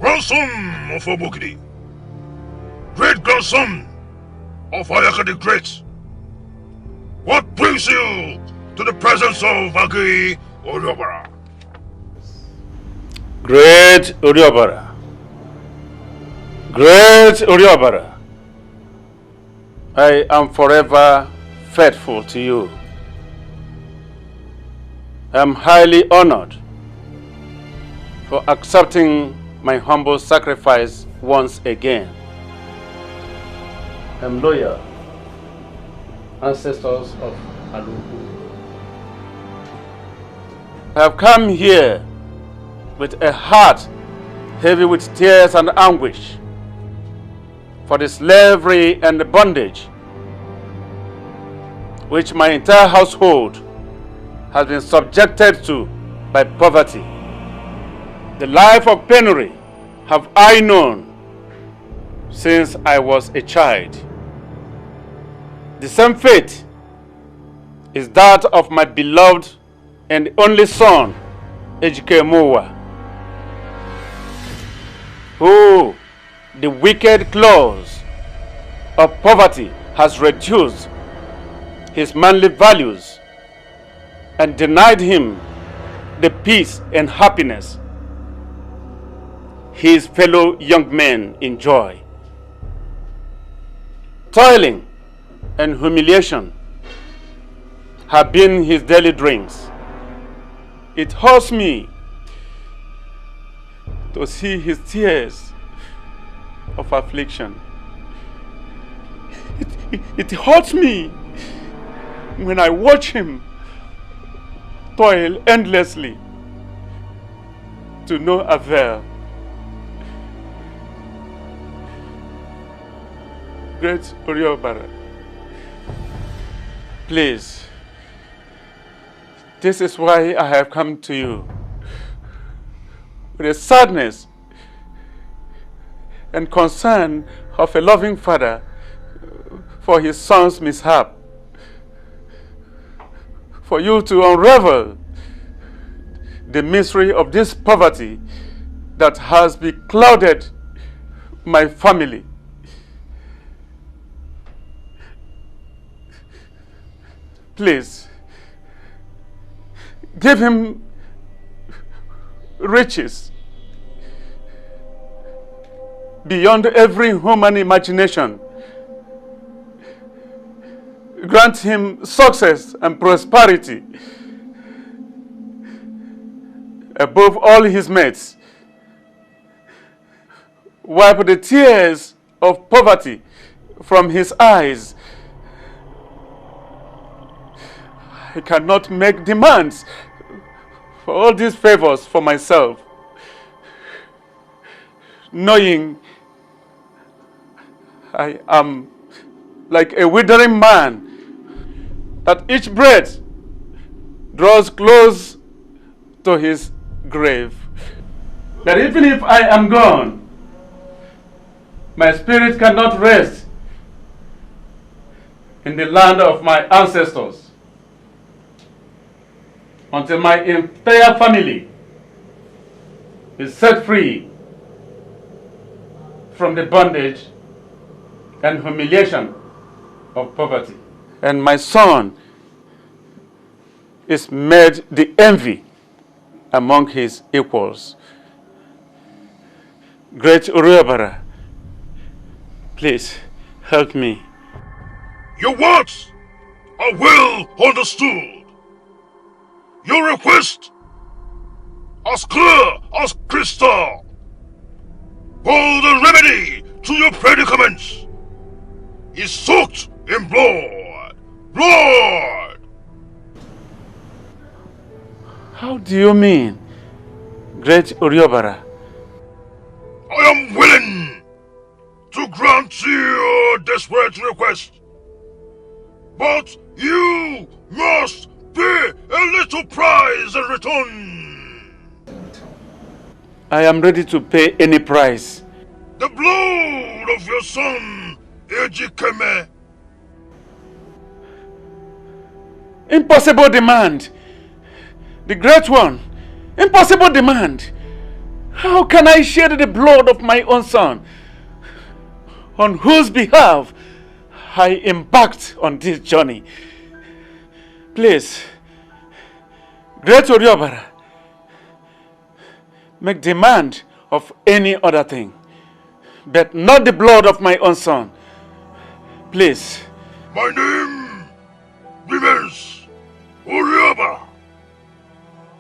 grandson of Obokidi, great-grandson of Ayaka the Great. What brings you to the presence of Agi Oriobara? Great Oriobara. Great Oriobara. I am forever faithful to you. I am highly honored for accepting my humble sacrifice once again. I am loyal, ancestors of Aluku. I have come here with a heart heavy with tears and anguish for the slavery and the bondage which my entire household has been subjected to by poverty. The life of penury have I known since I was a child. The same fate is that of my beloved and only son, Ejike, who the wicked claws of poverty has reduced his manly values and denied him the peace and happiness his fellow young men enjoy. Toiling and humiliation have been his daily drinks. It hurts me to see his tears of affliction. It hurts me when I watch him toil endlessly to no avail. Great Oriobara, please, this is why I have come to you with the sadness and concern of a loving father for his son's mishap, for you to unravel the mystery of this poverty that has beclouded my family. Please, give him riches beyond every human imagination. Grant him success and prosperity above all his mates. Wipe the tears of poverty from his eyes. I cannot make demands for all these favors for myself, knowing I am like a withering man, that each breath draws close to his grave. That even if I am gone, my spirit cannot rest in the land of my ancestors until my entire family is set free from the bondage and humiliation of poverty. And my son is made the envy among his equals. Great Oriobara, please help me. Your words are well understood. Your request as clear as crystal. All the remedy to your predicaments is soaked in blood. Blood! How do you mean, Great Oriobara? I am willing to grant your desperate request, but you must pay a little price in return. I am ready to pay any price. The blood of your son, Ejike. Impossible demand. The great one. Impossible demand. How can I shed the blood of my own son, on whose behalf I embarked on this journey? Please, Great Oriobara, make demand of any other thing, but not the blood of my own son. Please. My name remains Oriobara.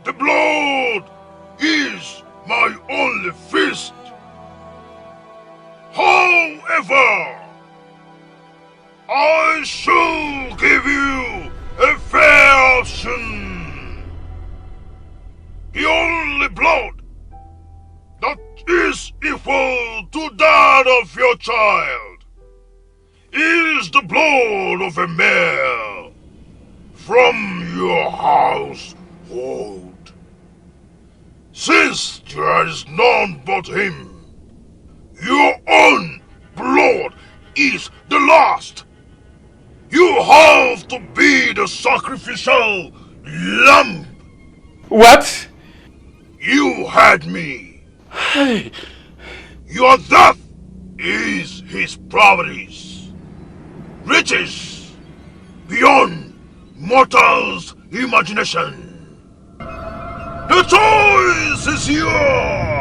The blood is my only feast. However, I shall give you a fair option. The only blood that is equal to that of your child is the blood of a male from your household. Since there is none but him, your own blood is the last. You have to be the sacrificial lamb. What? You heard me. Hey. Your death is his properties. Riches beyond mortal's imagination. The choice is yours.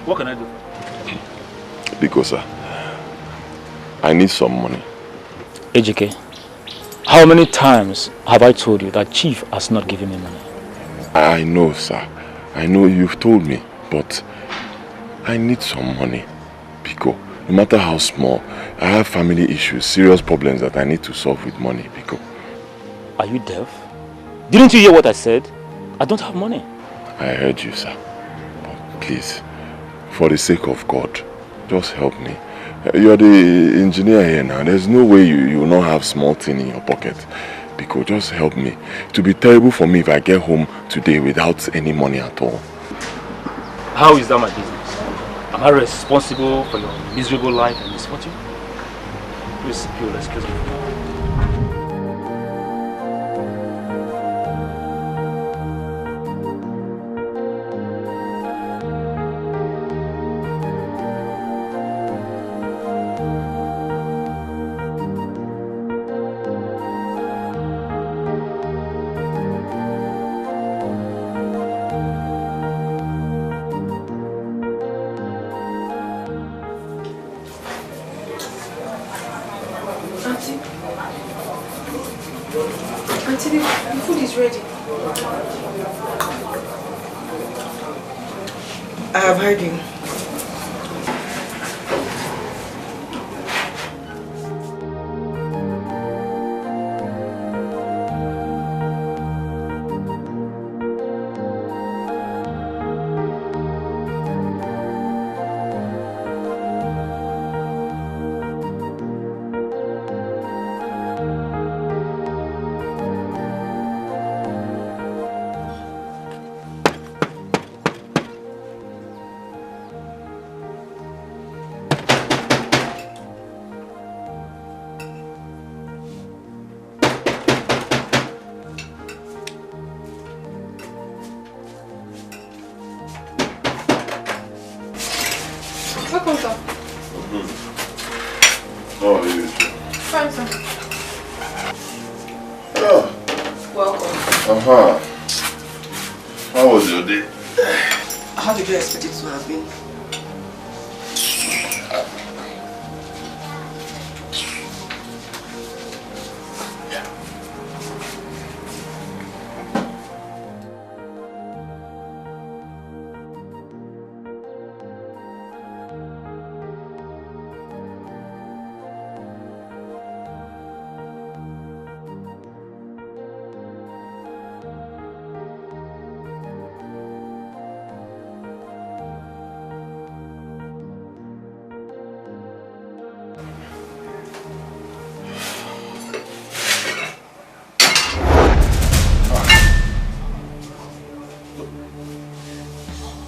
What can I do? Because, sir, I need some money. Dikeh, how many times have I told you that Chief has not given me money? I know, sir. I know you've told me, but I need some money. Because no matter how small, I have family issues, serious problems that I need to solve with money, Because. Are you deaf? Didn't you hear what I said? I don't have money. I heard you, sir. But please, for the sake of God, just help me. You're the engineer here now. There's no way you will not have small thing in your pocket. Because just help me. It will be terrible for me if I get home today without any money at all. How is that my business? Am I responsible for your miserable life and misfortune? Please, you'll excuse me. I have heard you. Welcome, sir. How are you? Fine, sir. Yeah. Welcome. How was your day? How did you expect it to have been?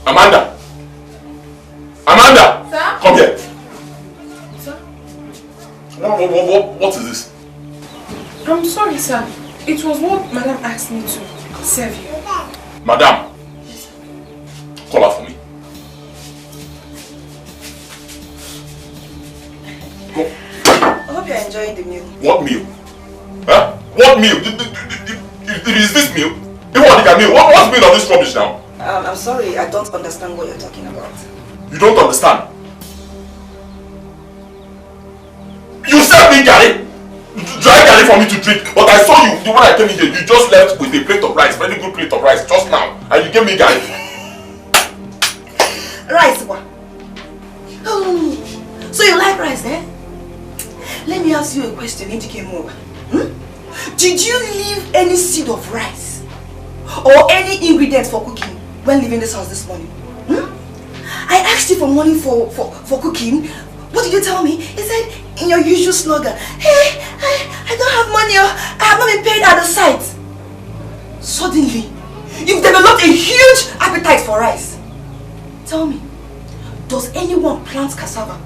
Amanda! Amanda! Sir? Come here! Sir? What is this? I'm sorry, sir. It was what Madam asked me to serve you. Madam! Call her for me. Go. I hope you're enjoying the meal. What meal? Huh? What meal? Is this meal? Meal? What's meal of this rubbish now? I'm sorry, I don't understand what you're talking about. You don't understand? You served me garri, dry garri for me to drink, but I saw you when I came in here. You just left with a plate of rice, very good plate of rice, just now, and you gave me garri. Rice, what? Oh, so you like rice, eh? Let me ask you a question, Etiko. Did you leave any seed of rice or any ingredients for cooking when leaving this house this morning? I asked you for money for cooking. What did you tell me? You said in your usual slogan, hey, I don't have money, I have not been paid at the site. Suddenly, you've developed a huge appetite for rice. Tell me, does anyone plant cassava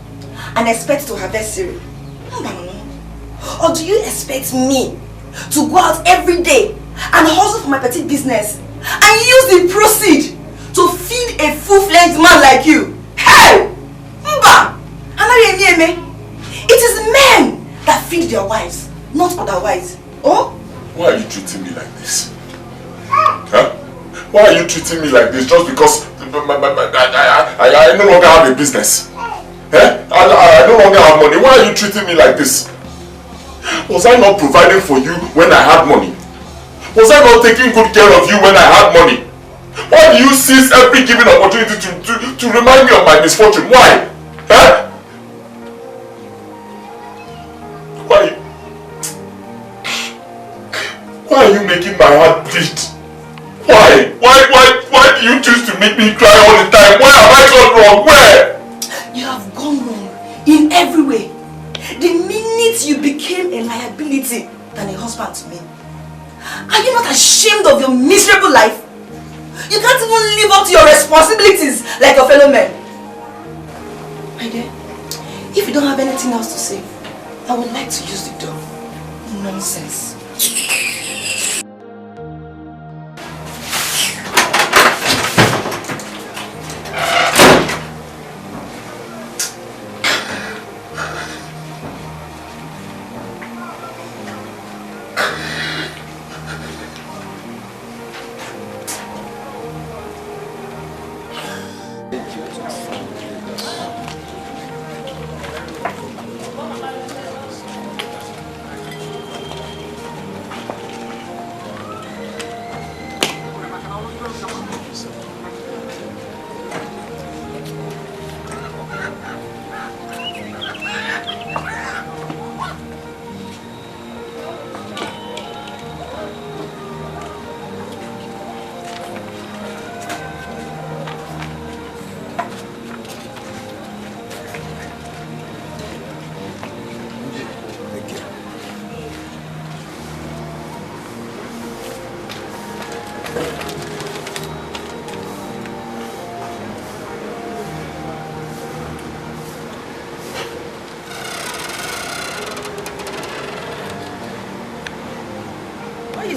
and expect to harvest cereal? Or do you expect me to go out every day and hustle for my petty business and use the proceeds to feed a full-fledged man like you? Hey! Mba! It is men that feed their wives, not otherwise. Oh? Why are you treating me like this? Huh? Why are you treating me like this just because I no longer have a business? Eh? I no longer have money. Why are you treating me like this? Was I not providing for you when I had money? Was I not taking good care of you when I had money? Why do you seize every given opportunity to remind me of my misfortune? Why? Eh? Why are you making my heart bleed? Why? Why do you choose to make me cry all the time? Where have I gone wrong? Where? You have gone wrong in every way. The minute you became a liability than a husband to me. Are you not ashamed of your miserable life? You can't even live up to your responsibilities like your fellow men. My dear, if you don't have anything else to say, I would like to use the door. Nonsense.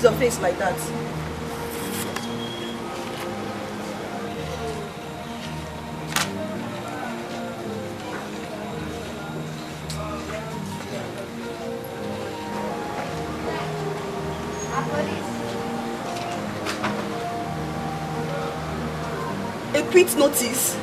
Your face like that. quit notice.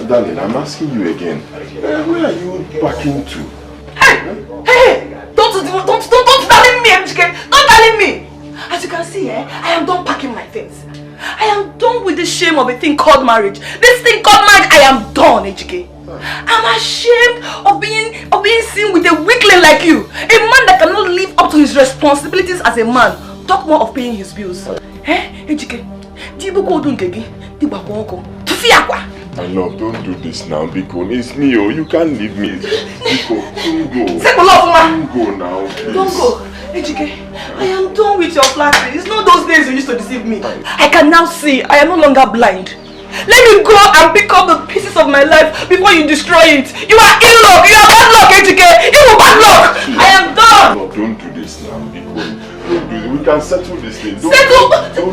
Darling, I'm asking you again. Where are you backing to? Hey! Don't tell me, Edochie! Don't tell me! As you can see, I am done packing my things. I am done with the shame of a thing called marriage. This thing called marriage, I am done, Edochie. I'm ashamed of being seen with a weakling like you. A man that cannot live up to his responsibilities as a man. Talk more of paying his bills. Edochie, My love, don't do this now, Biko. It's me, oh. You can't leave me. Biko, don't go. Say love, don't go now, please. Don't go. Edochie, I am done with your flattery. It's not those days you used to deceive me. I can now see. I am no longer blind. Let me go and pick up the pieces of my life before you destroy it. You are ill luck. You are bad luck, Edochie. You are bad luck. I am done. No, don't do this now, Biko. Don't do it. We can settle this thing. Don't Settle? Don't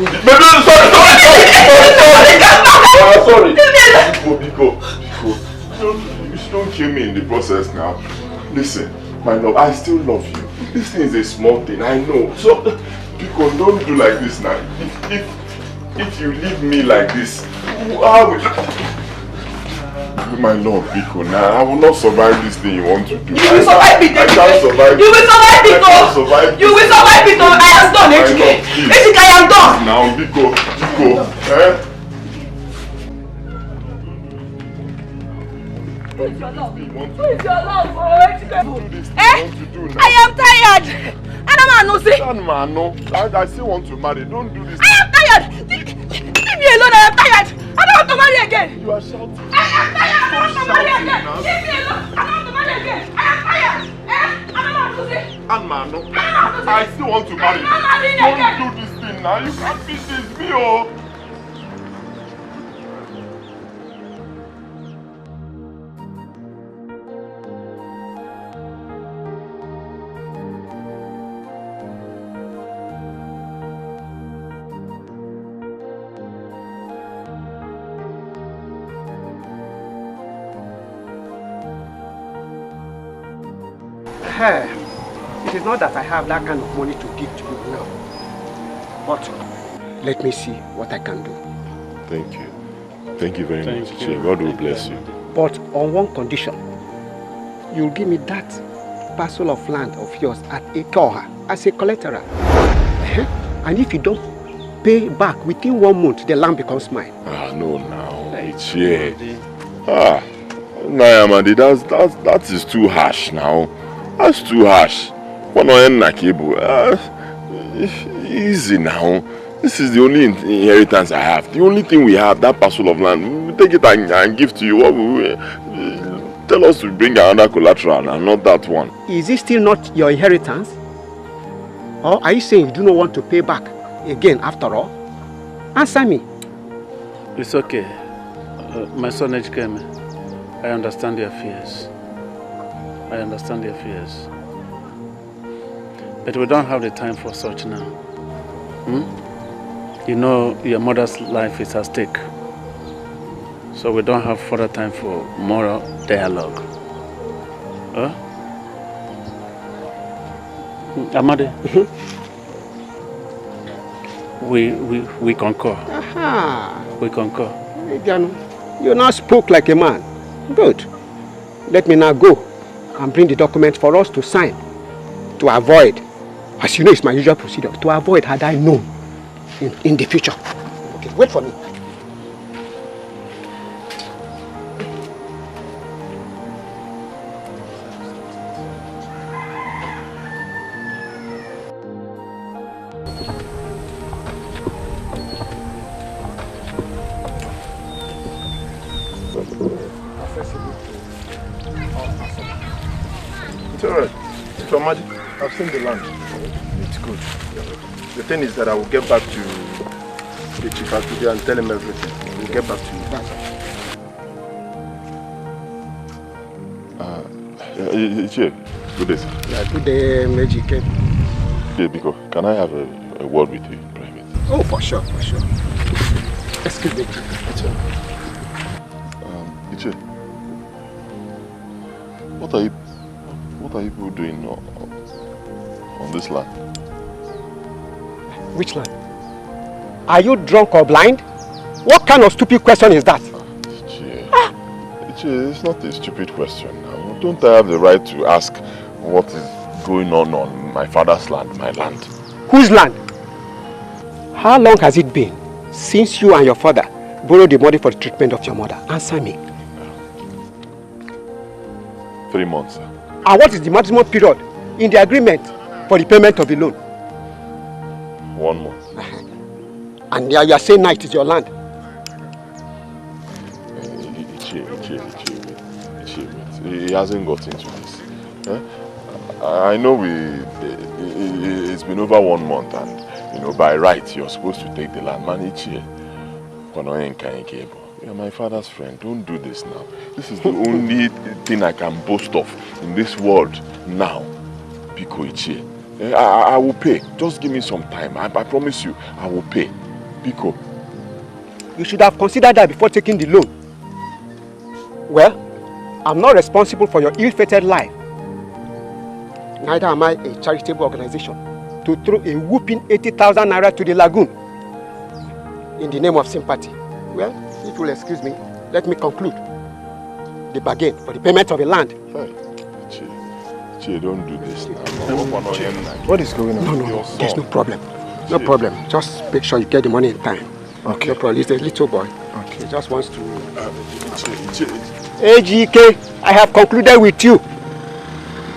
sorry. Biko. Don't kill me in the process now. Listen, my love, I still love you. This thing is a small thing, I know. So, Biko, don't do like this now. If you leave me like this, how will my love, Biko, now I will not survive this thing you want to do. You will survive it. I can't survive it. You will survive it. You will survive it. I am done, Edochie. Edochie, I am done. Now, Biko. Who is your love? Who is your love? I am tired. I still want to marry. Don't do this. I am tired. Leave me alone. I am tired. I don't want to marry again. You are shouting. I am tired. I don't want to marry again. Leave me alone. I don't want to marry again. I am tired. I don't know what to say. I still want to marry. I'm marrying again. Don't do this thing now. You can't fix this, me, oh. It is not that I have that kind of money to give to you now. But let me see what I can do. Thank you. Thank you very much, Chief. God will bless you. But on one condition. You'll give me that parcel of land of yours at Etiko as a collateral. And if you don't pay back within 1 month, the land becomes mine. No, now. It's here. Nayamadi, that is too harsh now. That's too harsh. Easy now. This is the only inheritance I have. The only thing we have, that parcel of land. We take it and give to you. What we tell us to bring another collateral and not that one. Is it still not your inheritance? Or are you saying you do not want to pay back again after all? Answer me. It's okay. My son Dikeh, I understand your fears. I understand your fears. But we don't have the time for such now. You know your mother's life is at stake. So we don't have further time for moral dialogue. Amade, we concur. We concur. You now spoke like a man. Good. Let me now go and bring the document for us to sign to avoid, as you know it's my usual procedure, to avoid had I known in the future. Okay, wait for me. It's alright. I've seen the land. It's good. The thing is that I will get back to the chief today and tell him everything. We'll get back to you. Good day, sir. Yeah, good day, Ejike. Hey, Biko, can I have a word with you in private? Oh, for sure, for sure. Excuse me. Iche, what are you people doing on this land? Which land? Are you drunk or blind? What kind of stupid question is that? Iche, it's not a stupid question now. Don't I have the right to ask what is going on my father's land, my land? Whose land? How long has it been since you and your father borrowed the money for the treatment of your mother? Answer me. 3 months, sir. And what is the maximum period in the agreement for the payment of the loan? 1 month. And now you are saying now it is your land. He hasn't got into this. I know it's been over 1 month and by right you're supposed to take the land. Man, you're my father's friend. Don't do this now. This is the only thing I can boast of in this world now. Biko Ichie. I will pay. Just give me some time. I promise you, I will pay. Biko. You should have considered that before taking the loan. Well, I'm not responsible for your ill-fated life. Neither am I a charitable organization to throw a whooping 80,000 naira to the lagoon in the name of sympathy. Well, if you will excuse me, let me conclude the bargain for the payment of the land. Hey, Che, don't do this now. What is going on? No, there's no problem. No problem. Just make sure you get the money in time. Okay. No problem. He's a little boy. Okay. He just wants to... Ejike, I have concluded with you.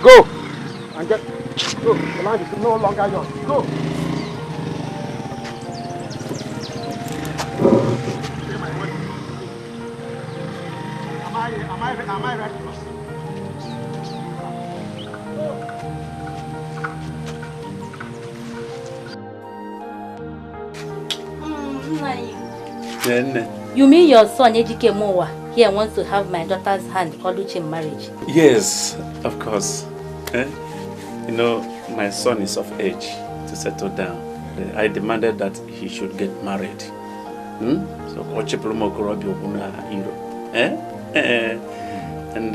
Go. And get... Go. The land is no longer yours. Go. Am I right? You mean your son Ejike Mowa here wants to have my daughter's hand Oluchi in marriage? Yes, of course. My son is of age to settle down. I demanded that he should get married. So, and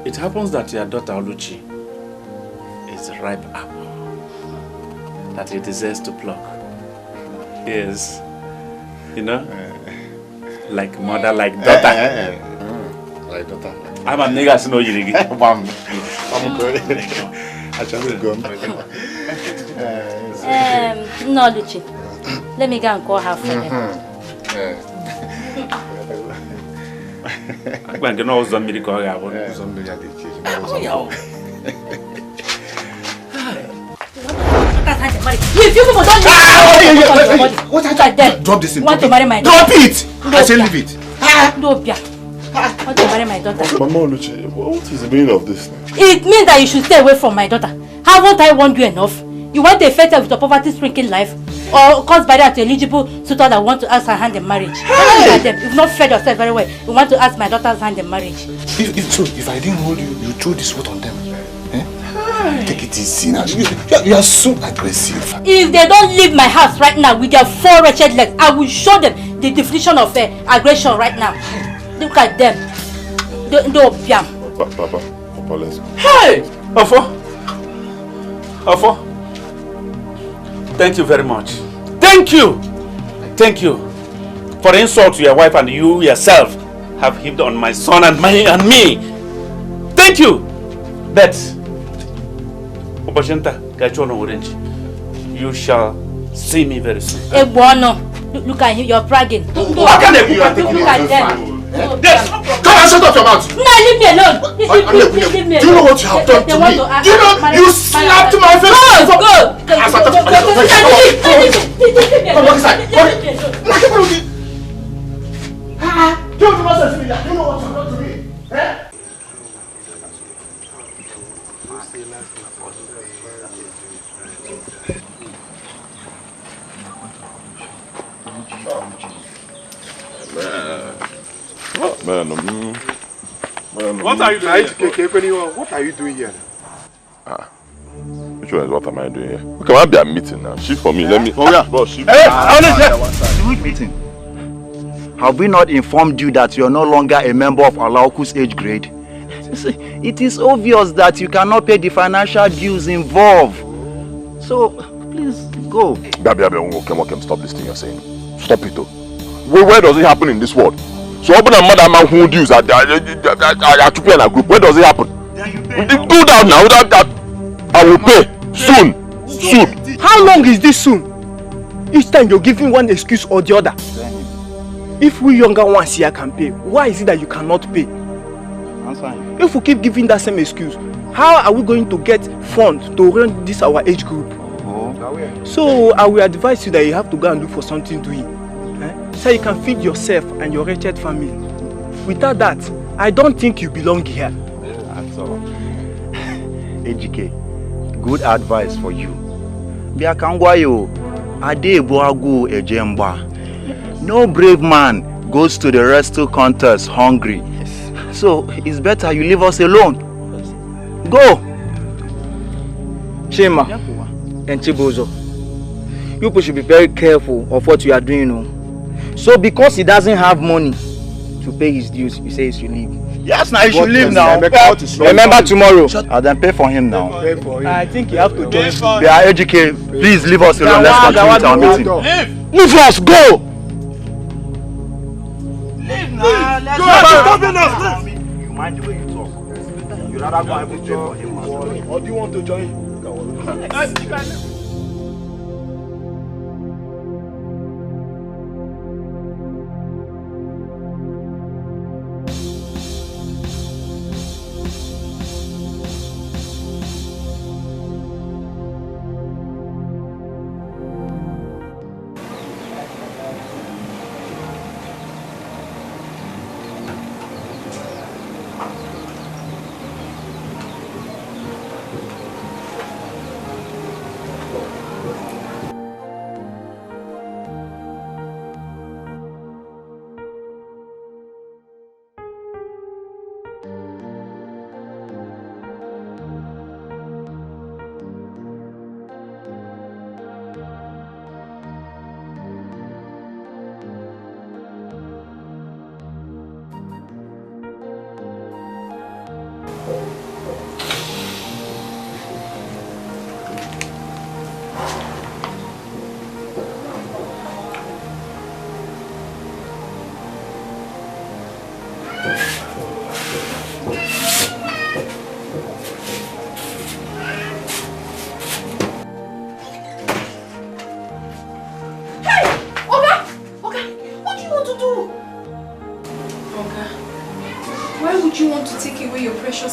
it happens that your daughter Oluchi is a ripe apple that he deserves to pluck. Yes, like mother, like daughter. Like daughter. I'm a nigga, so no you. No, Luchi. Let me go and call her for him. I'm going to know somebody call her. Drop this in. Want to marry my daughter? Drop it! I say leave it. No, Bia. Want to marry my daughter? Mama Oluchi, what is the meaning of this now? It means that you should stay away from my daughter. Haven't I warned you enough? You want to affect her with your poverty-stricken life? Or cause barrier to eligible suitor that want to ask her hand in marriage? You've not fed yourself very well. You want to ask my daughter's hand in marriage? If I didn't hold you, you threw this foot on them. Take it easy now. You are so aggressive. If they don't leave my house right now with their 4 wretched legs, I will show them the definition of aggression right now. Look at them. Papa, let's go. Hey! Ofo! Thank you very much. Thank you for the insult to your wife and you yourself have heaped on my son and me. Thank you. But you shall see me very soon. Look at you, you're bragging. Look at them. Come on, shut up your mouth. No, leave me alone. Leave me alone. Do you know what you have done to me? Do you know you slapped my face? Go. Come on, inside. Do you know what you have done to me? Man, What are you doing here? What are you doing here? Which one is what am I doing here? Okay, I'll be a meeting now. Shift for me. Let me. Oh yeah, boss. Shift. Which meeting? Have we not informed you that you are no longer a member of Alaoku's age grade? It is obvious that you cannot pay the financial dues involved. So, please go. Okay, stop this thing you're saying. Stop it though. Where does it happen in this world? So open a mother who dues at a group. Where does it happen? Do that now. Without that, I will pay soon. How long is this soon? Each time you're giving one excuse or the other. If we younger ones here can pay, why is it that you cannot pay? If we keep giving that same excuse, how are we going to get funds to run this our age group? So I will advise you that you have to go and look for something doing. So you can feed yourself and your wretched family. Without that, I don't think you belong here. That's all. Ejike, good advice for you. No brave man goes to the wrestle contest hungry. So it's better you leave us alone. Go! Shema and Chibozo, you people should be very careful of what you are doing. So because he doesn't have money to pay his dues, you say he should leave. Yes, now he should leave now. Remember tomorrow. I'll then pay for him now. I think you have to join. They are educated. Please leave us alone. Let's continue with our meeting. Leave us, go! Leave now. Let's go. You mind the way you talk. You'd rather go and pay for him. Or do you want to join?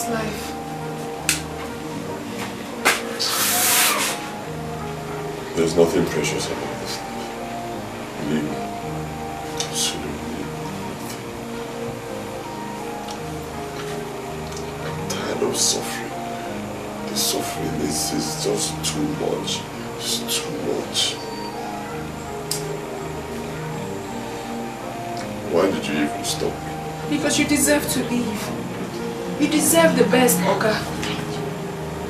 Life. There's nothing precious about this life. Believe me. Absolutely nothing. I'm tired of suffering. The suffering is just too much. It's too much. Why did you even stop me? Because you deserve to leave. You deserve the best, Oga.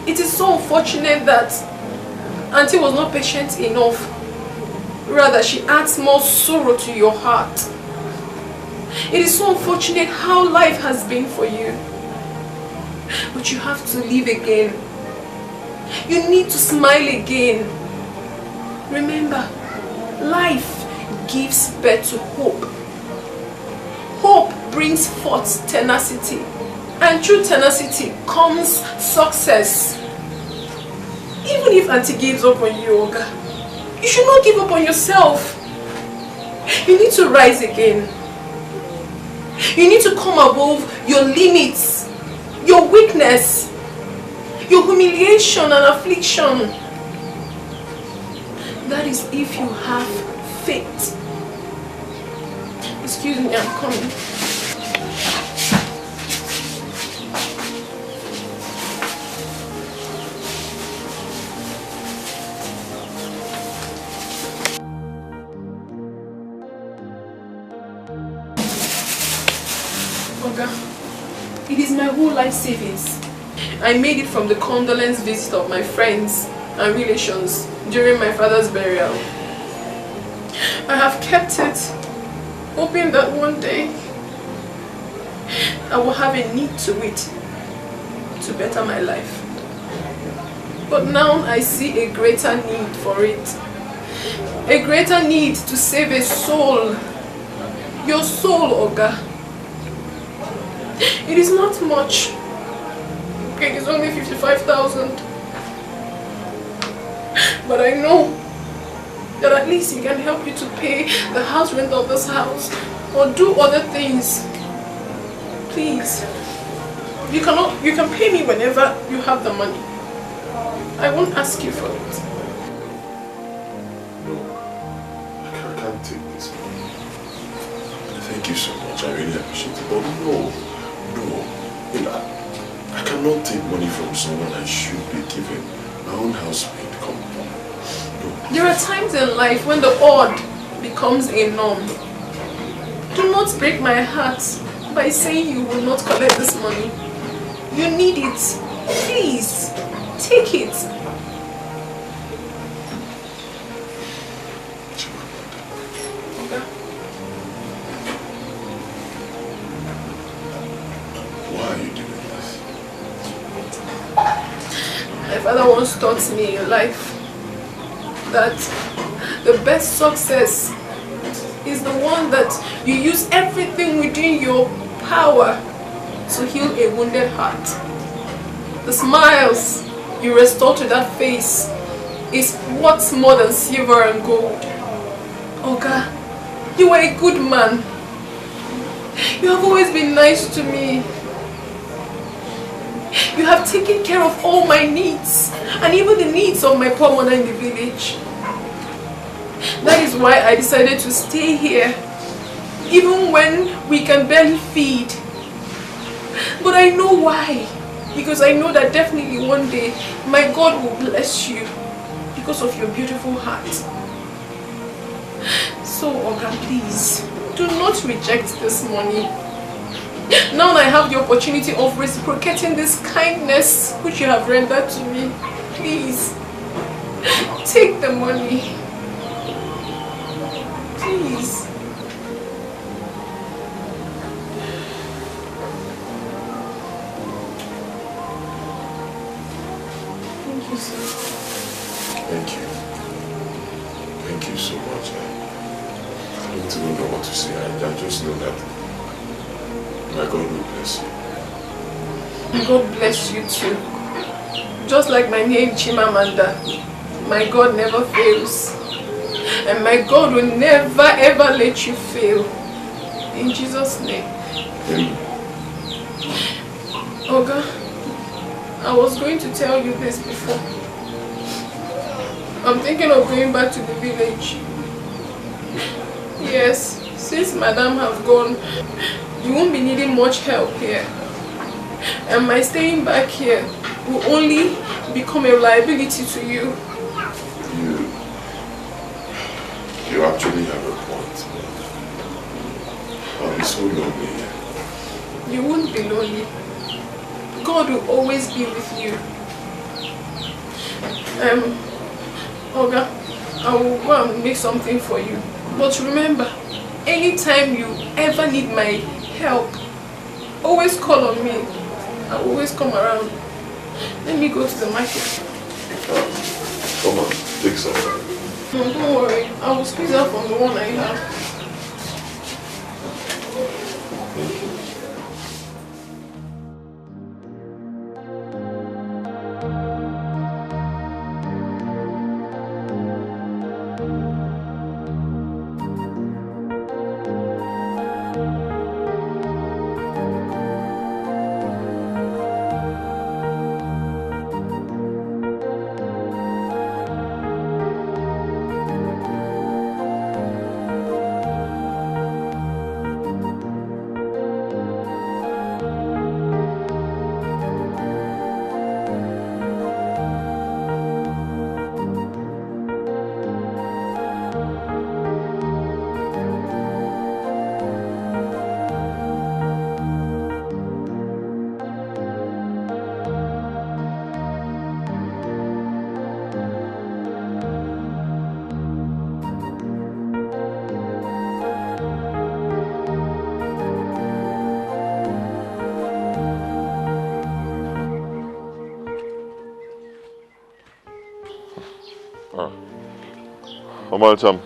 It is so unfortunate that Auntie was not patient enough. Rather, she adds more sorrow to your heart. It is so unfortunate how life has been for you. But you have to live again. You need to smile again. Remember, life gives birth to hope. Hope brings forth tenacity. And through tenacity comes success. Even if Auntie gives up on you, Oga, you should not give up on yourself. You need to rise again. You need to come above your limits, your weakness, your humiliation and affliction. That is if you have faith. Excuse me, I'm coming. Oga, it is my whole life savings. I made it from the condolence visit of my friends and relations during my father's burial. I have kept it, hoping that one day I will have a need to it to better my life. But now I see a greater need for it. A greater need to save a soul. Your soul, Oga. It is not much. Okay, it's only 55,000. But I know that at least it can help you to pay the house rent of this house or do other things. Please. You can pay me whenever you have the money. I won't ask you for it. No, I can't take this. Thank you so much. I really appreciate it. But no. You know, I cannot take money from someone I should be giving my own housemaid. Come on. No. There are times in life when the odd becomes a norm. Do not break my heart by saying you will not collect this money. You need it. Please, take it. Why are you doing this? My father once taught me in life that the best success is the one that you use everything within your power to heal a wounded heart. The smiles you restore to that face is what's more than silver and gold. Oga, you are a good man. You have always been nice to me. You have taken care of all my needs and even the needs of my poor mother in the village. That is why I decided to stay here, even when we can barely feed. But I know why. Because I know that definitely one day my God will bless you because of your beautiful heart. So, Oga, please, do not reject this money. Now I have the opportunity of reciprocating this kindness which you have rendered to me. Please, take the money. Please. Thank you, sir. Thank you. Thank you so much. I don't even know what to say. I just know that my God will bless you. God bless you too. Just like my name Chimamanda, my God never fails. And my God will never ever let you fail. In Jesus' name. Amen. Oga, I was going to tell you this before. I'm thinking of going back to the village. Yes, since Madam have gone, you won't be needing much help here. And my staying back here will only become a liability to you. You actually have a point. I'll be so lonely here. You won't be lonely. God will always be with you. Oga, I will go and make something for you. But remember, anytime you ever need my help, always call on me. I will always come around. Let me go to the market. Come on, take some. No, don't worry. I will squeeze out from the one I have. Thank you. Mama Cham.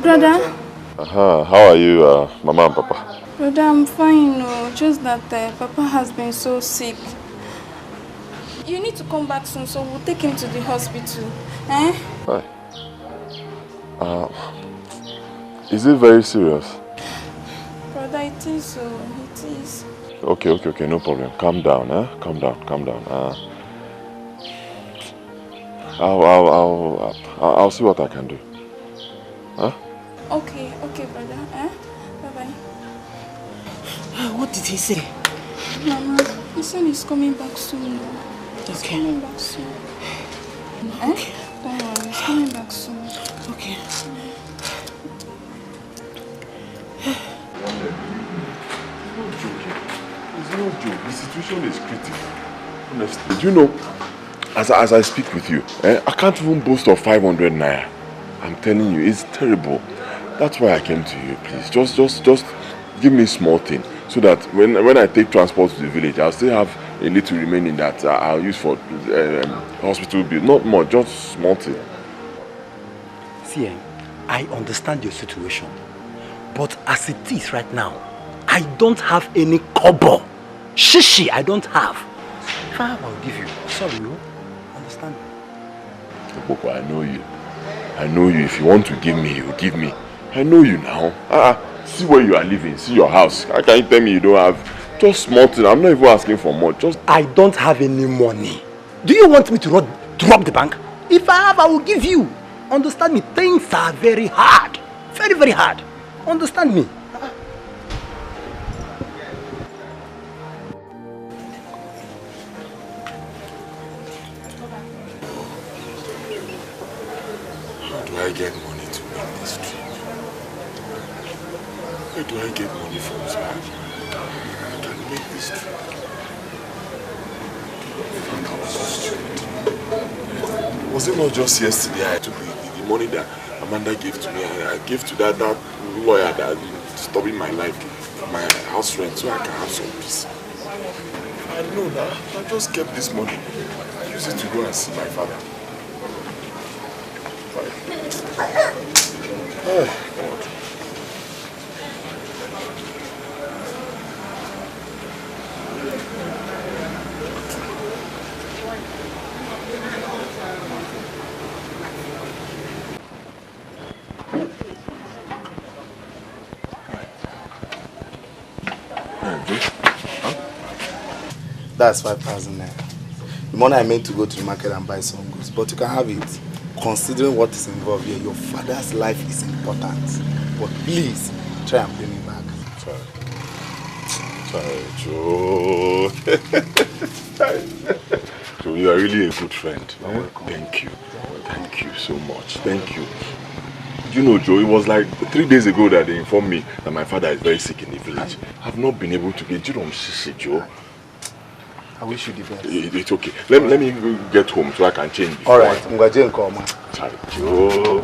Brother? How are you, Mama and Papa? Brother, I'm fine. No. Just that Papa has been so sick. You need to come back soon, so we'll take him to the hospital. Eh? Hi. Is it very serious? Brother, it is so. It is. Okay, no problem. Calm down, eh? Calm down. I'll see what I can do. Huh? Okay, brother. Eh? Bye-bye. What did he say? Mama, he said he's coming back soon. He's coming back soon. Okay. Don't worry, he's coming back soon. Okay. It's no joke. The situation is critical. Honestly, do you know, as I speak with you, I can't even boast of 500 naira. I'm telling you, it's terrible. That's why I came to you, please. Just give me a small thing, so that when I take transport to the village, I'll still have a little remaining that I'll use for hospital bill. Not much, just small thing. See, I understand your situation, but as it is right now, I don't have any kobo. Shishi, I don't have. If I have, I'll give you. Sorry, you understand me? Boko, I know you. I know you. If you want to give me, you give me. I know you now. See where you are living. See your house. How can you tell me you don't have just small thing? I'm not even asking for more. Just I don't have any money. Do you want me to rob the bank? If I have, I will give you. Understand me? Things are very hard. Very, very hard. Understand me? how do I get money to make this trip? Where do I get money from, sir? I can make this trip. Was it not just yesterday I took the money that Amanda gave to me? I gave to that lawyer that is stopping my life, my house rent, so I can have some peace. I know that. I just kept this money. I use it to go and see my father. Oh, God. That's 5,000 naira. The money I meant to go to the market and buy some goods, but you can have it. Considering what is involved here, your father's life is important. But please, try and pay me back. Sorry, Joe. Joe, you are really a good friend. Thank you. Thank you so much. Thank you. You know, Joe, it was like 3 days ago that they informed me that my father is very sick in the village. I've not been able to get you on Shishi, Joe. I wish you the best. It's okay. Let me get home so I can change. Alright, Mwaje Nkoma. Sorry, Joe.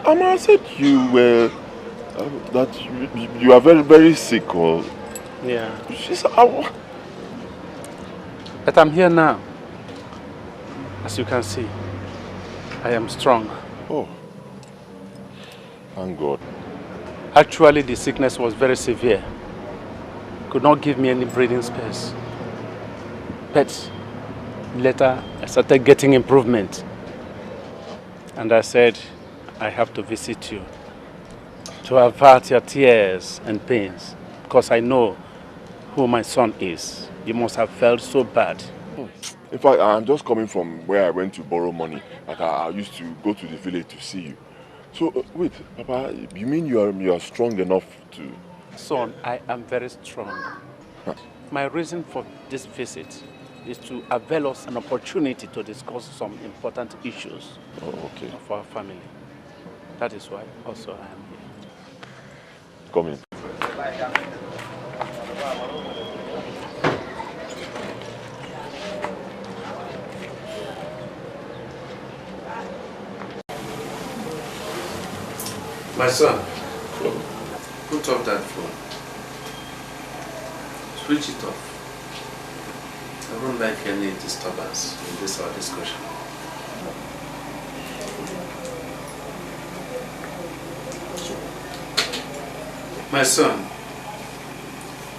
Ama said you were that you are very, very sick, or yeah. She said, but I'm here now. As you can see, I am strong. Oh, thank God. Actually, the sickness was very severe. Could not give me any breathing space. But later, I started getting improvement. And I said, I have to visit you to avert your tears and pains, because I know who my son is. You must have felt so bad. In fact, I'm just coming from where I went to borrow money. Like I used to go to the village to see you. So, wait, Papa, you mean you are strong enough to... Son, I am very strong. Huh. My reason for this visit is to avail us an opportunity to discuss some important issues of our family. That is why also I am here. Come in. My son, put off that phone. Switch it off. I don't like any disturbance in this our discussion. My son,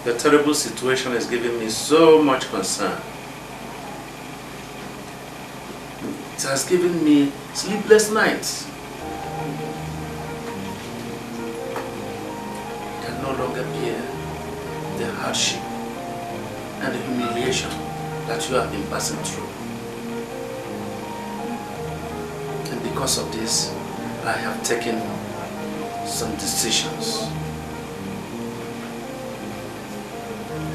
the terrible situation is giving me so much concern. It has given me sleepless nights. I can no longer bear the hardship and the humiliation that you have been passing through. And because of this, I have taken some decisions.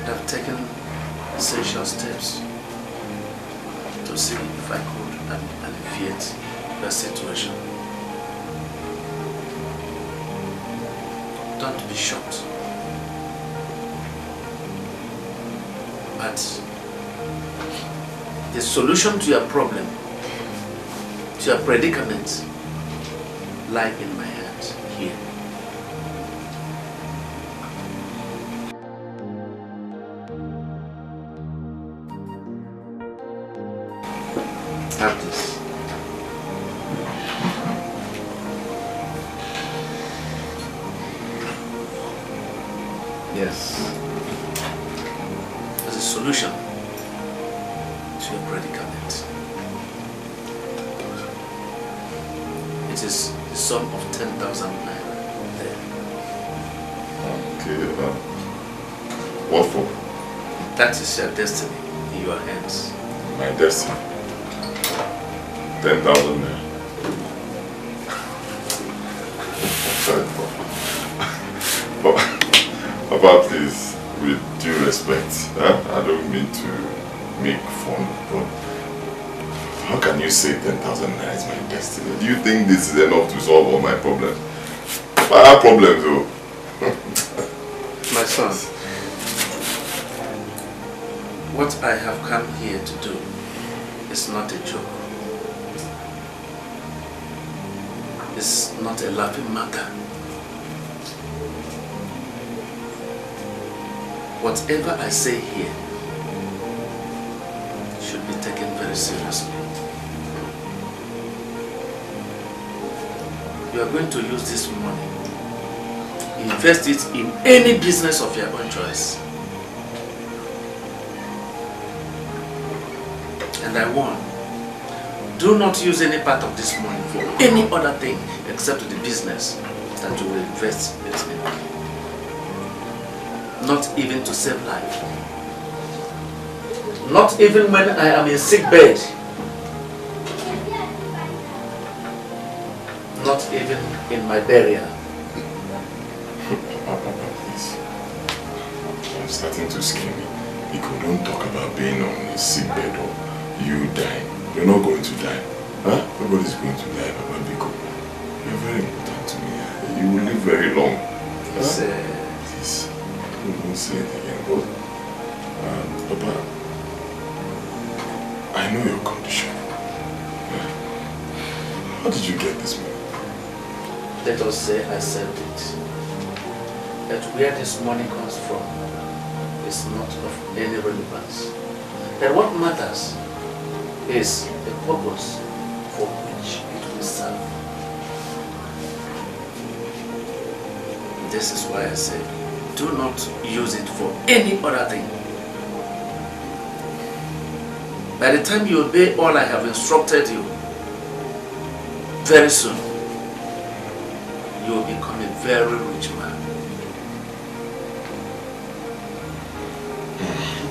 I've taken essential steps to see if I could alleviate the situation. Don't be shocked. But the solution to your problem, to your predicament, lie in my hands here. Have this. Yes. As a solution to your predicament. It is the sum of 10,000 naira there. Okay, what for? That is your destiny in your hands. My destiny? 10,000 naira. Papa, please, with due respect, I don't mean to make fun, but how can you say 10,000 naira is my destiny? Do you think this is enough to solve all my problems? I have problems though. My son, what I have come here to do is not a joke. It's not a laughing matter. Whatever I say here should be taken very seriously. You are going to use this money, invest it in any business of your own choice. And I warn, do not use any part of this money for any other thing except the business that you will invest it in. Not even to save life. Not even when I am in sick bed. Not even in my burial. Papa, please. I'm starting to scare me. Because don't talk about being on a sick bed or you dying. You're not going to die. Huh? Nobody's going to die, Papa Biko. You're very important to me. You will live very long. Huh? Please. Don't say it again, but Papa, I know your condition. How did you get this money? Let us say I saved it. That where this money comes from is not of any relevance. That what matters is the purpose for which it will serve. This is why I say, do not use it for any other thing. By the time you obey all I have instructed you, very soon, you will become a very rich man.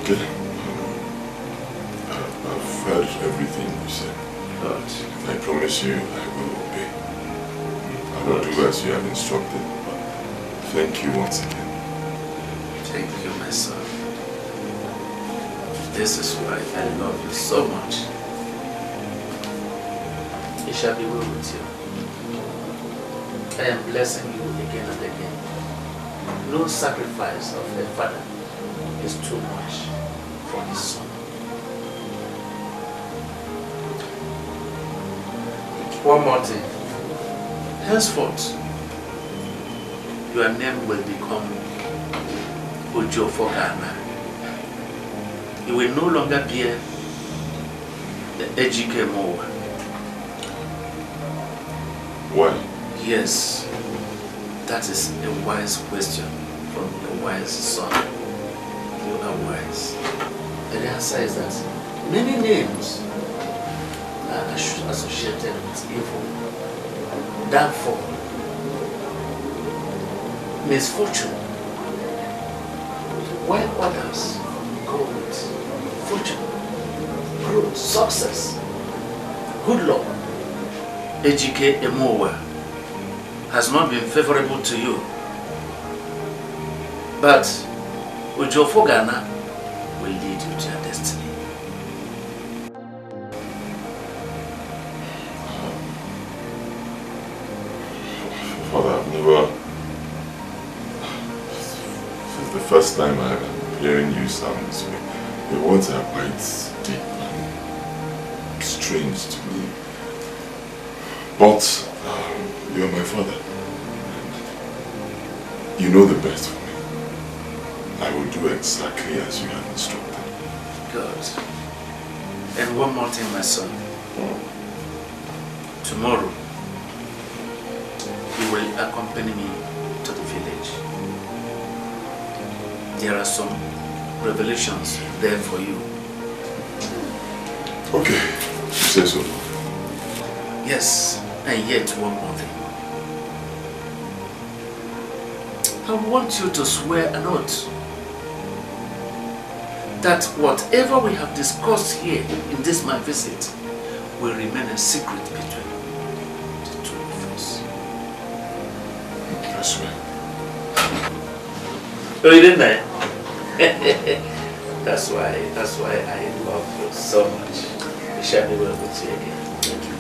Okay. I've heard everything you said. But I promise you I will obey. I I'll do as you have instructed. Thank you once again. Thank you, my son. This is why I love you so much. It shall be well with you. I am blessing you again and again. No sacrifice of a father is too much for his son. One more thing. Henceforth, your name will become Ojo for Ghana. You will no longer bear the Ejike Mowa. Why? Yes, that is a wise question from a wise son. You are wise. And the answer is that many names are associated with evil, downfall, misfortune, while others go with fortune, growth, success, good luck. Ejike Emowa has not been favorable to you, but Ojofo Ghana will lead you to your destiny. Father, I've never... This is the first time I'm hearing you sound this way. Your words are quite deep and strange to me. But you are my father. You know the best for me. I will do exactly as you have instructed. Good. And one more thing, my son. Tomorrow, you will accompany me to the village. There are some revelations there for you. Okay, you say so. Yes, and yet one more thing. I want you to swear an oath that whatever we have discussed here in this my visit will remain a secret between the two of us. I swear. Oh, you didn't I? That's why I love you so much. We shall be well with you again. Thank you.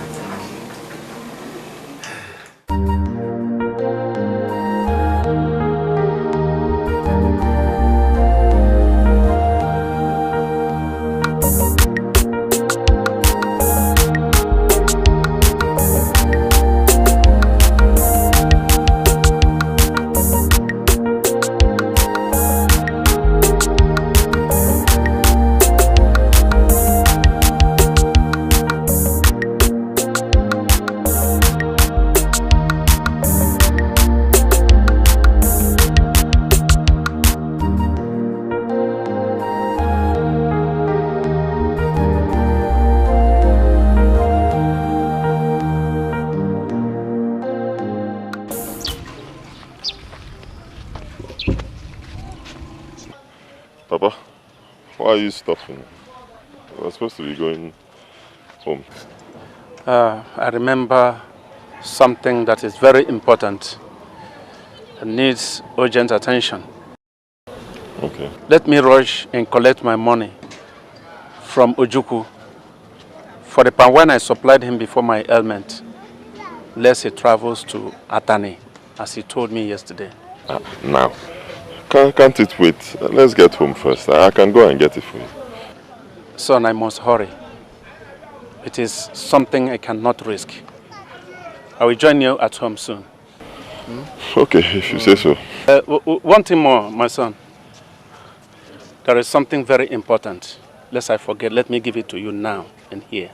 Papa, why are you stopping? We're supposed to be going home. I remember something that is very important and needs urgent attention. Okay. Let me rush and collect my money from Ojukwu for the pan when I supplied him before my ailment, lest he travels to Atani, as he told me yesterday. Now, can't it wait? Let's get home first. I can go and get it for you. Son, I must hurry. It is something I cannot risk. I will join you at home soon. Okay, if you say so. One thing more, my son. There is something very important. Lest I forget, let me give it to you now and here.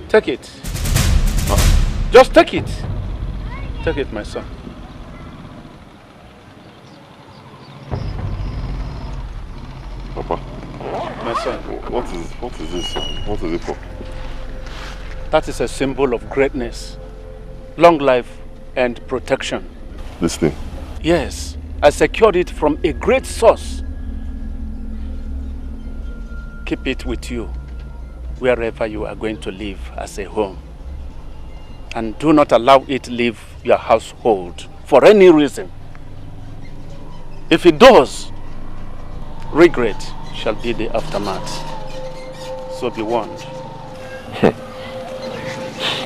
Take it. Just take it. Take it, my son. Papa. My son. What is this? What is it for? That is a symbol of greatness, long life and protection. This thing? Yes. I secured it from a great source. Keep it with you wherever you are going to live as a home. And do not allow it leave your household for any reason. If it does, regret shall be the aftermath. So be warned.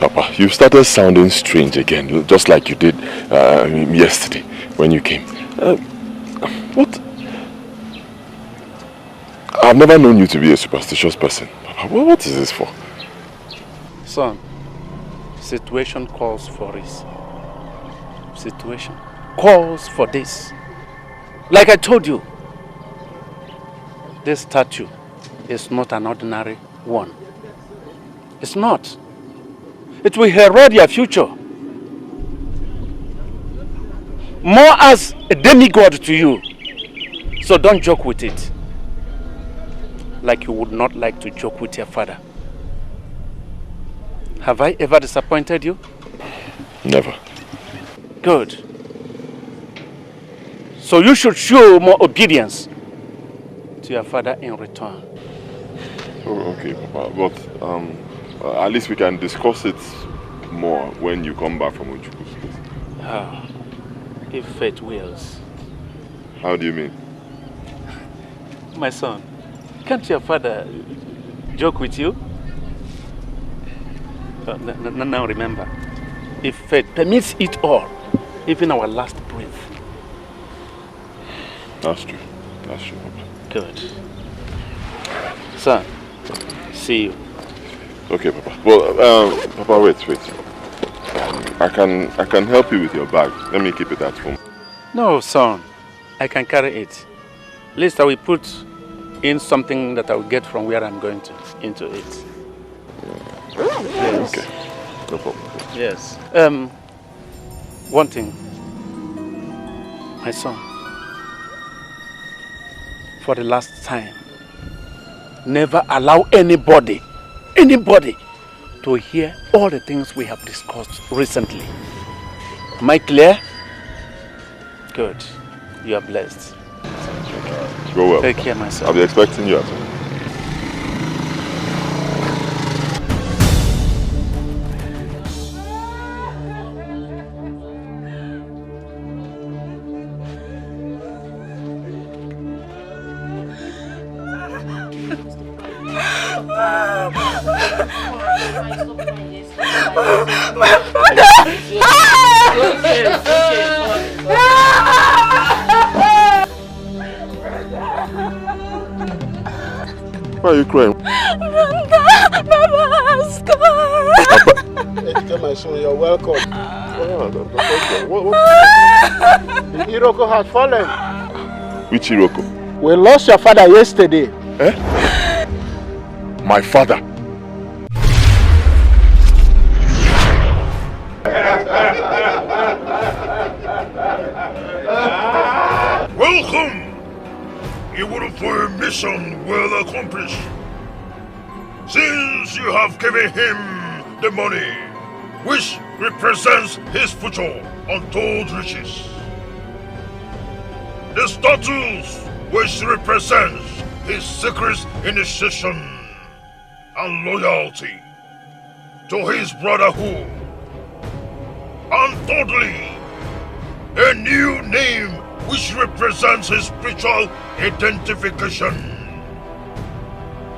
Papa, you started sounding strange again, just like you did yesterday when you came. What? I've never known you to be a superstitious person. Papa, what is this for? Son, situation calls for this. Situation calls for this. Like I told you, this statue is not an ordinary one. It's not. It will herald your future. More as a demigod to you. So don't joke with it. Like you would not like to joke with your father. Have I ever disappointed you? Never. Good. So you should show more obedience to your father in return. Oh, okay, Papa. But at least we can discuss it more when you come back from Uchuku's place. If fate wills. How do you mean? My son, can't your father joke with you? Now remember, if fate permits it all, even our last breath. That's true. That's true, Papa. Good. Son, see you. Okay, Papa. Well, Papa, wait. I can help you with your bag. Let me keep it at home. No, son. I can carry it. At least I will put in something that I will get from where I'm going to into it. Yes. Okay. No problem. Yes. One thing. My son. For the last time, never allow anybody to hear all the things we have discussed recently. Am I clear? Good. You are blessed. Go well. Take care, my son. I'll be expecting you at home. Why are you crying? Tell my son you're welcome. What? Iroko has fallen. Which Iroko? We lost your father yesterday. Eh? My father? Welcome! You would for a mission well accomplished. Since you have given him the money, which represents his future untold riches. The statues, which represents his secret initiation and loyalty to his brotherhood. And thirdly, a new name which represents his spiritual identification.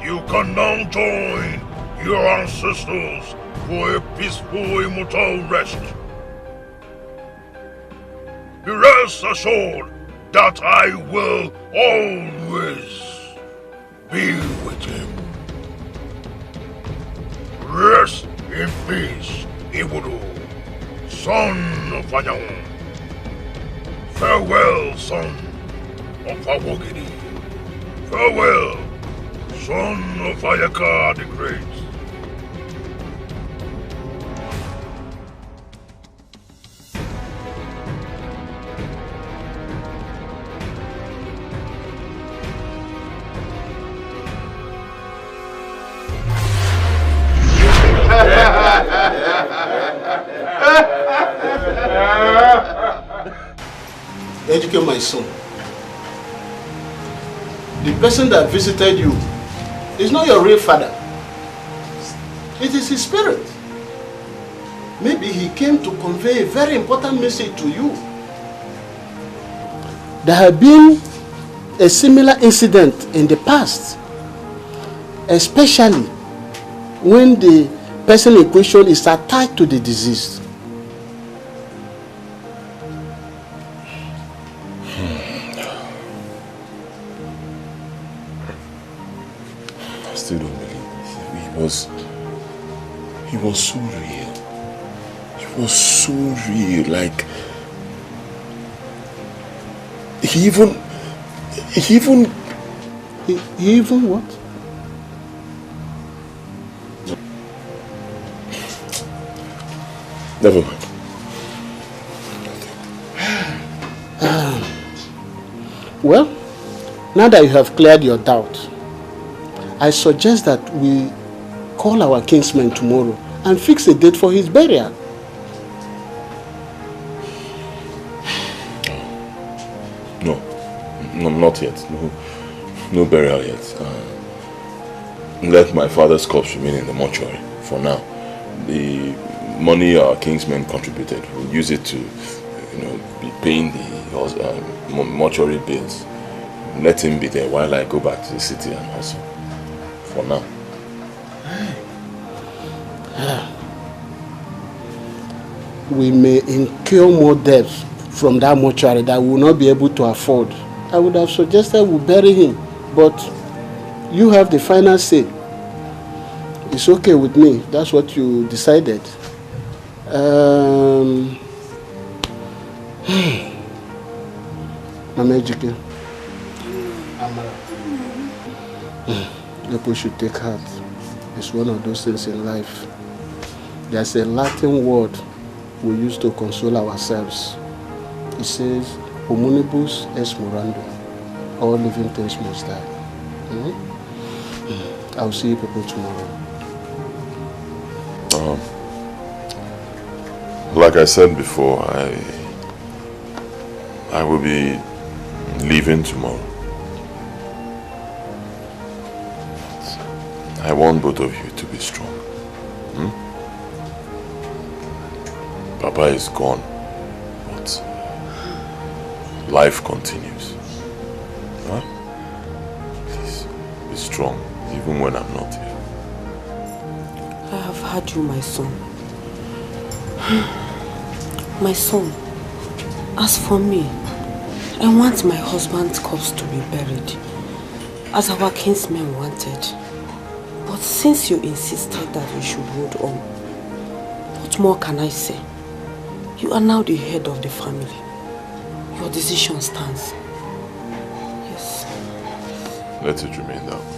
You can now join your ancestors for a peaceful immortal rest. Be rest assured that I will always be with him. Rest in peace, Ibudu, son of Anyanwụ. Farewell, son of Awogidi. Farewell, son of Ayaka the Great. Edochie, my son, the person that visited you is not your real father. It is his spirit. Maybe he came to convey a very important message to you. There have been a similar incident in the past, especially when the person in question is attached to the disease. I still don't believe this. He was so real. He was so real. Like, he even what? Never mind. Well, now that you have cleared your doubt, I suggest that we call our kinsman tomorrow and fix a date for his burial. No, not yet. No burial yet. Let my father's corpse remain in the mortuary for now. The money our kingsmen contributed, we'll use it to, be paying the mortuary bills. Let him be there while I go back to the city and hustle. For now. We may incur more debts from that mortuary that we will not be able to afford. I would have suggested we bury him, but you have the final say. It's okay with me. That's what you decided. Mama Ejike. People should take heart. It's one of those things in life. There's a Latin word we use to console ourselves. It says, homunibus est morandum. All living things must die. I'll see you people tomorrow. Like I said before, I will be leaving tomorrow. I want both of you to be strong. Papa is gone, but life continues. Huh? Please, be strong, even when I'm not here. I have heard you, my son. My son, as for me, I want my husband's corpse to be buried, as our kinsmen wanted. But since you insisted that we should hold on, what more can I say? You are now the head of the family. Your decision stands. Yes. Let it remain that way.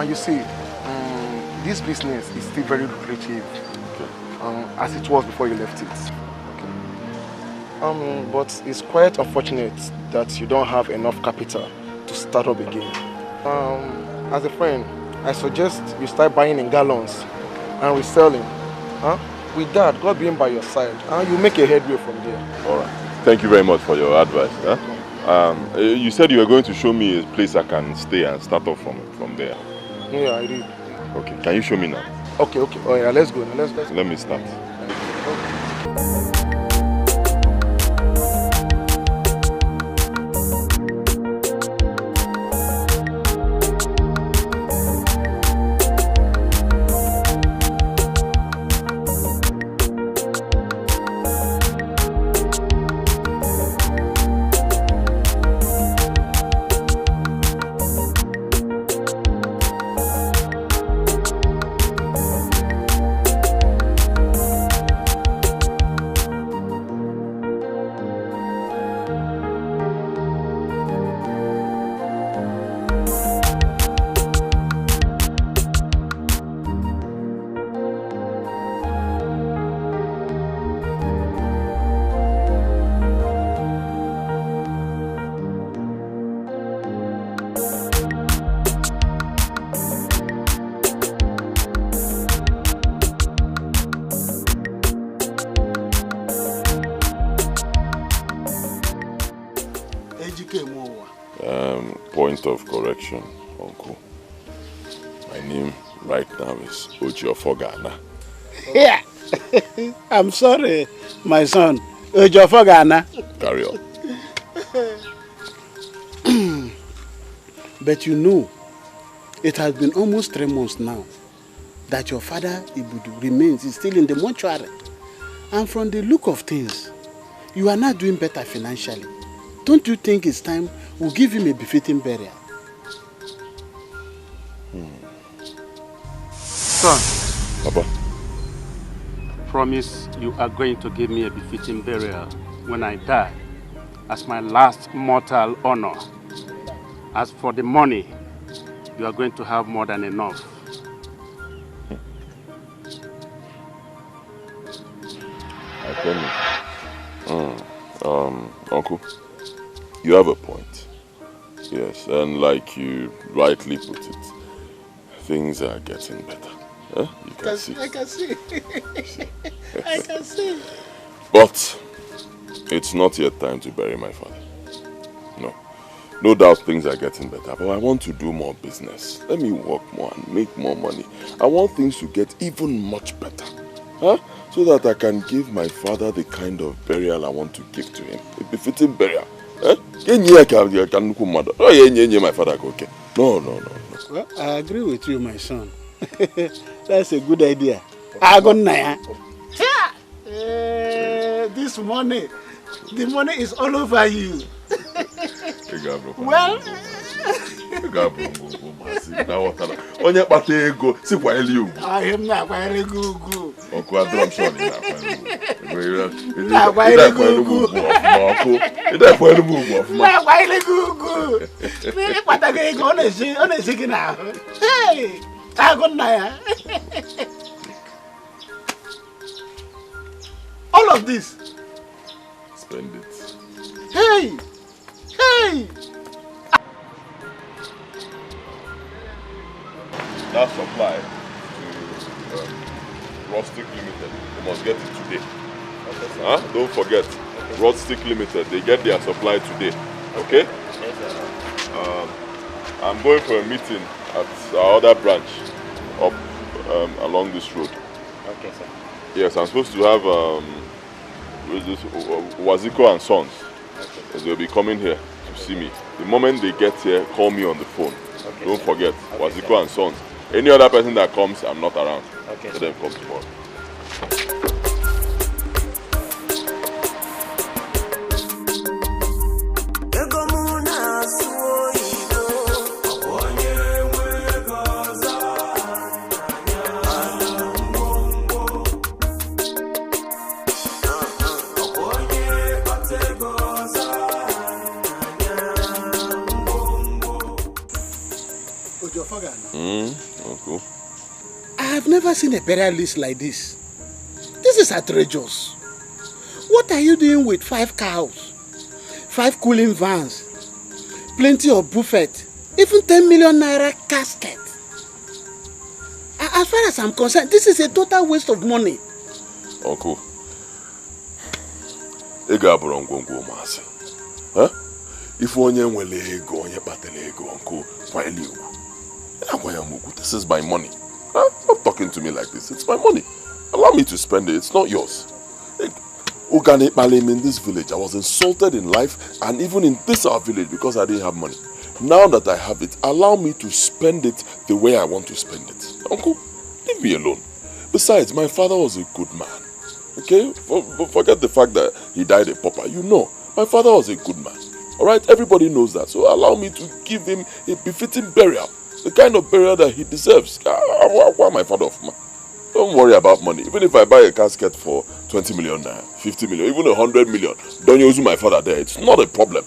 You see, this business is still very lucrative, as it was before you left it. But it's quite unfortunate that you don't have enough capital to start up again. As a friend, I suggest you start buying in gallons and reselling. With that, God being by your side, you make a headway from there. All right. Thank you very much for your advice. You said you were going to show me a place I can stay and start off from there. Yeah, I did. Okay, can you show me now? Okay. Oh yeah, let's go. Let's go. Let me start. point of correction, Uncle. My name right now is Ojiofogana. Yeah. I'm sorry, my son. Ojiofogana. Carry on. But you know, it has been almost 3 months now that your father Ibudu remains still in the mortuary. And from the look of things, you are not doing better financially. Don't you think it's time we give him a befitting burial? Son. Papa. Promise you are going to give me a befitting burial when I die as my last mortal honor. As for the money, you are going to have more than enough. I promise. Uncle, you have a point. Yes, and like you rightly put it, things are getting better. Huh? You can see. I can see. I can see. But it's not yet time to bury my father. No. No doubt things are getting better, but I want to do more business. Let me work more and make more money. I want things to get even much better. Huh? So that I can give my father the kind of burial I want to give to him. A befitting burial. Huh? My father, okay? No. Well, I agree with you, my son. That's a good idea. This money, the money is all over you. Well, onye kpata ego sikwa eli ugwu. I'm not quite good. Oku adrom shoni na kwa ile gugu. Ida kwa ile gugu of ma. Na kwa ile gugu. Ni kpata ego ona si kina. Hey, agonna ya. All of this. Spend it. Hey. That supply to Rustic Limited, they must get it today. Huh? Don't forget, Rustic Limited, they get their supply today. Okay? I'm going for a meeting at our other branch up along this road. Okay, sir. Yes, I'm supposed to have Waziko and Sons. Okay. They'll be coming here to see me. The moment they get here, call me on the phone. Okay, don't forget, Waziko sir. And Sons. Any other person that comes, I'm not around. Okay. Let them come tomorrow. Cool. I have never seen a burial list like this. This is outrageous. What are you doing with 5 cows, 5 cooling vans, plenty of buffet, even 10 million naira casket? As far as I'm concerned, this is a total waste of money. Uncle, huh? If onye nwele ego, onye batele ego, uncle, this is my money. Huh? Stop talking to me like this. It's my money. Allow me to spend it. It's not yours. In this village, I was insulted in life and even in this our village because I didn't have money. Now that I have it, allow me to spend it the way I want to spend it. Uncle, leave me alone. Besides, my father was a good man. Okay? Forget the fact that he died a pauper. You know, my father was a good man. Alright? Everybody knows that. So allow me to give him a befitting burial. The kind of burial that he deserves. Why my father of man? Don't worry about money. Even if I buy a casket for 20 million, 50 million, even 100 million, don't use my father there. It's not a problem.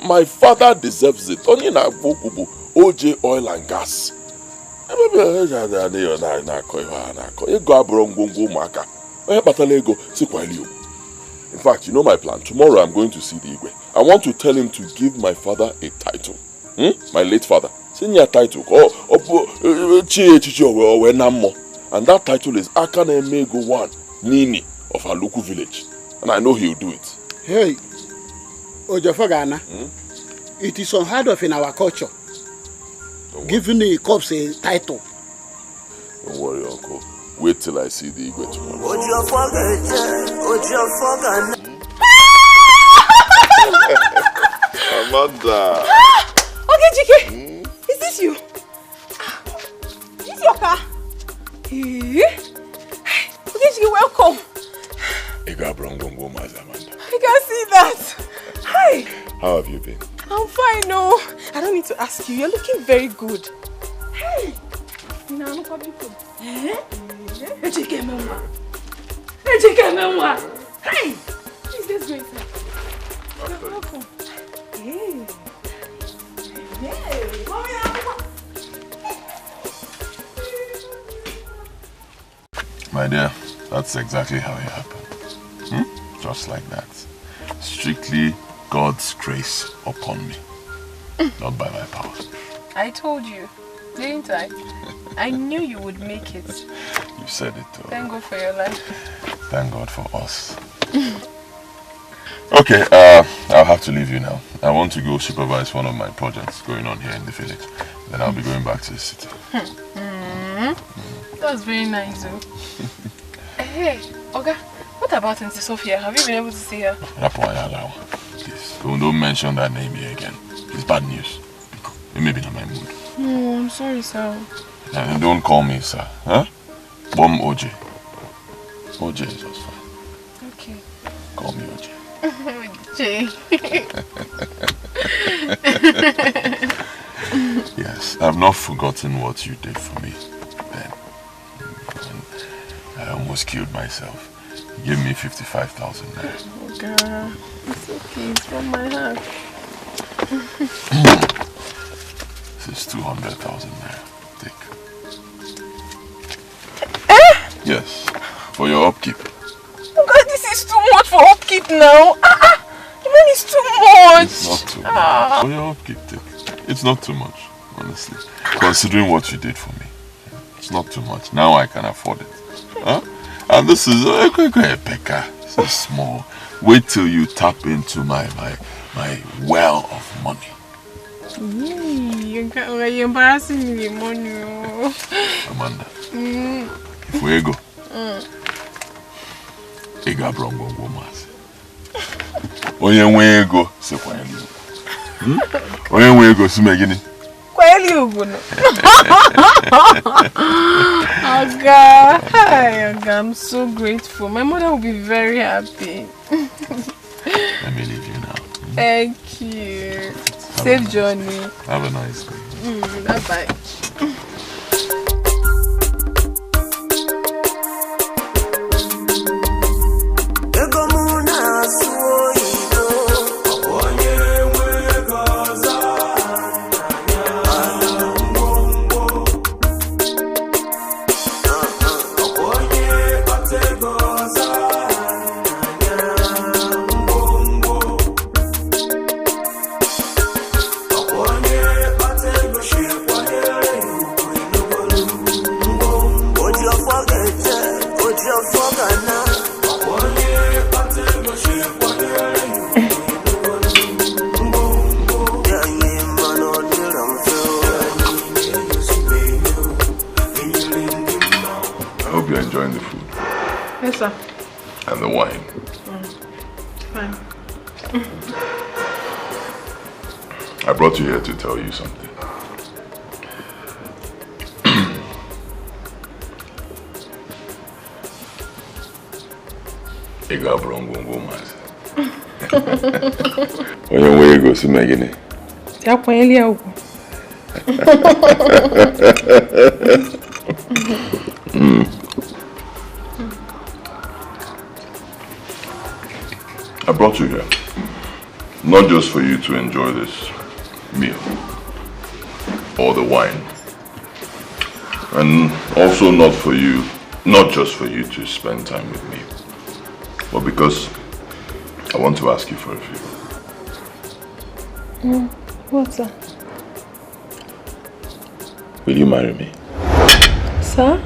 My father deserves it. Only na OJ oil and gas. In fact, you know my plan. Tomorrow I'm going to see the Igwe. I want to tell him to give my father a title. My late father. Senior title. And that title is Akane Mego 1 Nini of Aluku village. And I know he'll do it. Hey, Ojofogana, it is unheard of in our culture giving the corpse a title. Don't worry, Uncle. Wait till I see the Igwe tomorrow. Amanda. Okay, Dikeh. Is this you? Is this your car? Okay, Dikeh, welcome. Amanda. I can see that. Hi. How have you been? I'm fine, no. I don't need to ask you. You're looking very good. Hey. No, no public food. Dikeh, Mama. Hey. Please, let's go inside. You're welcome. Hey. Hey. My dear, that's exactly how it happened. Just like that. Strictly God's grace upon me. Not by my power. I told you, didn't I? I knew you would make it. You said it too. Thank God for your life. Thank God for us. Okay, I'll have to leave you now. I want to go supervise one of my projects going on here in the village. Then I'll be going back to the city. That's very nice, though. Hey, Oga, what about Auntie Sophia? Have you been able to see her? Please, don't mention that name here again. It's bad news. It may be not my mood. No, I'm sorry, sir. And don't call me sir, huh? Bom OJ. OJ is just fine. Okay. Call me OJ. OJ. Yes, I've not forgotten what you did for me then. When I almost killed myself. You gave me 55,000 naira. Oh God, it's okay, it's from my heart. This is 200,000 naira. Take. Yes, for your upkeep. Oh God, this is too much for upkeep now. The money is too much. It's not too much. For your upkeep, take. It's not too much, honestly. Considering what you did for me. It's not too much. Now I can afford it. Huh? And this is Pekka. This is small. Wait till you tap into my well of money. You're embarrassing me with money. Amanda. If we go. Ega brongo mas. Onye nwe ego se kwanyeli. Onye nwe ego si megini. Kwanyeli ubuno. Oga, hi, Oga, I'm so grateful. My mother will be very happy. Let me leave you now. Thank you. Safe journey. Have a nice day. Bye-bye. And the wine. Fine. I brought you here to tell you something. Ega brongo mas. Onye nwe ego si megini. Ya kwanyeli ya ugu. I brought you here, not just for you to enjoy this meal or the wine, and also not just for you to spend time with me, but because I want to ask you for a favor. What's that? Will you marry me? Sir?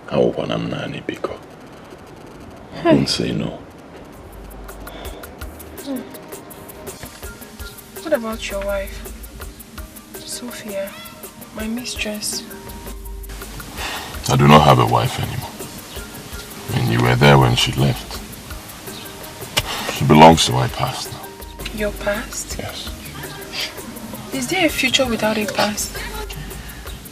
I want to marry you. Don't say no. What about your wife? Sophia, my mistress. I do not have a wife anymore. I mean, you were there when she left. She belongs to my past now. Your past? Yes. Is there a future without a past?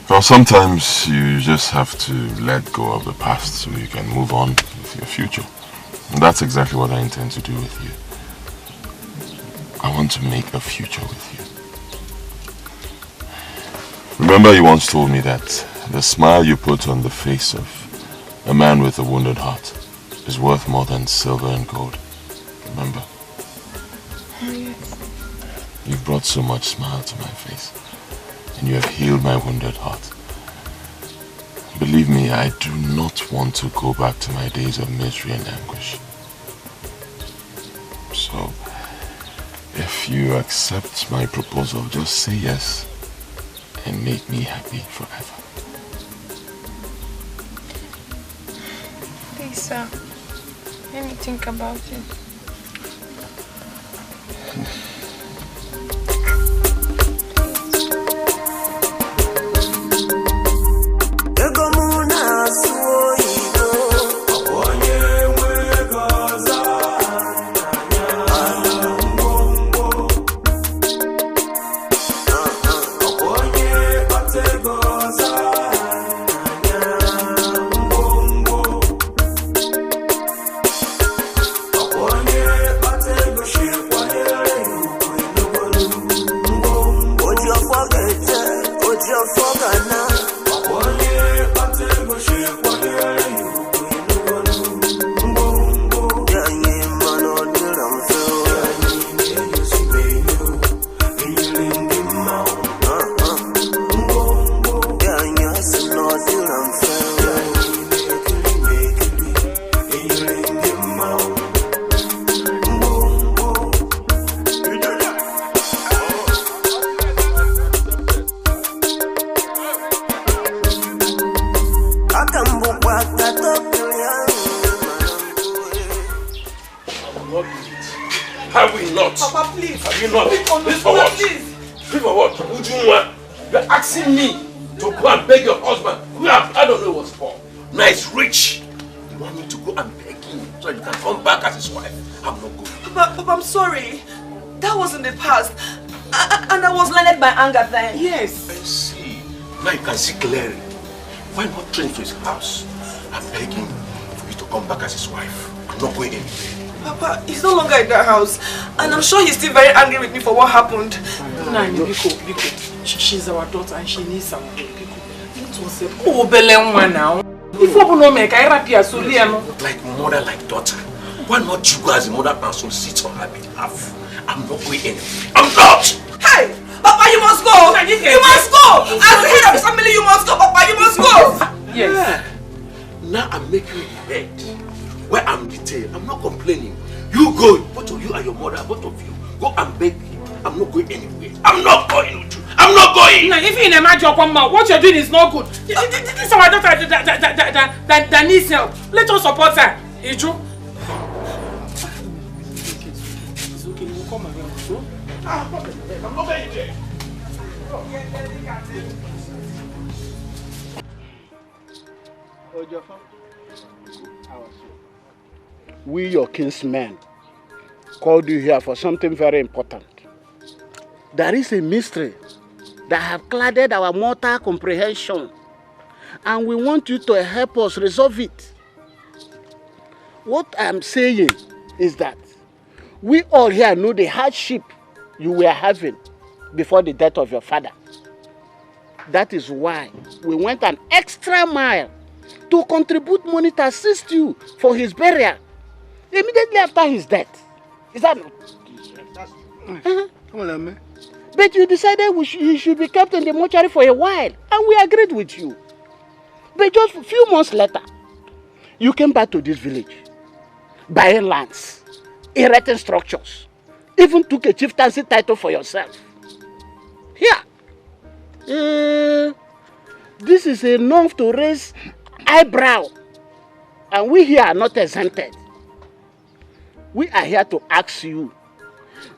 Well, sometimes you just have to let go of the past so you can move on with your future. And that's exactly what I intend to do with you. I want to make a future with you. Remember you once told me that the smile you put on the face of a man with a wounded heart is worth more than silver and gold. Remember? Oh, yes. You've brought so much smile to my face, and you have healed my wounded heart. Believe me, I do not want to go back to my days of misery and anguish. So, if you accept my proposal, just say yes and make me happy forever. Please, sir. Let me think about it. Yes. I see. Now you can see clearly. Why not train to his house? I'm begging for you to come back as his wife. I'm not going anywhere. Papa, he's no longer in that house. And I'm sure he's still very angry with me for what happened. No, Biko. She's our daughter and she needs some help. It was a one now. If you don't make like mother, like daughter. Why not you go as a mother and so sit on her behalf? I'm not going anywhere. I'm not! Hey! Papa, you must go! You must go! As the head of the family, you must go, Papa, you must go! Yes. Yeah. Now I'm making you the head. Where I'm detained, I'm not complaining. You go, both of you and your mother, both of you. Go and beg him. I'm not going anywhere. I'm not going with you. I'm not going! Now, if you imagine what you're doing is not good. This is our daughter that needs help. Let us support her. Ijo? It's okay, we'll come around. So? I'm not going there. We, your kinsmen, called you here for something very important. There is a mystery that have clouded our mortal comprehension, and we want you to help us resolve it. What I'm saying is that we all here know the hardship you were having before the death of your father. That is why we went an extra mile to contribute money to assist you for his burial immediately after his death. Is that not? Come on, man. But you decided he should be kept in the mortuary for a while, and we agreed with you. But just a few months later, you came back to this village, buying lands, erecting structures, even took a chieftaincy title for yourself. Here, this is enough to raise eyebrow, and we here are not exempted. We are here to ask you,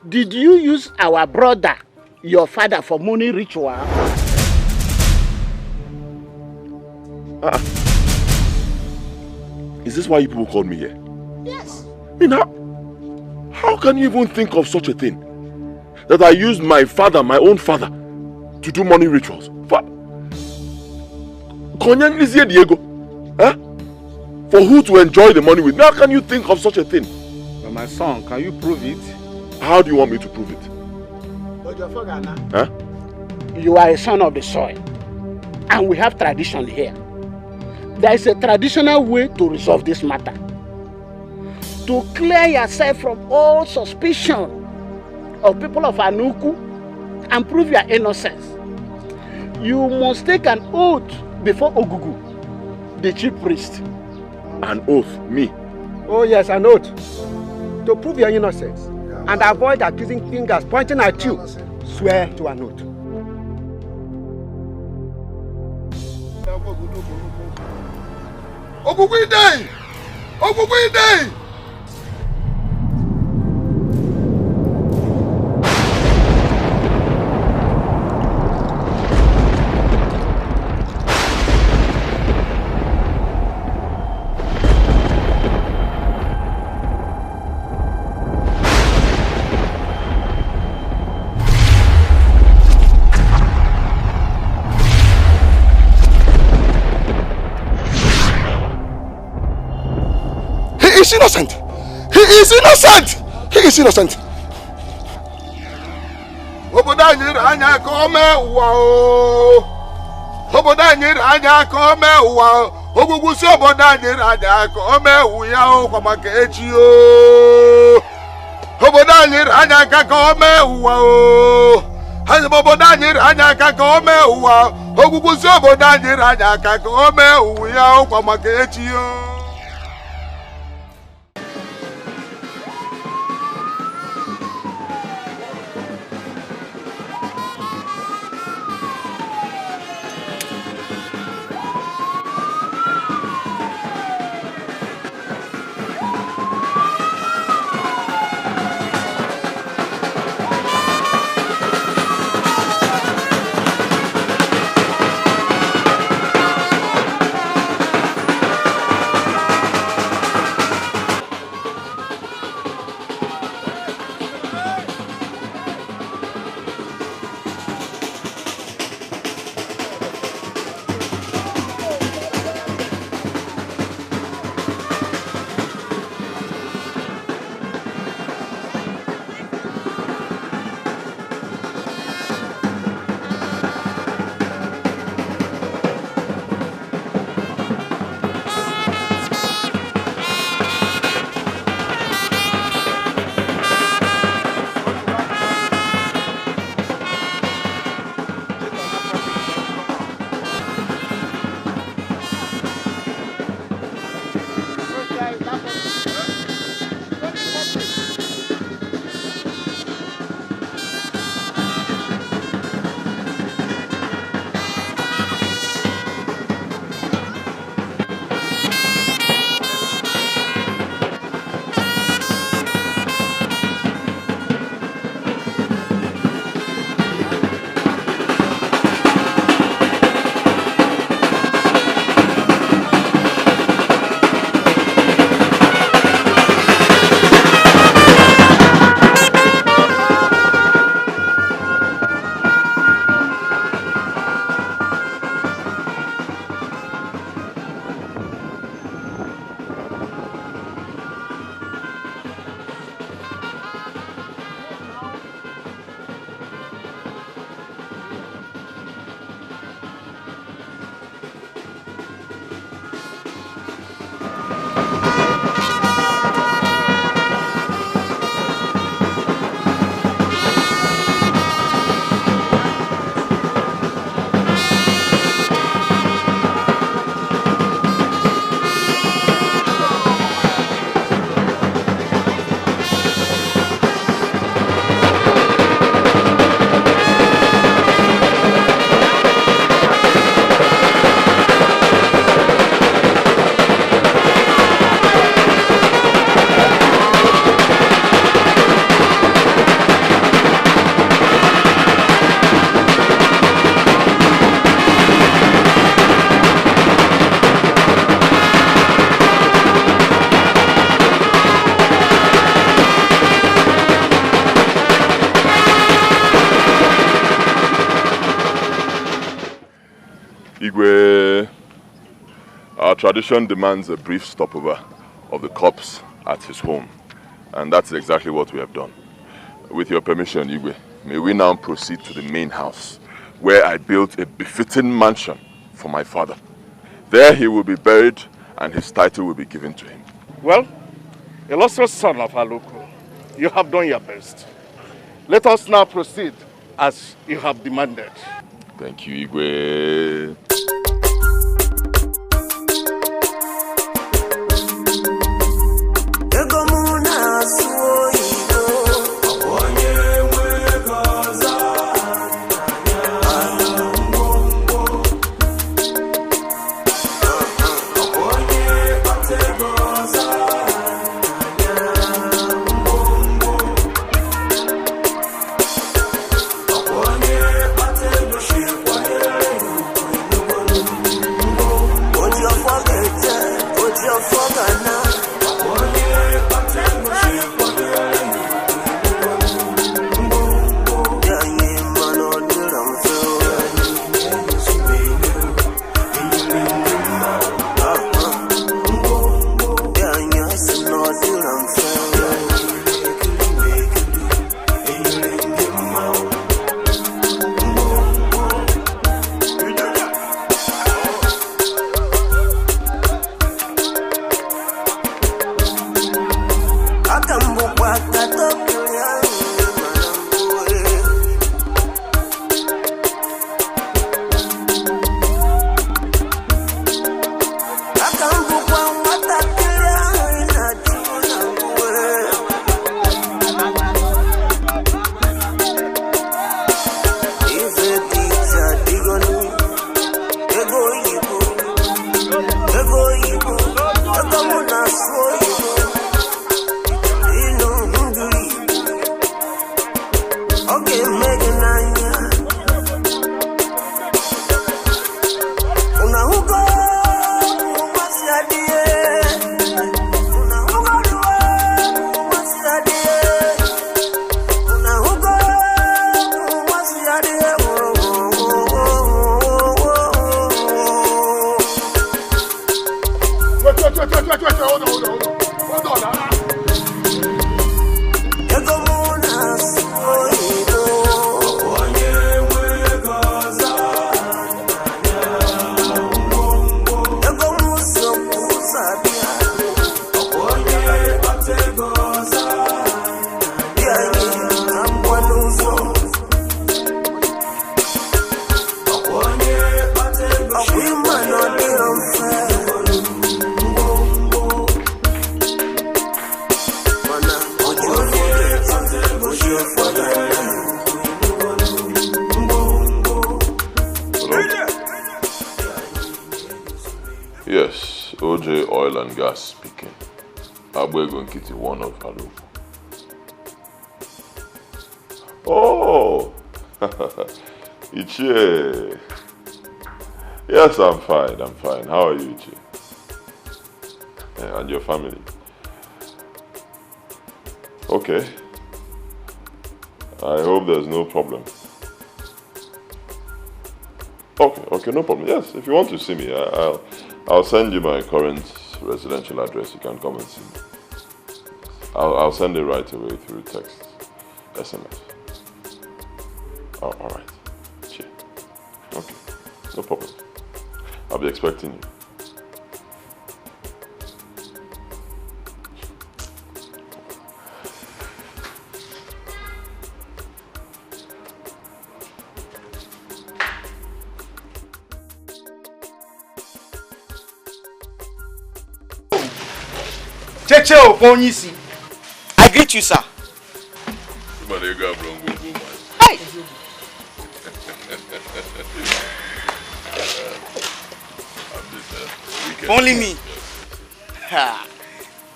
did you use our brother your father for money ritual. Is this why you people called me here? Yes. I mean, how can you even think of such a thing? That I used my father, my own father, to do money rituals? Diego? Huh? For who to enjoy the money with? How can you think of such a thing? But my son, can you prove it? How do you want me to prove it? Huh? You are a son of the soil. And we have tradition here. There is a traditional way to resolve this matter. To clear yourself from all suspicion of people of Anuku and prove your innocence, you must take an oath before Ogugu, the chief priest. An oath? Me? Oh yes, an oath. To prove your innocence and avoid accusing fingers pointing at you, swear to an oath. Ogugu day! Ogugu day! He is innocent! He is innocent! He is innocent! Oboda nyere anya ka o mee ụwa o. Oboda nyere anya ka o mee ụwa o. Ogugu si oboda nyere anya ka o mee ụya o kwa maka echi o. Oboda nyere anya ka o mee ụwa o. Oboda nyere anya ka o mee ụwa. Ogugu si oboda nyere anya ka o mee ụya o kwa maka echi o. Our tradition demands a brief stopover of the corpse at his home. And that's exactly what we have done. With your permission, Igwe, may we now proceed to the main house, where I built a befitting mansion for my father. There he will be buried, and his title will be given to him. Well, illustrious son of Aluku, you have done your best. Let us now proceed as you have demanded. Thank you, Igwe. Yes, OJ Oil and Gas speaking. Abwego Nkiti, one of Halu. Oh, Ichie. Yes, I'm fine. How are you, Ichie? Yeah, and your family? Okay. I hope there's no problem. Okay, no problem. Yes, if you want to see me, I'll send you my current residential address. You can come and see me. I'll send it right away through text, SMS. Oh, all right. Cheers. Okay, no problem. I'll be expecting you. I greet you, sir. Hi. Only me.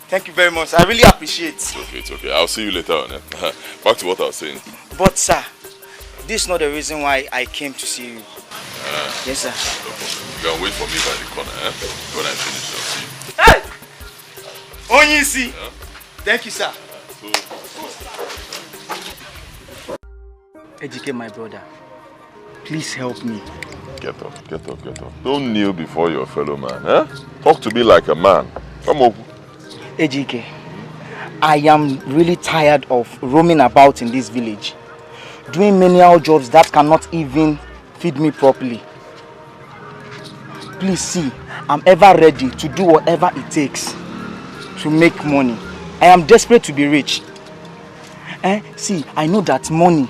Thank you very much. I really appreciate it. It's okay. I'll see you later on. Back to what I was saying. But, sir, this is not the reason why I came to see you. Yes, sir. No problem. You can wait for me by the corner, when I finish, I'll see you. Hey! Onyisi! Yeah? Thank you, sir. Edike, my brother, please help me. Get up, get up, get up. Don't kneel before your fellow man, eh? Talk to me like a man. Come on. Ejike, I am really tired of roaming about in this village, doing menial jobs that cannot even feed me properly. Please see, I'm ever ready to do whatever it takes to make money. I am desperate to be rich. See, I know that money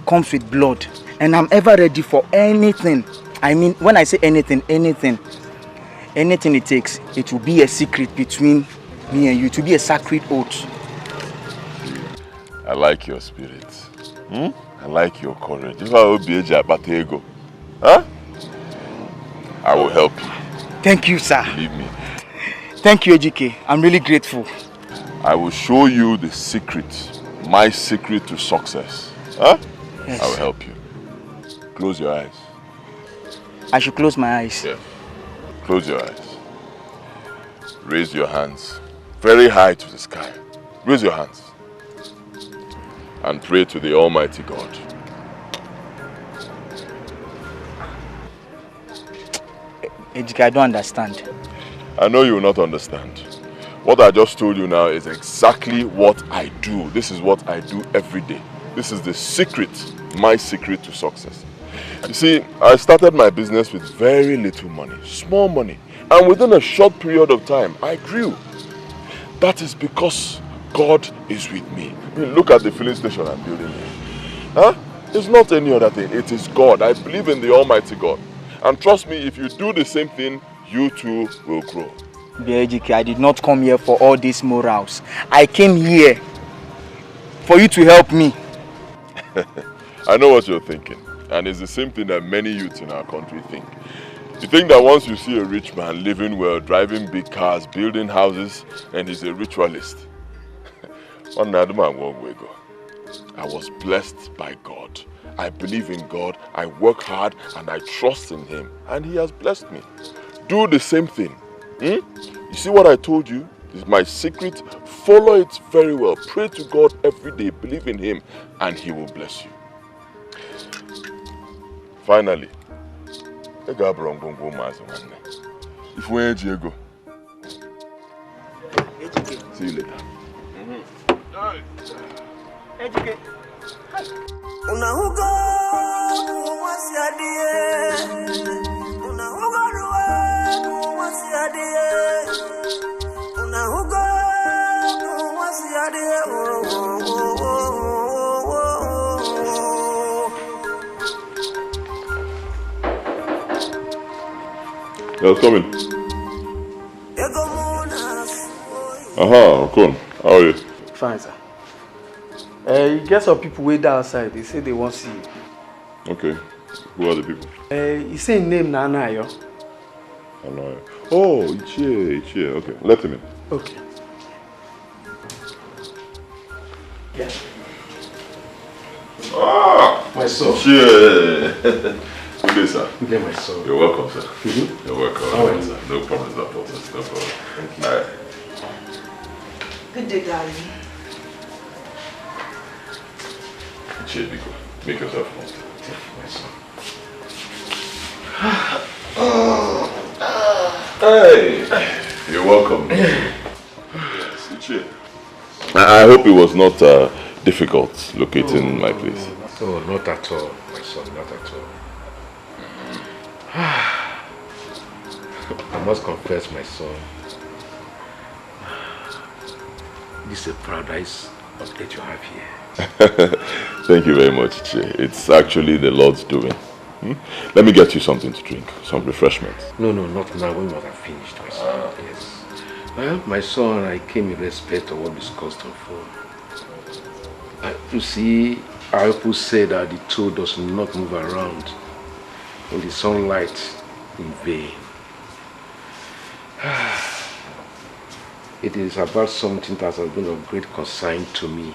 comes with blood, and I'm ever ready for anything. I mean, when I say anything it takes, it will be a secret between me and you. It will be a sacred oath. I like your spirit. I like your courage. If I will be a ego, huh? I will help you. Thank you, sir. Believe me. Thank you, Ejike. I'm really grateful. I will show you the secret, my secret to success. Huh? Yes. I will help you. Close your eyes. I should close my eyes. Yeah. Close your eyes. Raise your hands very high to the sky. Raise your hands. And pray to the Almighty God. Ejike, I don't understand. I know you will not understand. What I just told you now is exactly what I do. This is what I do every day. This is the secret, my secret to success. You see, I started my business with very little money, small money. And within a short period of time, I grew. That is because God is with me. I mean, look at the filling station I'm building here. Huh? It's not any other thing. It is God. I believe in the Almighty God. And trust me, if you do the same thing, you too will grow. Ejike, I did not come here for all these morals. I came here for you to help me. I know what you're thinking. And it's the same thing that many youths in our country think. You think that once you see a rich man living well, driving big cars, building houses, and he's a ritualist. I was blessed by God. I believe in God, I work hard, and I trust in Him. And He has blessed me. Do the same thing. You see what I told you? This is my secret. Follow it very well. Pray to God every day. Believe in Him, and He will bless you. Finally, if we go, see you later. Yeah, come in. Cool. How are you? Fine, sir. You get some people way down outside. They say they want to see you. Okay. Who are the people? You say name Nanayo. Anayo. Oh, Ichie. Okay, let him in. Okay. Yeah. My son. Ichie. Good day, sir. Good day, my son. You're welcome, sir. You're welcome. Sir. No problem at all, sir. No problem. Thank you. All right. Good day, darling. Ichie, Biko. Make yourself comfortable. Hey, you're welcome. Yes, Ichie. I hope it was not difficult locating my place. Oh, not at all, my son, not at all. I must confess, my son, this is a paradise that you have here. Thank you very much, Che. It's actually the Lord's doing. Let me get you something to drink, some refreshments. No, not now. We must have finished, my son. Yes. Well, my son, I came in respect of what we discussed on phone. You see, our people say that the toad does not move around in the sunlight in vain. It is about something that has been of great concern to me.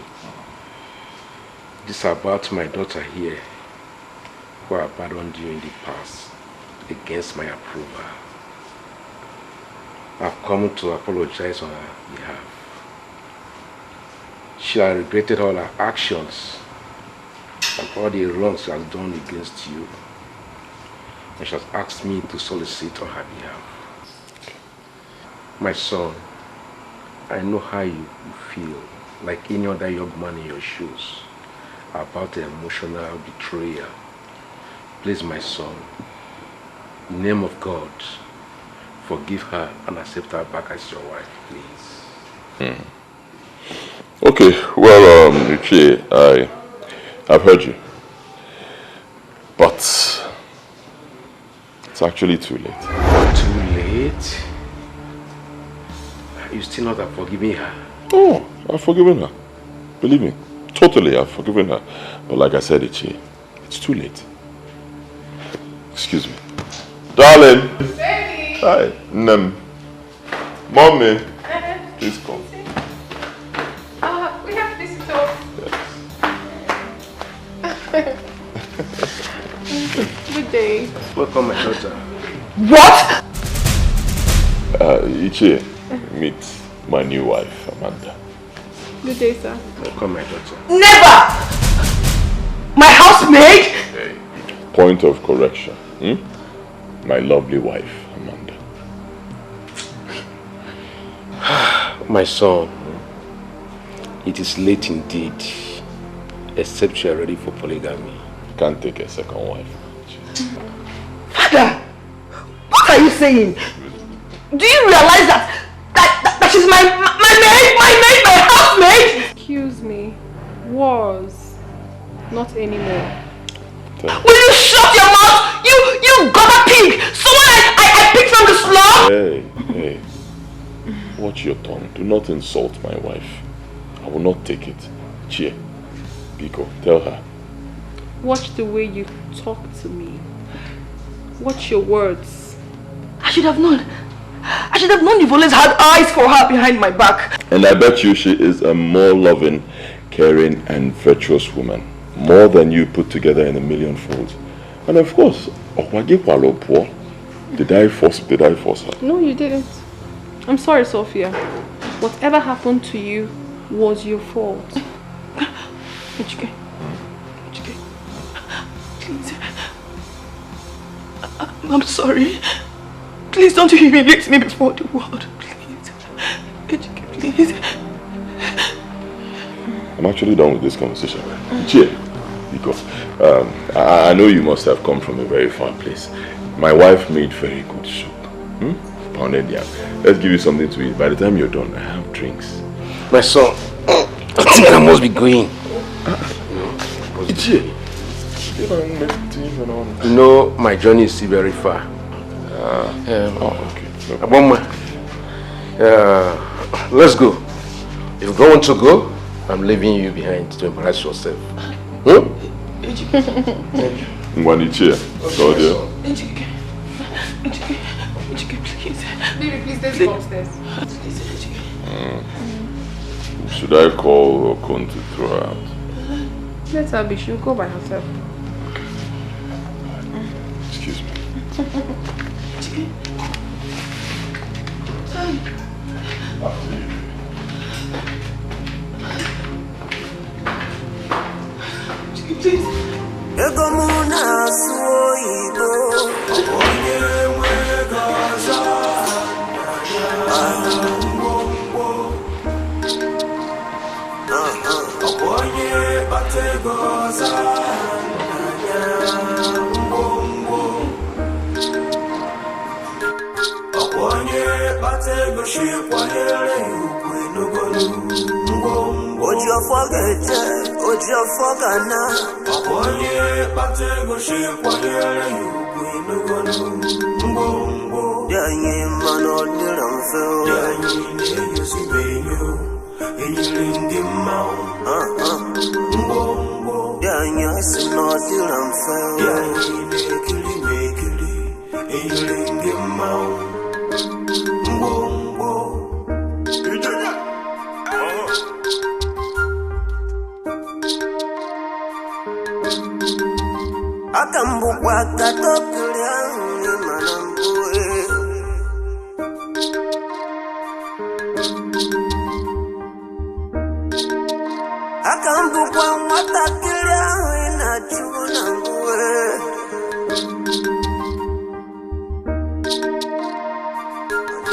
It is about my daughter here, who abandoned you in the past against my approval. I've come to apologize on her behalf. She has regretted all her actions and all the wrongs she has done against you. and she has asked me to solicit on her behalf. My son, I know how you feel, like any other young man in your shoes, about the emotional betrayal. Please, my son, in the name of God, forgive her and accept her back as your wife, please. Okay, well, Richie, I've heard you. But it's actually too late. Too late? You still not have forgiven her? Oh, I've forgiven her. Believe me, totally, I've forgiven her. But like I said, Ichie, it's too late. Excuse me. Darling! Baby! Hi. Mommy! Please come. We have visitors. Good day. Welcome, my daughter. What? Ichie, meet my new wife, Amanda. Good day, sir. Welcome, my daughter. Never! My housemaid? Hey, point of correction. My lovely wife, Amanda. My son, it is late indeed, except you are ready for polygamy. Can't take a second wife. Father, what are you saying? Do you realize that she's my housemate? Excuse me. Was. Not anymore. Will you shut your mouth? You gutter pig! Someone I picked from the slum! Hey. Watch your tongue. Do not insult my wife. I will not take it. Cheer. Biko, tell her. Watch the way you talk to me. Watch your words. I should have known. You've always had eyes for her behind my back. And I bet you she is a more loving, caring and virtuous woman. More than you put together in a million folds. And of course, did I force her? No, you didn't. I'm sorry, Sophia. Whatever happened to you was your fault. Dikeh. Please. I'm sorry. Please don't humiliate me before the world. Please. Dikeh, please. I'm actually done with this conversation. Cheer. Because I know you must have come from a very far place. My wife made very good soup. Pounded yam. Let's give you something to eat. By the time you're done, I have drinks. My son, I think I must be going. No, my journey is still very far. Okay. Let's go. If you want to go, I'm leaving you behind to embarrass yourself. Mwanichia. Go there. Dikeh, please. Baby, please, let's go upstairs. Should I call Okon to throw her out? Let her be. She'll go by herself. Excuse me. Please.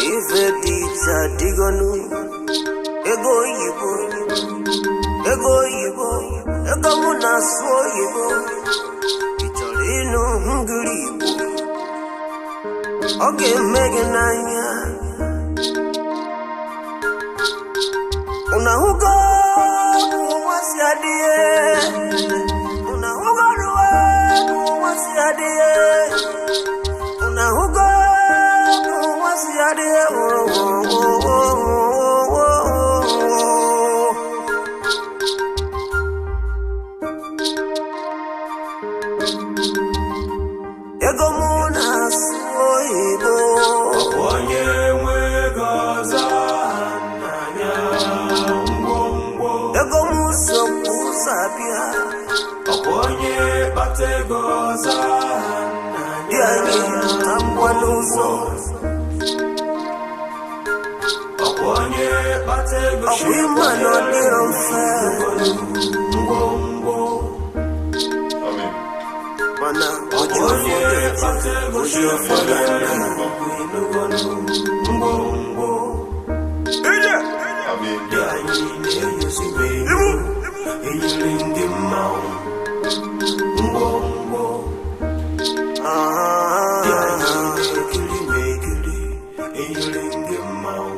Ife dicha digonu. Ego yibo. Ego yibo. Ego muna so yibo. Icholino hungry yibo. Okay, Megan Nanya. Una hugo. What's your dear? Una hugo. What's your dear? Una hugo. What's your dear? Ego muna soibo. Oye mwegaza nanya ngombo. Ego muso kusapia. Oye bategoza nanya. Diani tambwaluzo. Oye bategoza. Oye mano diomfe. Ngombo. Amen. Mana ojo foga ngombo. Ije. Amen. Diani yusibe. Eyilingi mau. Ngombo. Eyilingi mau.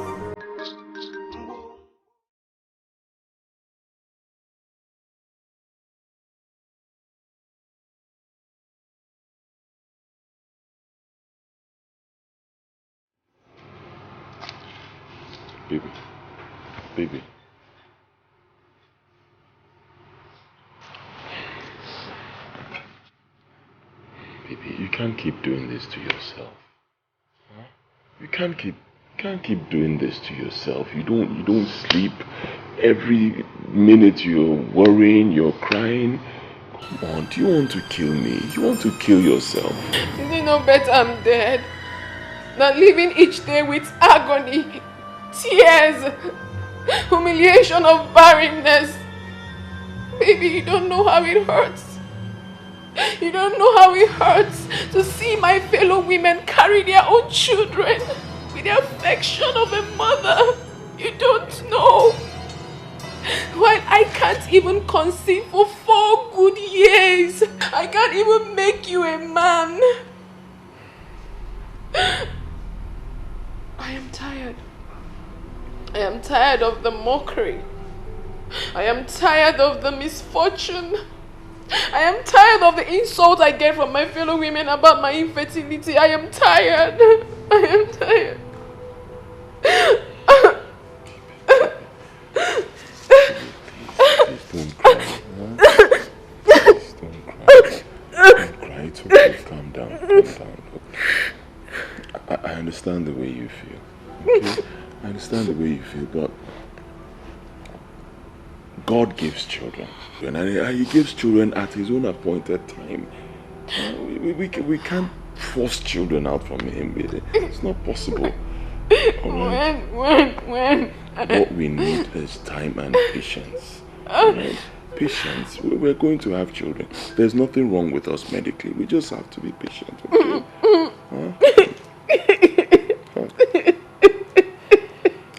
Baby. Baby. Baby, you can't keep doing this to yourself. Huh? You can't keep doing this to yourself. You don't sleep. Every minute you're worrying, you're crying. Come on, do you want to kill me? You want to kill yourself? Is it not better I'm dead than living each day with agony, tears, humiliation of barrenness? Baby, you don't know how it hurts. You don't know how it hurts to see my fellow women carry their own children with the affection of a mother. You don't know. While I can't even conceive for 4 good years, I can't even make you a man. I am tired. I am tired of the mockery. I am tired of the misfortune. I am tired of the insult I get from my fellow women about my infertility. I am tired. I am tired. Please don't cry. Please don't cry. Don't cry. It's okay. Calm down. Calm down. I understand the way you feel. Okay? I understand the way you feel, but God gives children, and He gives children at His own appointed time. We can't force children out from Him. It's not possible. Right? When? What we need is time and patience. Right? Patience. We're going to have children. There's nothing wrong with us medically. We just have to be patient. Okay? Huh?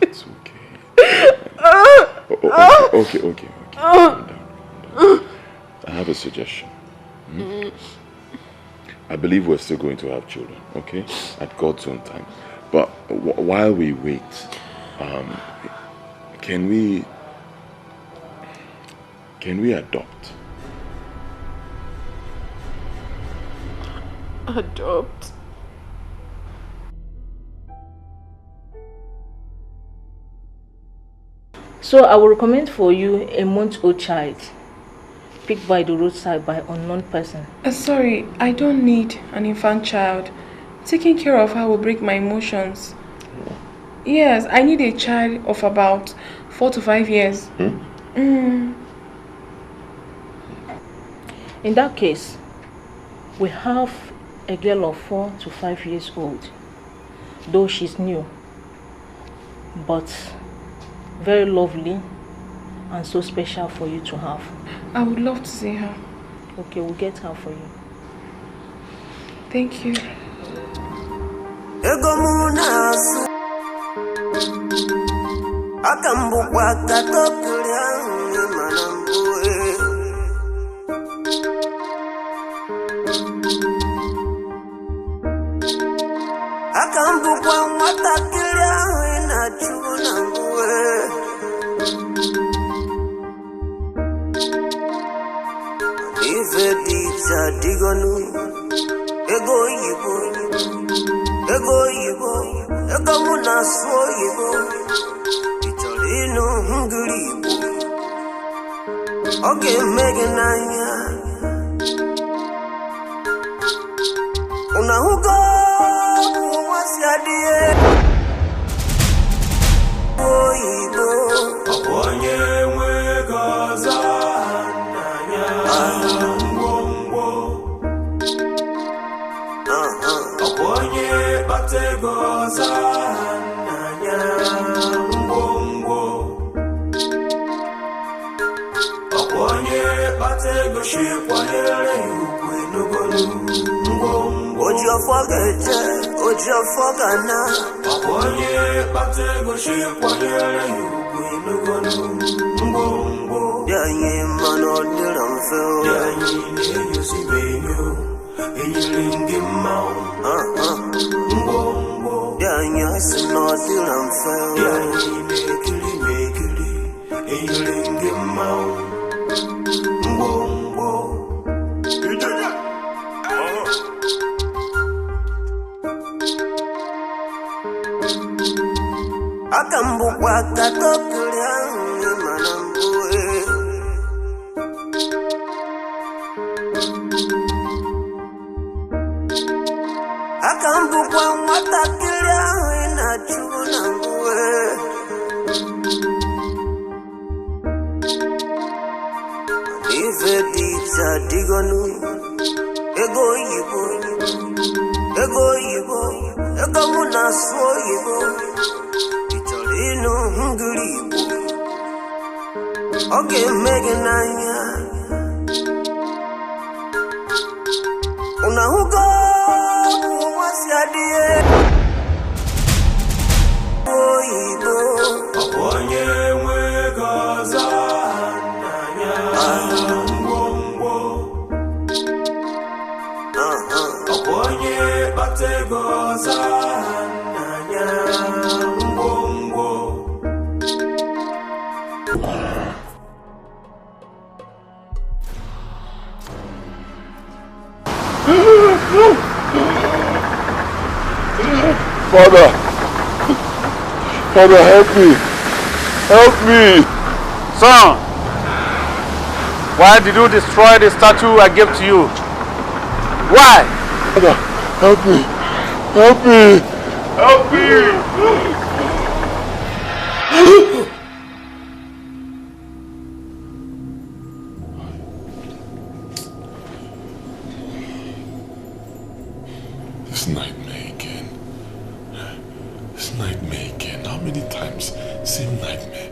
It's okay. Okay. Calm down. I have a suggestion. I believe we're still going to have children, okay? At God's own time. But while we wait, can we adopt? Adopt? So I will recommend for you a month-old child picked by the roadside by an unknown person. Sorry, I don't need an infant child. Taking care of her will break my emotions. Yes, I need a child of about 4 to 5 years. In that case, we have a girl of 4 to 5 years old, though she's new, but very lovely and so special for you to have. I would love to see her. Okay, we'll get her for you. Thank you. Akambukwa katokulya manambue Akambukwa matakilya inachuna mbue Ife dicha digonu Ego yibo Ego munaso yibo Ino hungry Okay, Megan Nanya Una hugo was your dear Oigo Aponye Wegaza Nanya Ngwongwo Aponye Bategoza Nanya Ojo fogana Aponye batego shikwayele yukwinugonu Mbombo Yanyi mano diramfeo Yanyi neyusibenyo Enyilingi mau Mbombo Yanyi asino diramfeo Yanyi mekili Enyilingi mau Mbombo Akambukwa katokulya manambue Akambukwa matakilya inachuna mbue Ife dicha digonu Ego yibo Ego munaso yibo Ino hungry Okay, Megan Nanya Una hugo was your dear Oigo Aponye Wegaza Nanya Ngwongwo Aponye Bategoza Nanya Father, help me. Help me. Son, why did you destroy the statue I gave to you? Why? Father, help me. Help me. Help me. This nightmare again. This nightmare again. How many times? Same nightmare.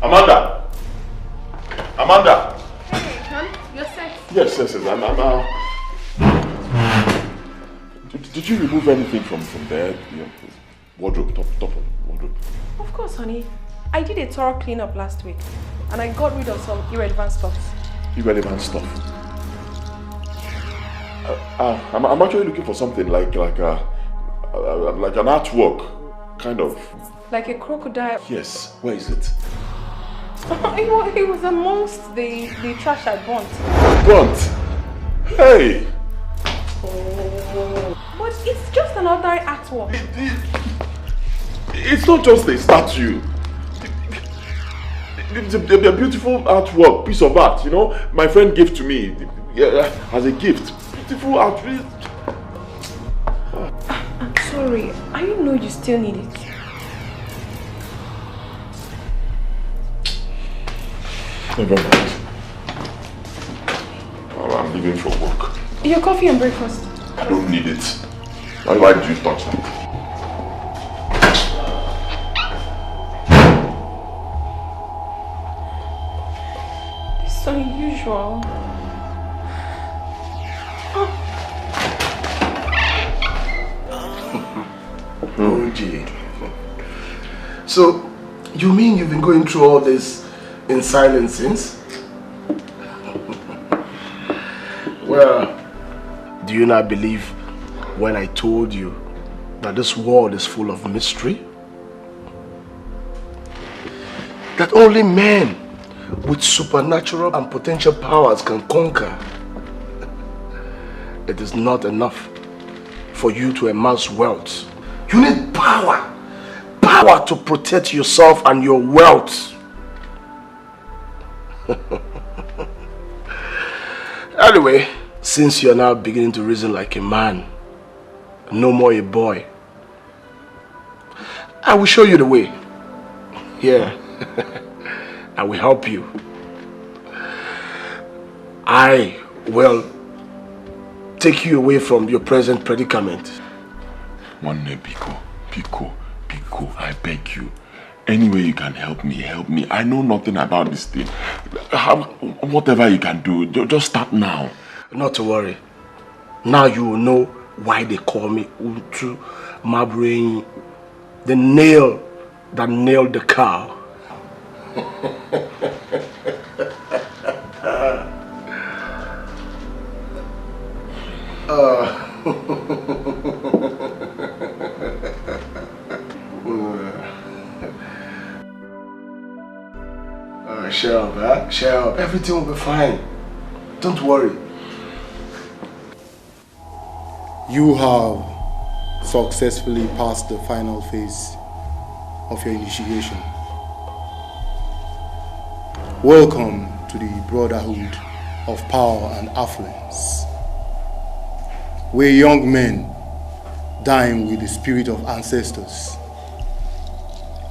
Amanda! Amanda! Hey, hon, you're set. Yes. Did you remove anything from there? Wardrobe, top of wardrobe. Of course, honey. I did a thorough cleanup last week, and I got rid of some irrelevant stuff. Irrelevant stuff? I'm actually looking for something like an artwork, kind of. Like a crocodile. Yes. Where is it? It was amongst the trash I burnt. Burnt? Hey! But it's just an ordinary artwork. It's not just a statue. It's a beautiful artwork, piece of art, you know. My friend gave to me as a gift. Beautiful artwork. I'm sorry. I didn't know you still need it. Never mind. I'm leaving for work. Your coffee and breakfast. I don't need it. Why did you touch that? It's unusual. Oh, gee. So, you mean you've been going through all this in silence since? Well, do you not believe when I told you that this world is full of mystery? That only men with supernatural and potential powers can conquer. It is not enough for you to amass wealth. You need power. Power to protect yourself and your wealth. Anyway, since you're now beginning to reason like a man, no more a boy, I will show you the way. Yeah, I will help you. I will take you away from your present predicament. One day, Pico, I beg you. Any way you can help me, help me. I know nothing about this thing. Whatever you can do, just start now. Not to worry. Now you will know why they call me Utu Mabrain, the nail that nailed the cow. Shut up, huh? Shut up. Everything will be fine. Don't worry. You have successfully passed the final phase of your initiation. Welcome to the brotherhood of power and affluence, where young men dine with the spirit of ancestors,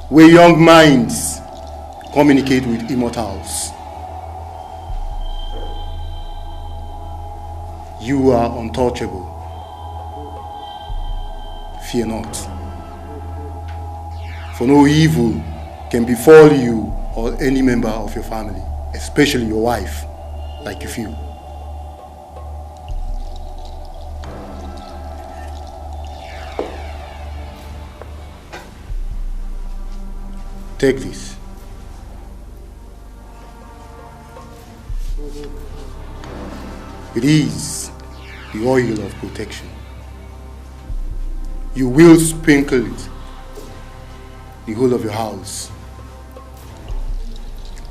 where young minds communicate with immortals. You are untouchable. Fear not. For no evil can befall you or any member of your family, especially your wife, like you feel. Take this. It is the oil of protection. You will sprinkle it the whole of your house.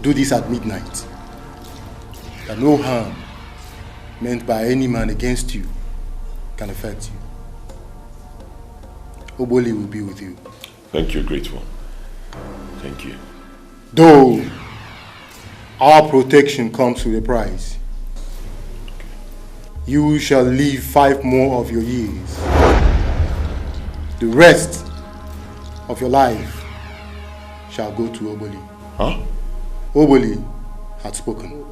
Do this at midnight, that no harm meant by any man against you can affect you. Oboli will be with you. Thank you, great one. Thank you. Though our protection comes with a price. You shall live 5 more of your years. The rest of your life shall go to Oboli. Huh? Oboli had spoken.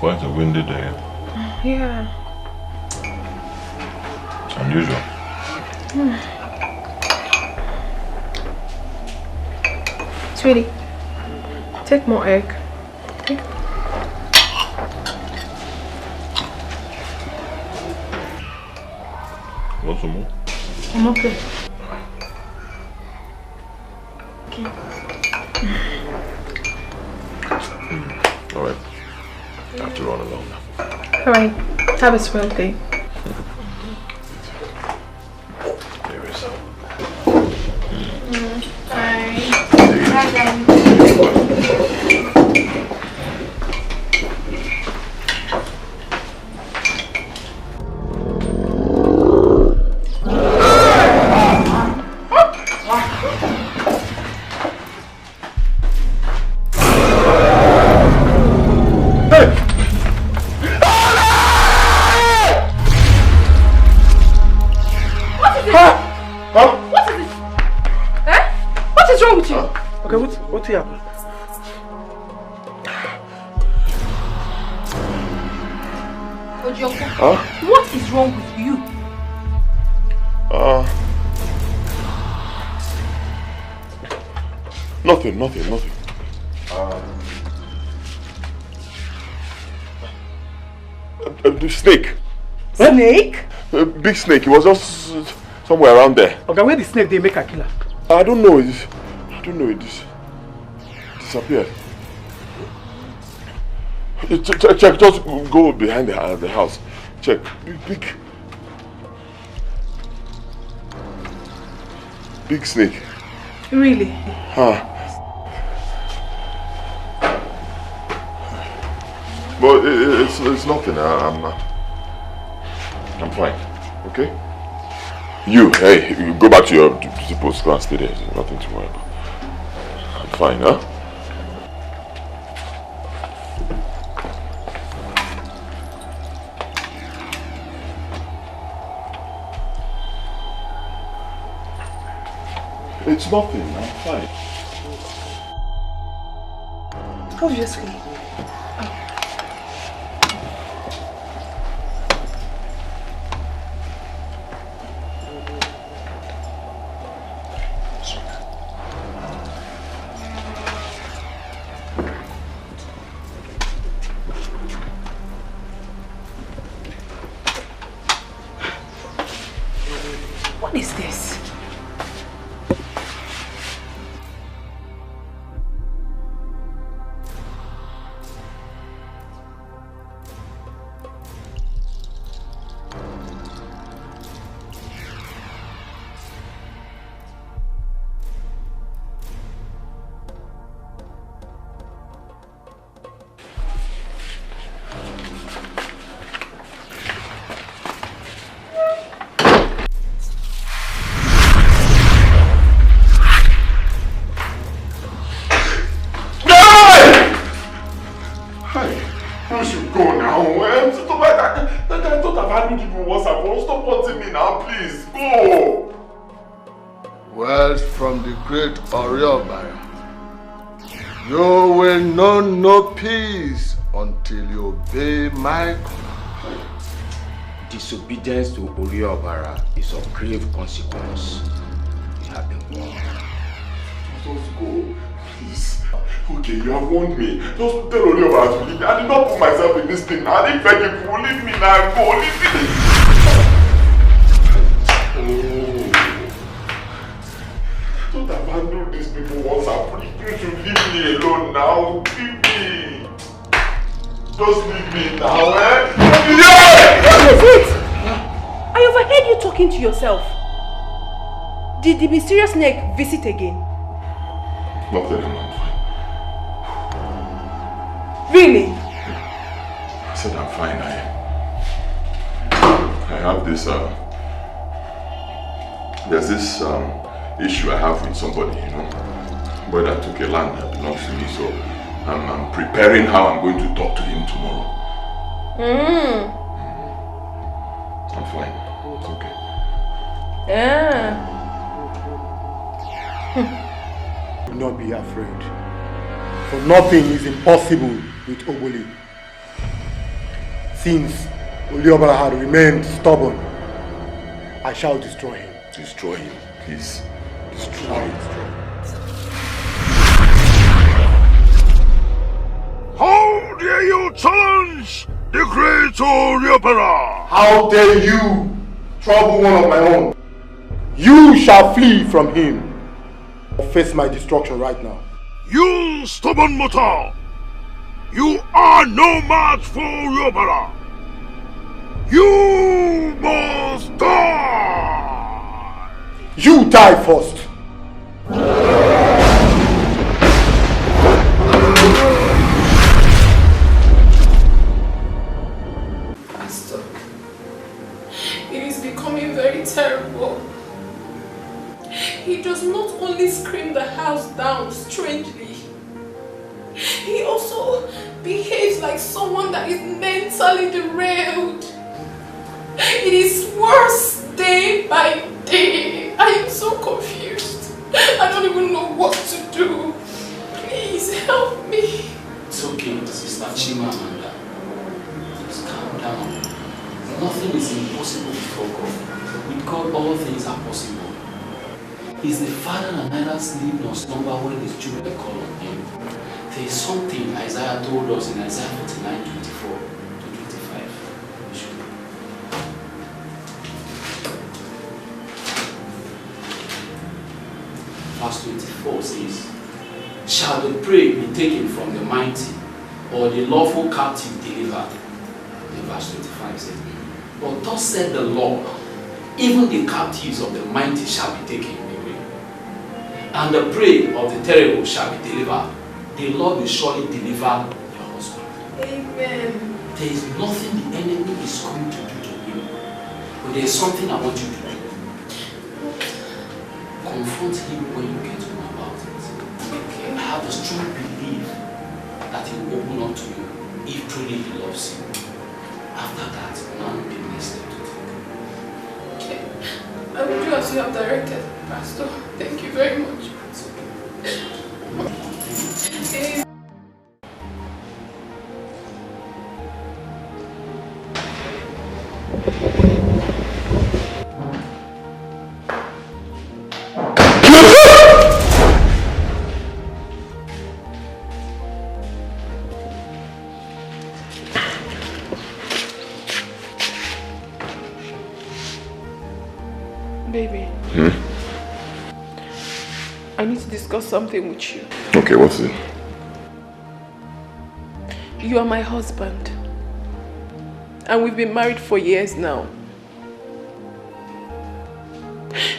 quite a windy day. Yeah. It's unusual. Sweetie, take more egg. Okay? Want some more? I'm okay. Okay. Alright. I have to run along now. Alright. Have a swell day. There is. Bye. Bye, What happened? Huh? What is wrong with you? Nothing. The snake. Snake? A big snake. It was just somewhere around there. Okay, where the snake they make a killer? I don't know. It disappeared. Check. Just go behind the house. Check. Big snake. Really? But it's nothing. I'm fine. Okay. You go back to your post class. Stay there. There's nothing to worry about. I'm fine, huh? It's nothing. I'm fine. Obviously. What is this? You will know no peace until you obey my command. Disobedience to Oriobara is of grave consequence. You have been warned. Just go, please. Okay, you have warned me. Just tell Oriobara to leave me. I did not put myself in this thing. I didn't beg him to leave me now. Go, leave me. Don't abandon these people once I'm free. You should leave me alone now. Leave me. Just leave me now, What is it? I overheard you talking to yourself. Did the mysterious snake visit again? Nothing, I'm fine. Really? I said I'm fine. I have this, there's this, issue I have with somebody, boy that took a land that belongs to me, so I'm preparing how I'm going to talk to him tomorrow. I'm fine. It's okay. Do not be afraid, for nothing is impossible with Oboli. Since Oliobala had remained stubborn, I shall destroy him. Destroy him, please. Destroy him. How dare you challenge the great Oliobala? How dare you trouble one of my own? You shall flee from him or face my destruction right now. You stubborn mortal! You are no match for Oliobala! You must die! You die first! Pastor, it is becoming very terrible. He does not only scream the house down strangely, he also behaves like someone that is mentally derailed. It is worse day by day. I am so confused. I don't even know what to do. Please help me. It's okay, Sister Chimamanda. Just calm down. Nothing is impossible before God. With God, all things are possible. He's the Father that neither sleep nor slumber when his children call on him. There is something Isaiah told us in Isaiah 49:24 to 25. Verse 24 says, shall the prey be taken from the mighty, or the lawful captive delivered? In verse 25 says, but thus said the Lord, even the captives of the mighty shall be taken away, and the prey of the terrible shall be delivered. The Lord will surely deliver your husband. Amen. There is nothing the enemy is going to do to you, but there is something I want you to do. Confront him when you get home about it. Okay. I have a strong belief that he will open up to you if truly he loves you. After that, none will be next step to take. Okay. I will do as you have directed, Pastor. Thank you very much. Okay. Baby. I need to discuss something with you. Okay, what's it? You are my husband. And we've been married for years now.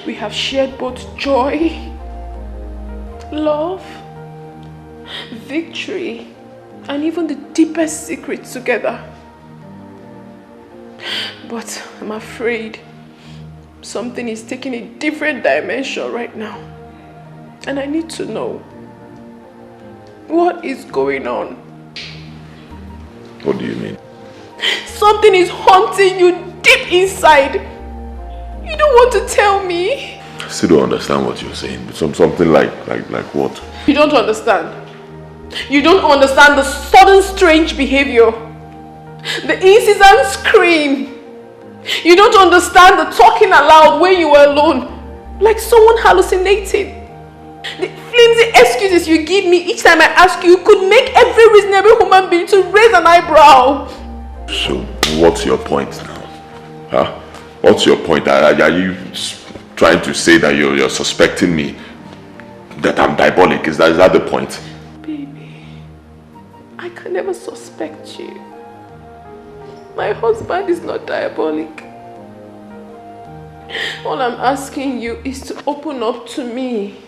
We have shared both joy, love, victory, and even the deepest secrets together. But I'm afraid something is taking a different dimension right now. And I need to know what is going on. What do you mean? Something is haunting you deep inside. You don't want to tell me. I still don't understand what you're saying. Something like what? You don't understand. You don't understand the sudden strange behavior. The incessant scream. You don't understand the talking aloud when you were alone. Like someone hallucinating. The flimsy excuses you give me each time I ask you could make every reasonable human being to raise an eyebrow. So, what's your point now? Huh? What's your point? Are you trying to say that you're suspecting me that I'm diabolic? Is that the point? Baby, I can never suspect you. My husband is not diabolic. All I'm asking you is to open up to me.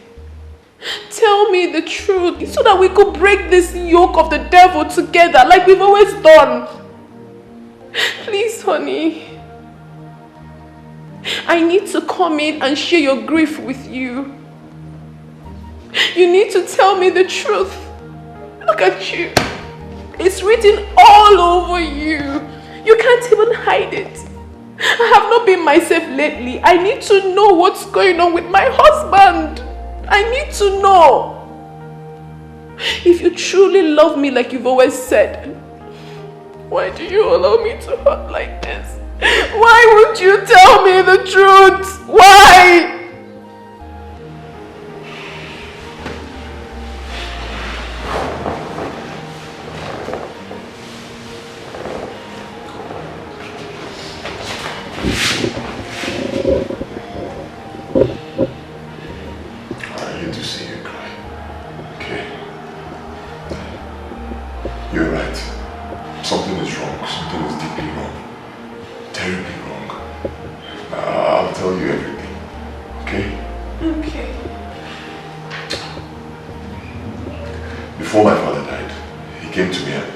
Tell me the truth so that we could break this yoke of the devil together like we've always done. Please, honey. I need to come in and share your grief with you. You need to tell me the truth. Look at you. It's written all over you. You can't even hide it. I have not been myself lately. I need to know what's going on with my husband. I need to know. If you truly love me like you've always said, Why do you allow me to hurt like this? Why would you tell me the truth? Why? I hate to see you cry. Okay? You're right. Something is wrong. Something is deeply wrong. Terribly wrong. I'll tell you everything. Okay? Okay. Before my father died, he came to me and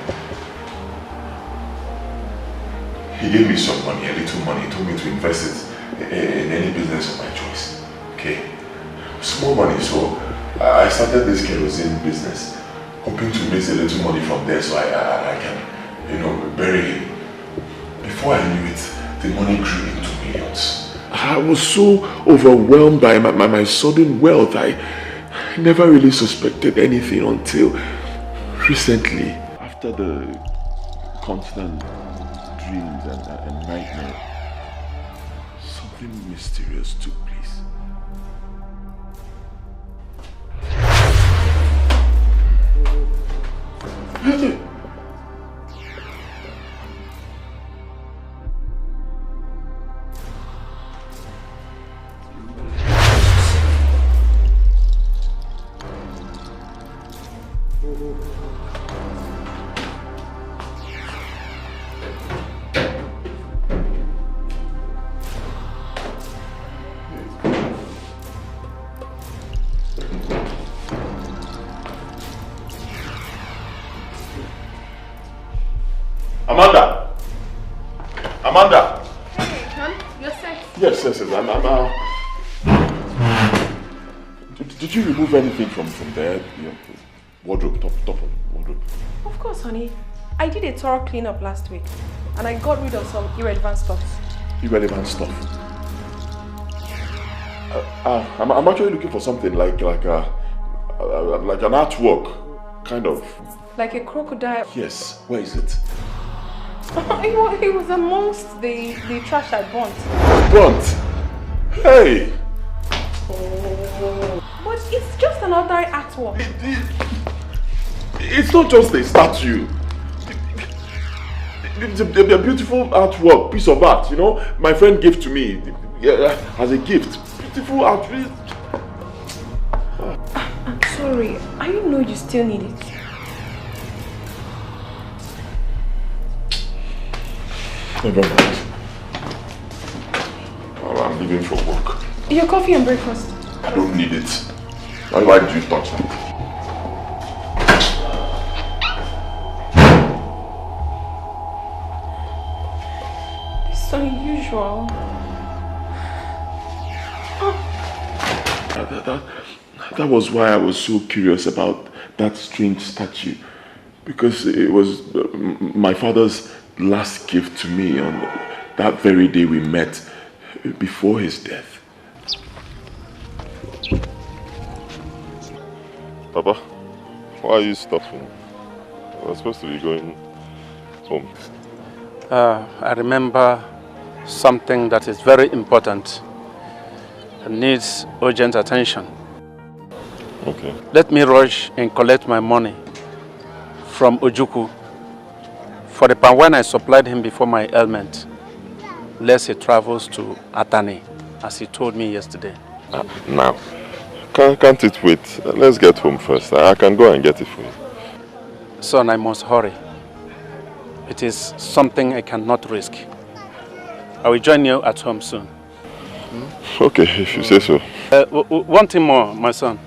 he gave me some money, a little money. He told me to invest it in any business of my choice. Okay? Small money, so I started this kerosene business, hoping to make a little money from there so I can, bury him. Before I knew it, the money grew into millions. I was so overwhelmed by my sudden wealth. I never really suspected anything until recently. After the constant dreams and nightmares, something mysterious took place. Amanda! Hey, hon, you're set. Yes, Did you remove anything from there? Wardrobe, top of wardrobe. Of course, honey. I did a thorough cleanup last week and I got rid of some irrelevant stuff. Irrelevant stuff? I'm actually looking for something like an artwork, kind of. Like a crocodile? Yes, where is it? It was amongst the trash I burnt. Burnt? Hey! But it's just an ordinary artwork. It's not just a statue. It's a beautiful artwork, piece of art, my friend gave to me as a gift. Beautiful artwork. I'm sorry, I know you still need it. Never mind. Well, I'm leaving for work. Your coffee and breakfast. I don't need it. Why did you touch that? It's unusual. That was why I was so curious about that strange statue. Because it was my father's last gift to me on that very day we met before his death. Papa, why are you stopping? We're supposed to be going home. I remember something that is very important and needs urgent attention. Okay. Let me rush and collect my money from Ojukwu for the pan when I supplied him before my ailment, lest he travels to Atani, as he told me yesterday. Now, can't it wait? Let's get home first. I can go and get it for you. Son, I must hurry. It is something I cannot risk. I will join you at home soon. Okay, if you say so. One thing more, my son.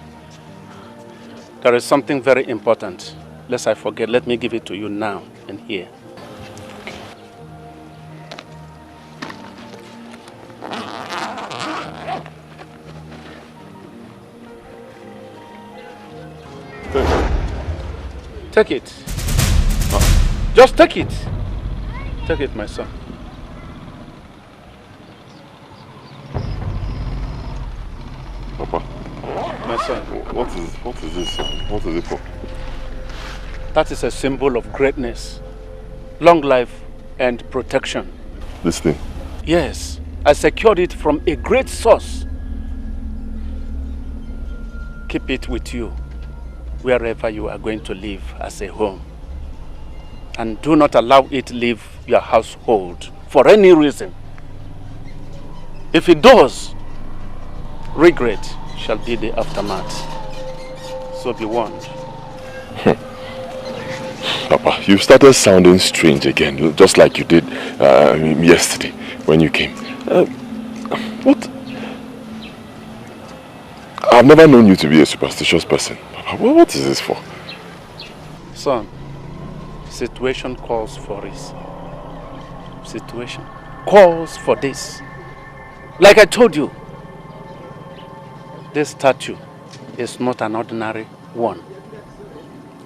There is something very important. Lest I forget, let me give it to you now and here. Take it. Just take it. Take it, my son. Papa. My son. What is this? What is it for? That is a symbol of greatness. long life and protection. This thing? Yes, I secured it from a great source. Keep it with you wherever you are going to live as a home. And do not allow it leave your household for any reason. If it does, regret shall be the aftermath. So be warned. Papa, you started sounding strange again, just like you did yesterday when you came. What? I've never known you to be a superstitious person. Papa, what is this for? Son, situation calls for this. Situation calls for this. Like I told you, this statue is not an ordinary one.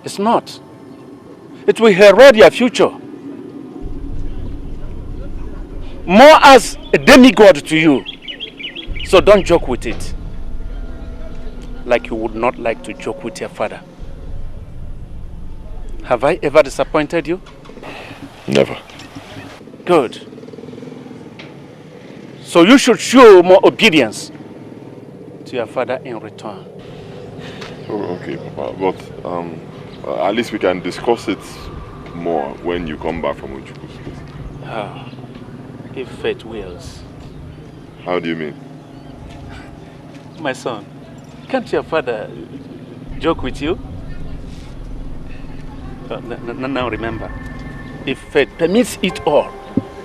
It's not. It will herald your future. More as a demigod to you. So don't joke with it. Like you would not like to joke with your father. Have I ever disappointed you? Never. Good. So you should show more obedience to your father in return. Oh, okay, Papa. But at least we can discuss it more when you come back from Uchuku's place. Ah, if fate wills. How do you mean? My son, can't your father joke with you? Now remember, if fate permits it all,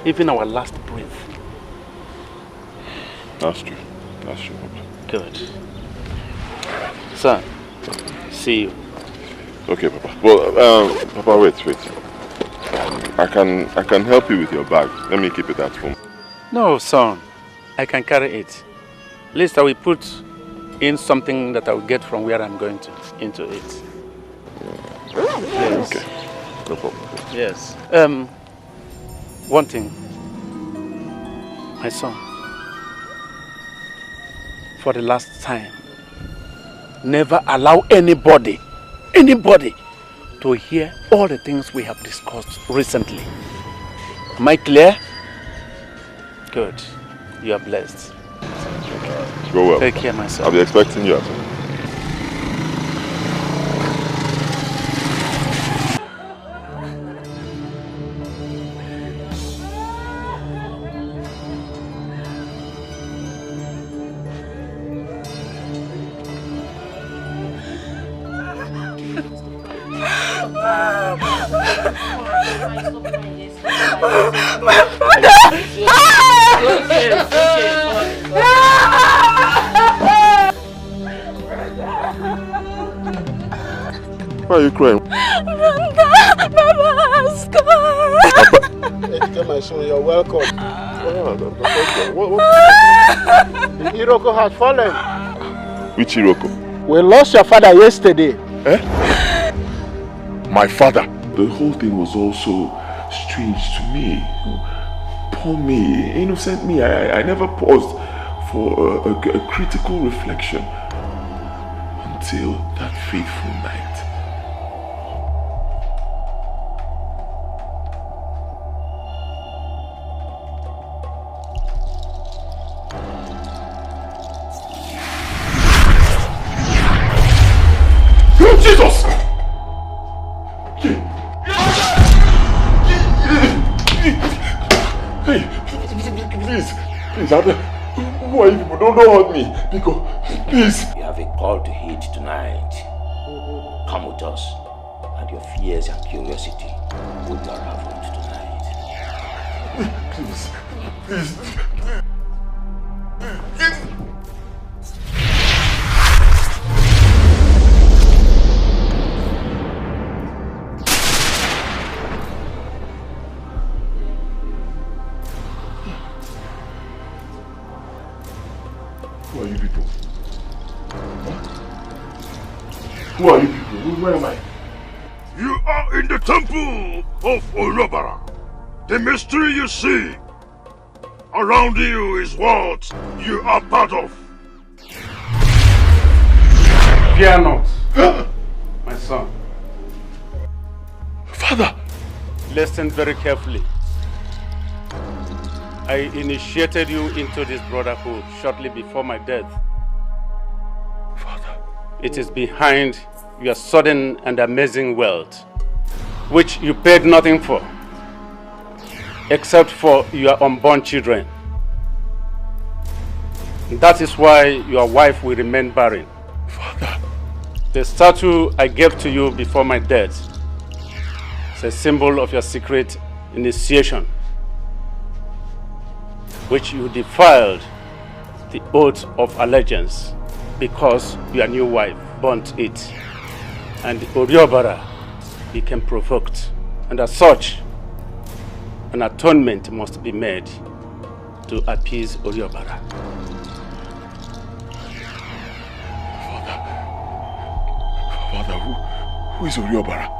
even our last breath. That's true. That's true, Papa. Good. Son, see you. Okay, Papa. Well, Papa, wait. I can help you with your bag. Let me keep it at home. No, son. I can carry it. At least I will put in something that I will get from where I'm going into it. Yes. Okay. No problem. Yes. One thing. My son. For the last time, never allow anybody to hear all the things we have discussed recently. Am I clear? Good. You are blessed. Okay. Go well. Take care, my son. I'll be expecting you at home. Why are you crying? Etiko, my son, you're welcome. What? Iroko has fallen. Which Iroko? We lost your father yesterday. Eh? My father. The whole thing was also strange to me. Poor me, innocent me. I never paused for a critical reflection until that fateful night. Jesus! Hey, please, who are you people? Don't hurt me. Because, please. You have a call to heed tonight. Come with us, and your fears and curiosity will be unraveled tonight. Please. Who are you people? Who are you people? Where am I? You are in the temple of Olobara. The mystery you see around you is what you are part of. Fear not, my son. Father! Listen very carefully. I initiated you into this brotherhood shortly before my death. Father. It is behind your sudden and amazing wealth, which you paid nothing for, except for your unborn children. That is why your wife will remain barren. Father. The statue I gave to you before my death is a symbol of your secret initiation, which you defiled the oath of allegiance because your new wife burnt it, and Oriobara became provoked, and as such, an atonement must be made to appease Oriobara. Father, who is Oriobara?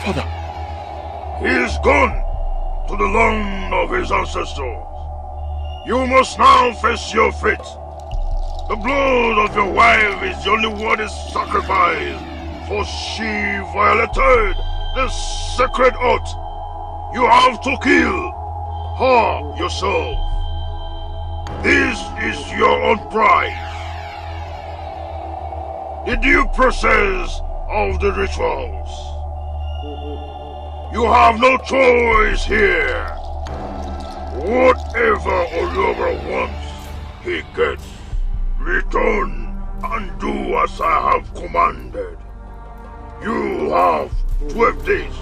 Father. He is gone to the land of his ancestors. You must now face your fate. The blood of your wife is the only worthy sacrifice, for she violated the sacred oath. You have to kill her yourself. This is your own price. The due process of the rituals. You have no choice here. Whatever Oriobara wants, he gets. Return and do as I have commanded. You have 12 days.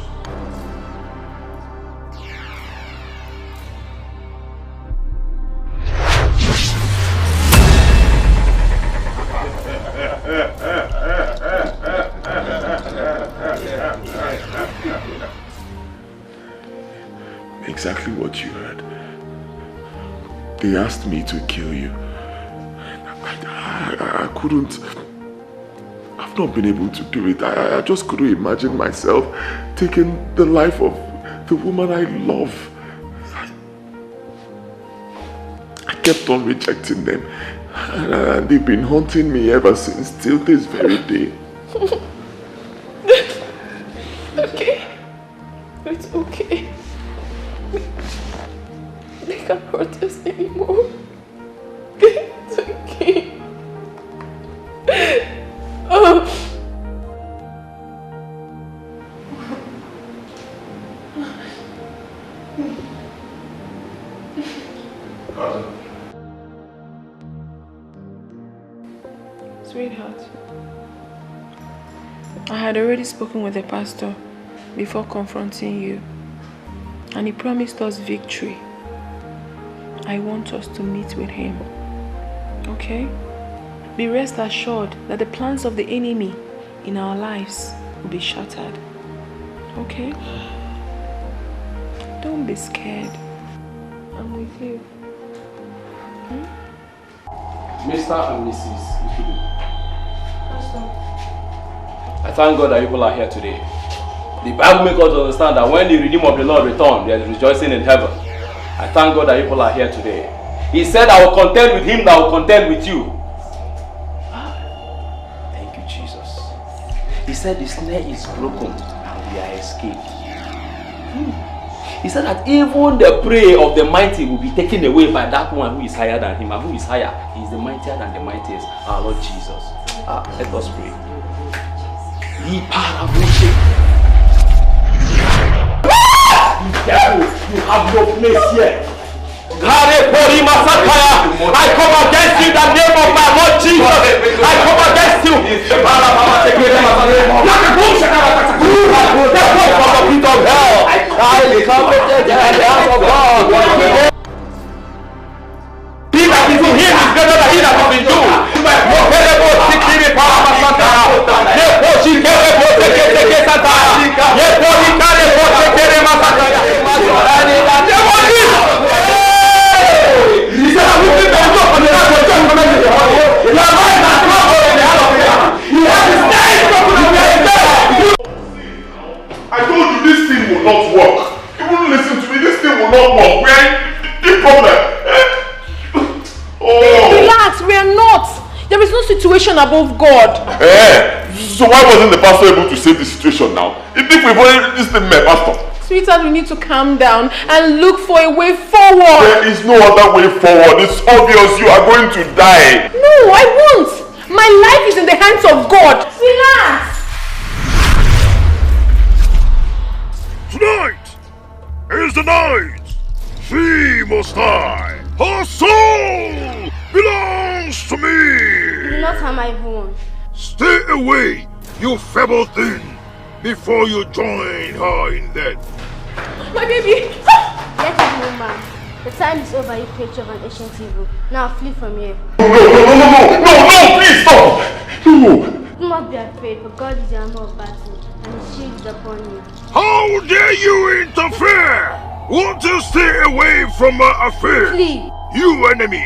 Exactly what you heard. They asked me to kill you. I couldn't. I've not been able to do it. I just couldn't imagine myself taking the life of the woman I love. I kept on rejecting them. And they've been haunting me ever since, till this very day. Okay. It's okay. They can't hurt us anymore. It's okay. Sweetheart, I had already spoken with the pastor before confronting you, and he promised us victory. I want us to meet with him, okay? Be rest assured that the plans of the enemy in our lives will be shattered, okay? Don't be scared. I'm with you. Mr. and Mrs. Ifidu, I thank God that you people are here today. The Bible makes us understand that when the Redeemer of the Lord returns, there is rejoicing in heaven. I thank God that you people are here today. He said, I will contend with him that will contend with you. Thank you, Jesus. He said the snare is broken and we are escaped. He said that even the prey of the mighty will be taken away by that one who is higher than him. And who is higher? He is the mightier than the mightiest, our Lord Jesus. Let us pray. Devil, you have no place here. I come against you in the name of my Lord Jesus. I come against you. The from the pit of hell. I come against the house of God. He that is in him is greater than he that is in you. He said, situation above God. So why wasn't the pastor able to save the situation now? If we've already this thing, my pastor. Sweetheart, we need to calm down and look for a way forward. There is no other way forward. It's obvious you are going to die. No, I won't. My life is in the hands of God. Relax. Tonight is the night. She must die. Her soul belongs to me. You do not harm my woman. Stay away, you feeble thing, before you join her in death. My baby. Let him go, man. The time is over, you creature of an ancient evil. Now flee from here. No, please stop. No. Do not be afraid, for God is the armor of battle, and his shield is upon you. How dare you interfere? Want to stay away from my affair? Flee. You enemy.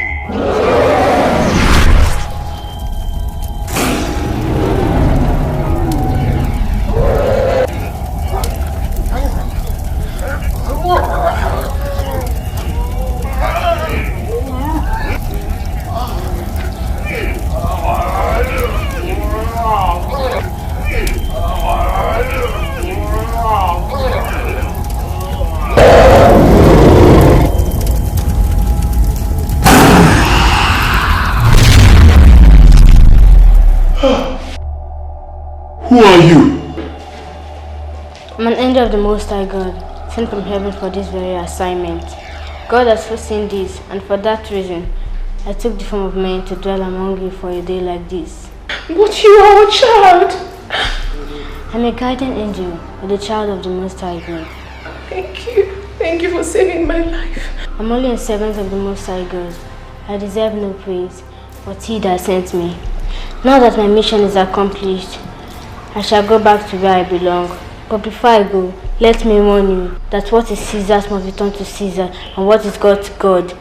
Who are you? I'm an angel of the Most High God, sent from heaven for this very assignment. God has foreseen this, and for that reason, I took the form of man to dwell among you for a day like this. But you are a child. I'm a guardian angel, or the child of the Most High God. Thank you. Thank you for saving my life. I'm only a servant of the Most High God. I deserve no praise, but he that sent me. Now that my mission is accomplished, I shall go back to where I belong. But before I go, let me warn you that what is Caesar's must be turned to Caesar, and what is God to God.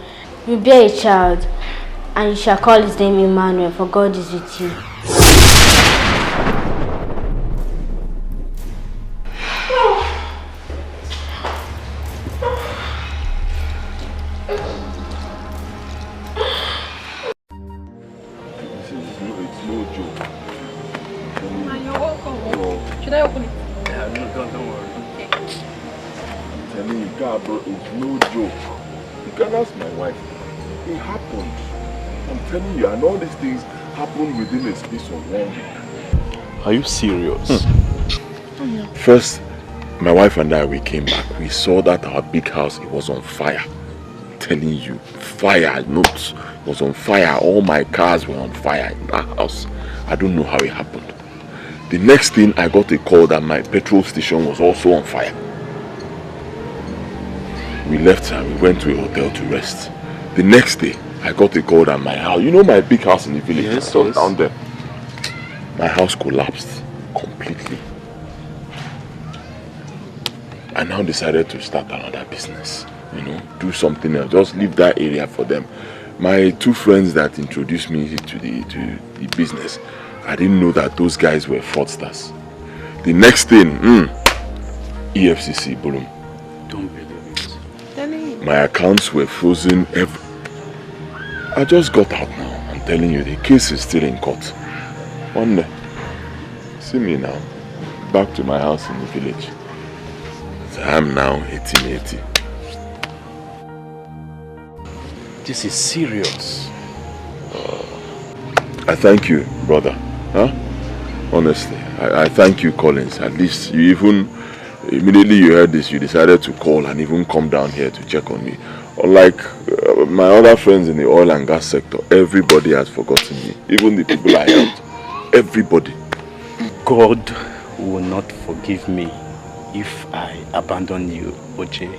You bear a child, and you shall call his name Emmanuel, for God is with you. Should I open it? Yeah, no, don't worry. Okay. I'm telling you, God, bro, it's no joke. You can ask my wife. It happened. I'm telling you, and all these things happened within a space of 1 week. Are you serious? First, my wife and I, we came back. We saw that our big house, it was on fire. I'm telling you, fire, notes, it was on fire. All my cars were on fire in that house. I don't know how it happened. The next thing, I got a call that my petrol station was also on fire. We left and we went to a hotel to rest. The next day, I got a call that my house, you know my big house in the village, yes. down there. My house collapsed completely. I now decided to start another business, you know, do something else, just leave that area for them. My two friends that introduced me to the business, I didn't know that those guys were fraudsters. The next thing, EFCC, boom. Don't believe it. My accounts were frozen. I just got out now. I'm telling you, the case is still in court. One day, see me now, back to my house in the village. So I'm now 1880. This is serious. I thank you, brother. Huh? Honestly, I thank you, Collins. At least you even, immediately you heard this, you decided to call and even come down here to check on me. Unlike my other friends in the oil and gas sector, everybody has forgotten me. Even the people I helped. Everybody. God will not forgive me if I abandon you, Oche.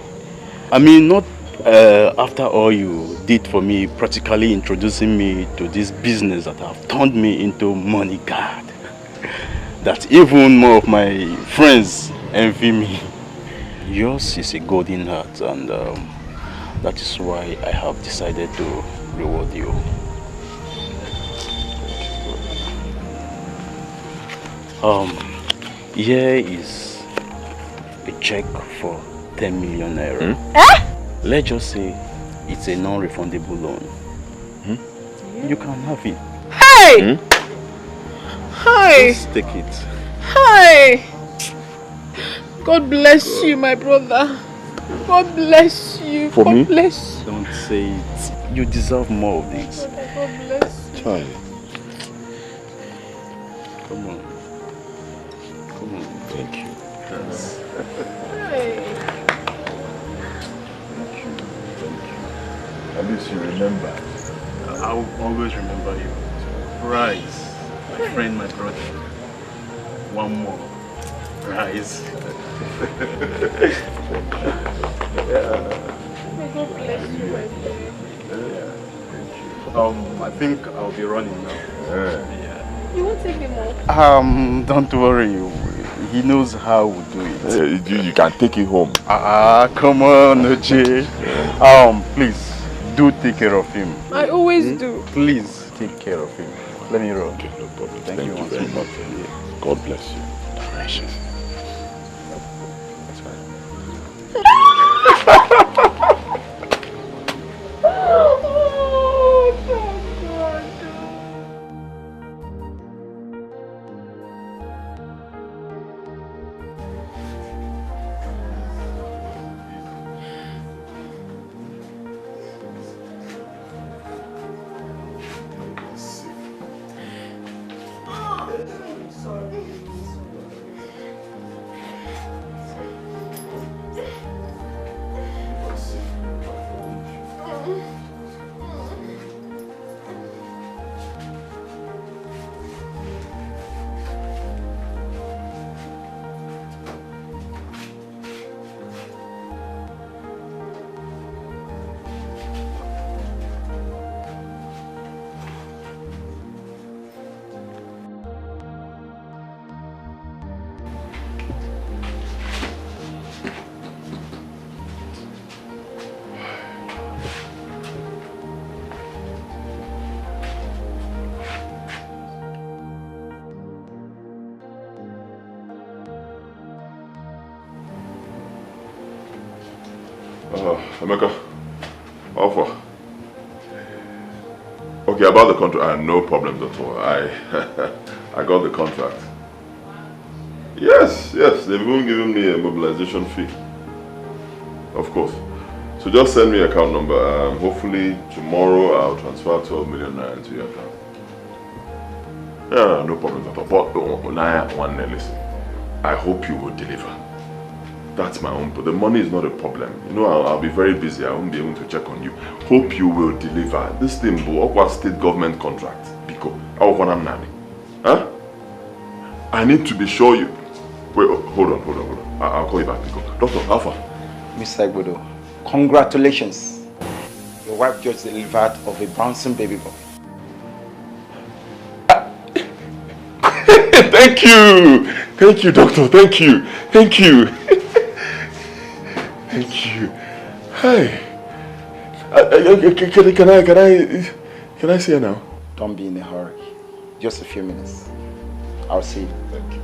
I mean, not after all you did for me, practically introducing me to this business that have turned me into money god. That even more of my friends envy me. Yours is a golden heart, and that is why I have decided to reward you. Here is a check for 10 million naira. Let's just say it's a non-refundable loan. You can have it. Hey! Hi. Just take it. Hi. God bless you, my brother. God bless you. For God me? bless you. Don't say it. You deserve more of this. God bless you. Child. Come on. Come on. Thank you. Yes. Hey. Thank you. Thank you. At least you remember. I'll always remember you. Rise. My friend, my brother. One more. Rise. May God bless you, my dear. I think I'll be running now. Yeah. You won't take him off? Don't worry. He knows how we do it. You can take it home. Come on, Oje. Please, do take care of him. I always do. Please, take care of him. Let me run. Okay, no problem. Thank you very much. God bless you. Precious. Emeka, offer. Okay, about the contract, no problems at all. I got the contract. Yes, they've even given me a mobilization fee. Of course. So just send me your account number. Hopefully tomorrow I'll transfer 12 million naira into your account. Yeah, no problems at all. But Naya, listen. I hope you will deliver. That's my own, but the money is not a problem. You know, I'll be very busy. I won't be able to check on you. Hope you will deliver. This thing, Okwa state government contract. Biko, huh? I need to be sure you... Wait, hold on. I'll call you back, Biko. Doctor, Alpha. Mr. Igbodo, congratulations. Your wife just delivered of a bouncing baby boy. Thank you, doctor. Thank you. Thank you. Hey. Can I see her now? Don't be in a hurry. Just a few minutes. I'll see you. Thank you.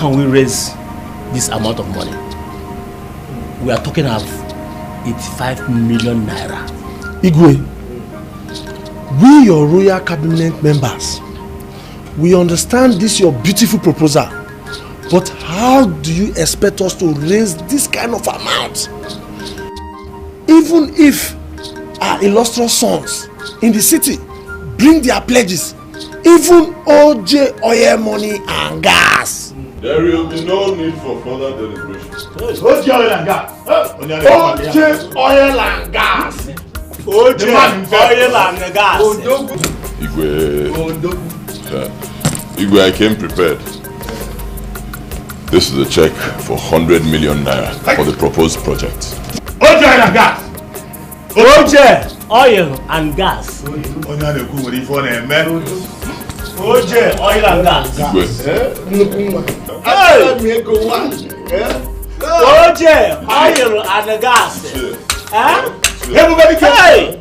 can we raise this amount of money? We are talking of 85 million naira. Igwe, we your royal cabinet members, we understand this your beautiful proposal, but how do you expect us to raise this kind of amount? Even if our illustrious sons in the city bring their pledges, even OJ oil money and gas. There will be no need for further deliberation. OJ oil and gas. OJ oil and gas. OJ oil and gas. Igwe, I came prepared. This is a check for 100 million naira for the proposed project. OJ oil and gas. OJ oil and gas. OJ oil and gas. Hey! OJ oil and gas. Everybody hey!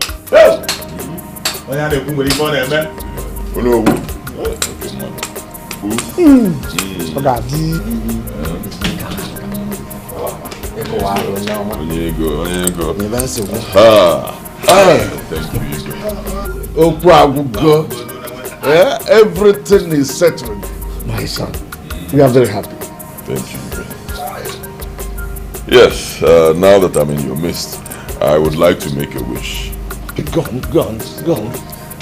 Everything is settled. My son, we are very happy. Thank you. Yes, now that I'm in your midst, I would like to make a wish. Go on.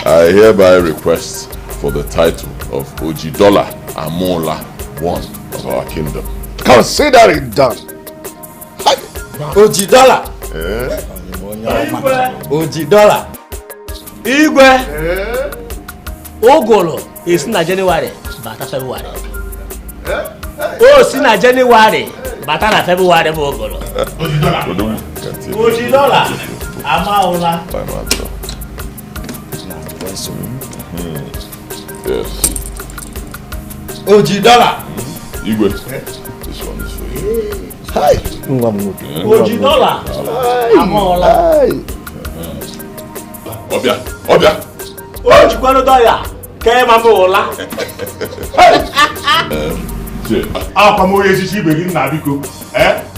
I hereby request for the title of Ojidola Amola, one of our kingdom. Consider it done. Ojidola. Ojidola. Igwe. Ogolo is na January, bata February. Si na January, bata na February bo ogolo. Ojidola. Amaola. By Marital. Yes. Ojidola. Igwe. This one is for you. Hi. Ojidola. Amaola. Obia. Ojikwano doya. Kema mola. Apamoye sisi begin na biko.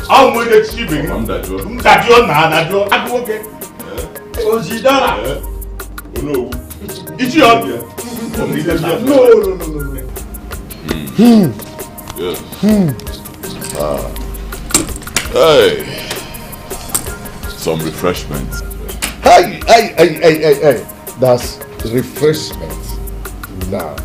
How much did she bring? Mdadio na nadio. Aduoke. Ojidola. No. It's your. No. Yes. Hey. Some refreshments. Hey. That's refreshment. Now.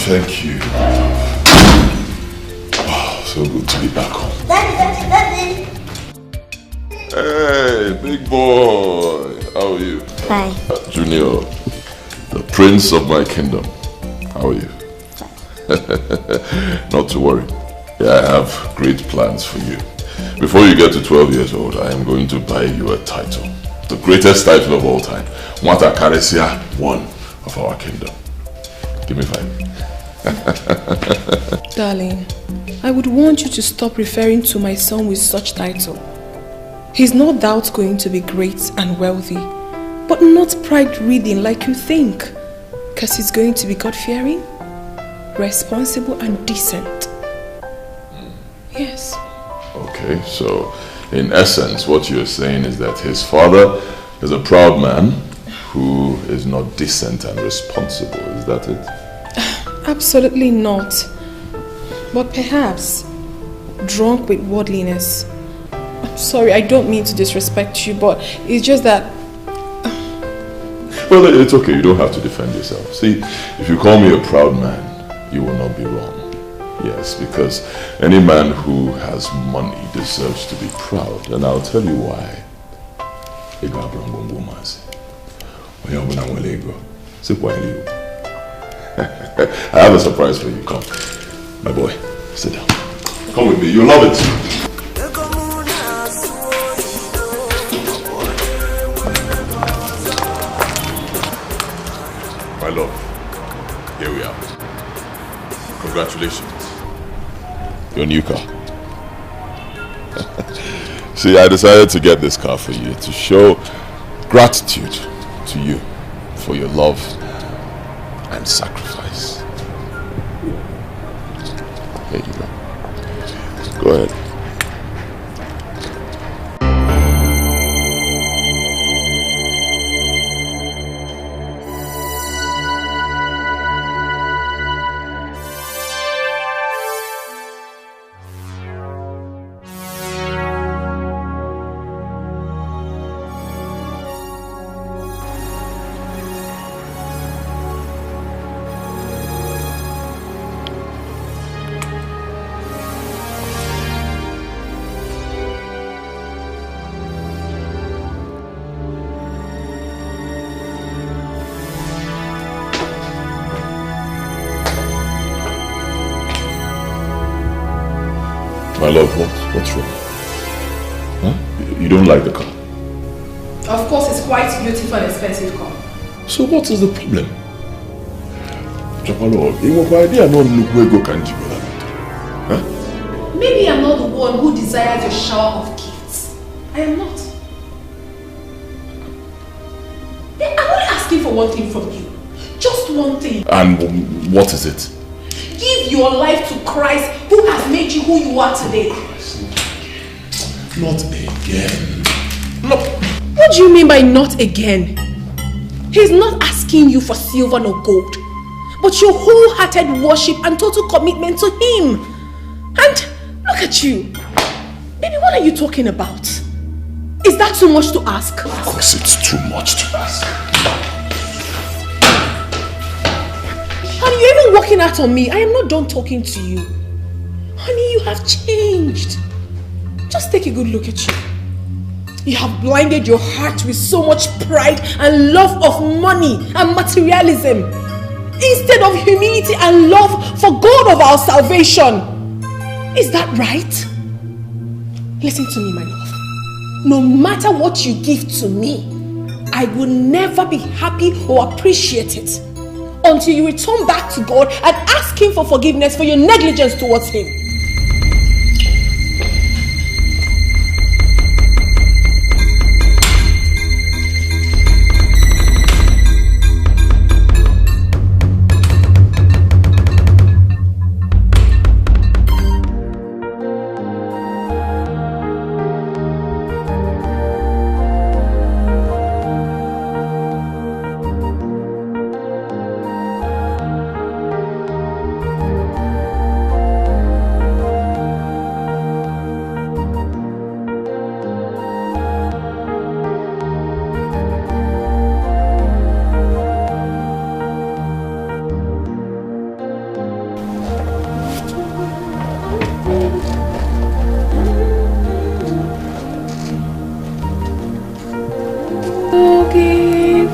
Thank you. Wow, so good to be back home. Daddy. Hey, big boy. How are you? Fine. Junior, the prince of my kingdom. How are you? Not to worry. Yeah, I have great plans for you. Before you get to 12 years old, I am going to buy you a title. The greatest title of all time. Mwata Karesia, one of our kingdom. Give me 5. Darling, I would want you to stop referring to my son with such title. He's no doubt going to be great and wealthy, but not pride-ridden like you think. Because he's going to be God-fearing, responsible and decent. Yes. Okay, so in essence, what you're saying is that his father is a proud man who is not decent and responsible. Is that it? Absolutely not. But perhaps drunk with worldliness. I'm sorry, I don't mean to disrespect you, but it's just that... Well, it's okay. You don't have to defend yourself. See, if you call me a proud man, you will not be wrong. Yes, because any man who has money deserves to be proud. And I'll tell you why. I have a surprise for you. Come. My boy, sit down. Come with me. You'll love it. My love, here we are. Congratulations. Your new car. See, I decided to get this car for you to show gratitude to you for your love and sacrifice. There you go. Go ahead. My love, what's wrong? Huh? You don't like the car? Of course, it's quite beautiful and expensive car. So what is the problem? Maybe I'm not the one who desires your shower of gifts. I am not. I'm only asking for one thing from you. Just one thing. And what is it? Give your life to Christ who has made you who you are today. Not again. No. What do you mean by not again? He's not asking you for silver nor gold, but your wholehearted worship and total commitment to him. And look at you. Baby, what are you talking about? Is that too much to ask? Of course it's too much to ask. Honey, you're even walking out on me. I am not done talking to you. Honey, you have changed. Just take a good look at you. You have blinded your heart with so much pride and love of money and materialism, instead of humility and love for God of our salvation. Is that right? Listen to me, my love. No matter what you give to me, I will never be happy or appreciate it until you return back to God and ask him for forgiveness for your negligence towards him.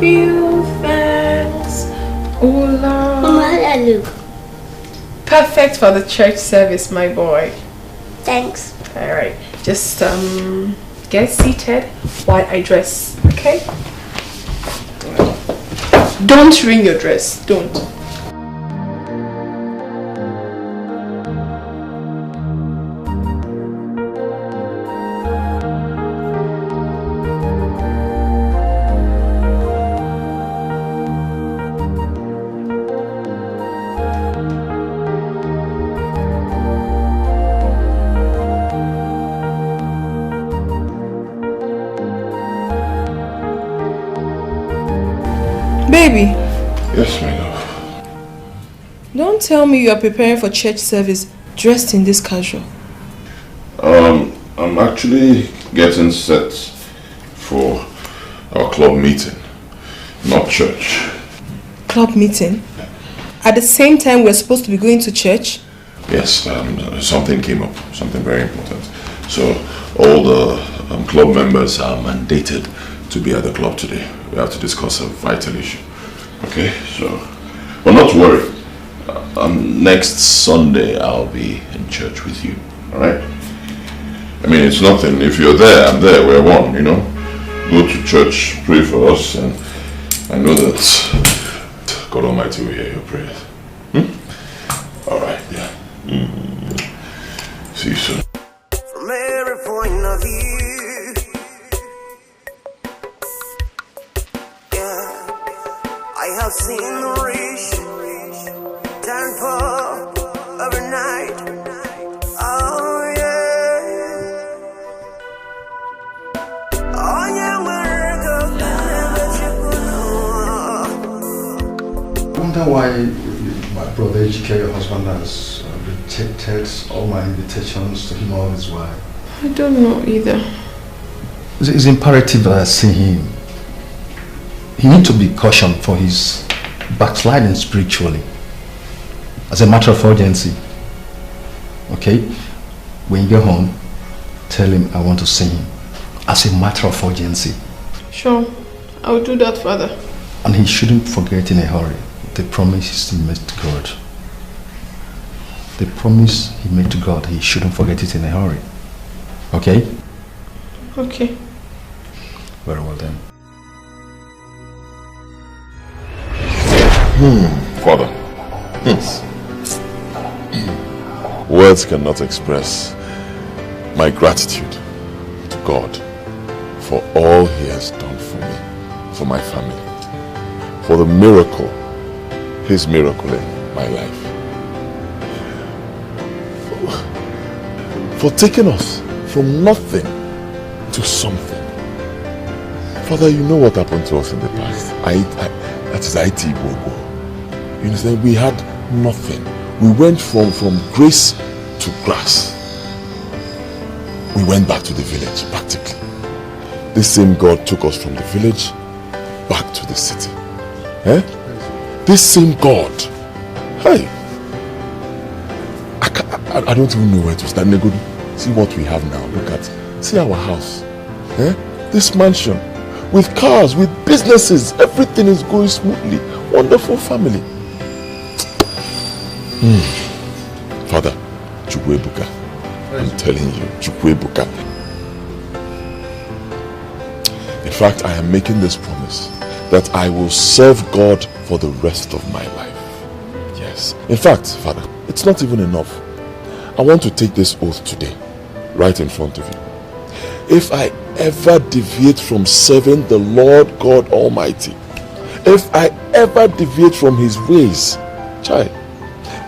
love you. Thanks. Ola. Mama, how do I look? Perfect for the church service, my boy. Thanks. Alright. Just get seated while I dress, okay? Don't ring your dress. Don't. Baby. Yes, my love. Don't tell me you are preparing for church service dressed in this casual. I'm actually getting set for our club meeting, not church. Club meeting? At the same time we're supposed to be going to church? Yes, something came up, something very important. So all the club members are mandated to be at the club today. We have to discuss a vital issue. Okay, so, but not to worry. Next Sunday I'll be in church with you. All right. I mean, it's nothing. If you're there, I'm there. We're one. You know. Go to church, pray for us, and I know that God Almighty will hear your prayers. All right. Yeah. See you soon. From every point of view. I have seen the rich turn poor overnight. Oh yeah. Oh yeah, I wonder why my brother Dikeh, your husband, has rejected all my invitations to him all his while. I don't know either. It's imperative that I see him. He needs to be cautioned for his backsliding spiritually. As a matter of urgency. Okay? When you get home, tell him I want to see him. As a matter of urgency. Sure. I'll do that, Father. And he shouldn't forget in a hurry the promise he made to God. The promise he made to God, he shouldn't forget it in a hurry. Okay? Okay. Very well then. Father. Yes. Words cannot express my gratitude to God for all he has done for me, for my family, for the miracle, his miracle in my life. For taking us from nothing to something. Father, you know what happened to us in the past. That is Etiko. You understand? We had nothing. We went from grace to grass. We went back to the village, practically. This same God took us from the village back to the city. Eh? This same God. Hey. I don't even know where to start. See what we have now. Look at. See our house. Eh? This mansion. With cars, with businesses. Everything is going smoothly. Wonderful family. Father, Chukwebuka. I'm telling you, Chukwebuka. In fact, I am making this promise that I will serve God for the rest of my life. Yes. In fact, Father, it's not even enough. I want to take this oath today, right in front of you. If I ever deviate from serving the Lord God Almighty, if I ever deviate from his ways, child,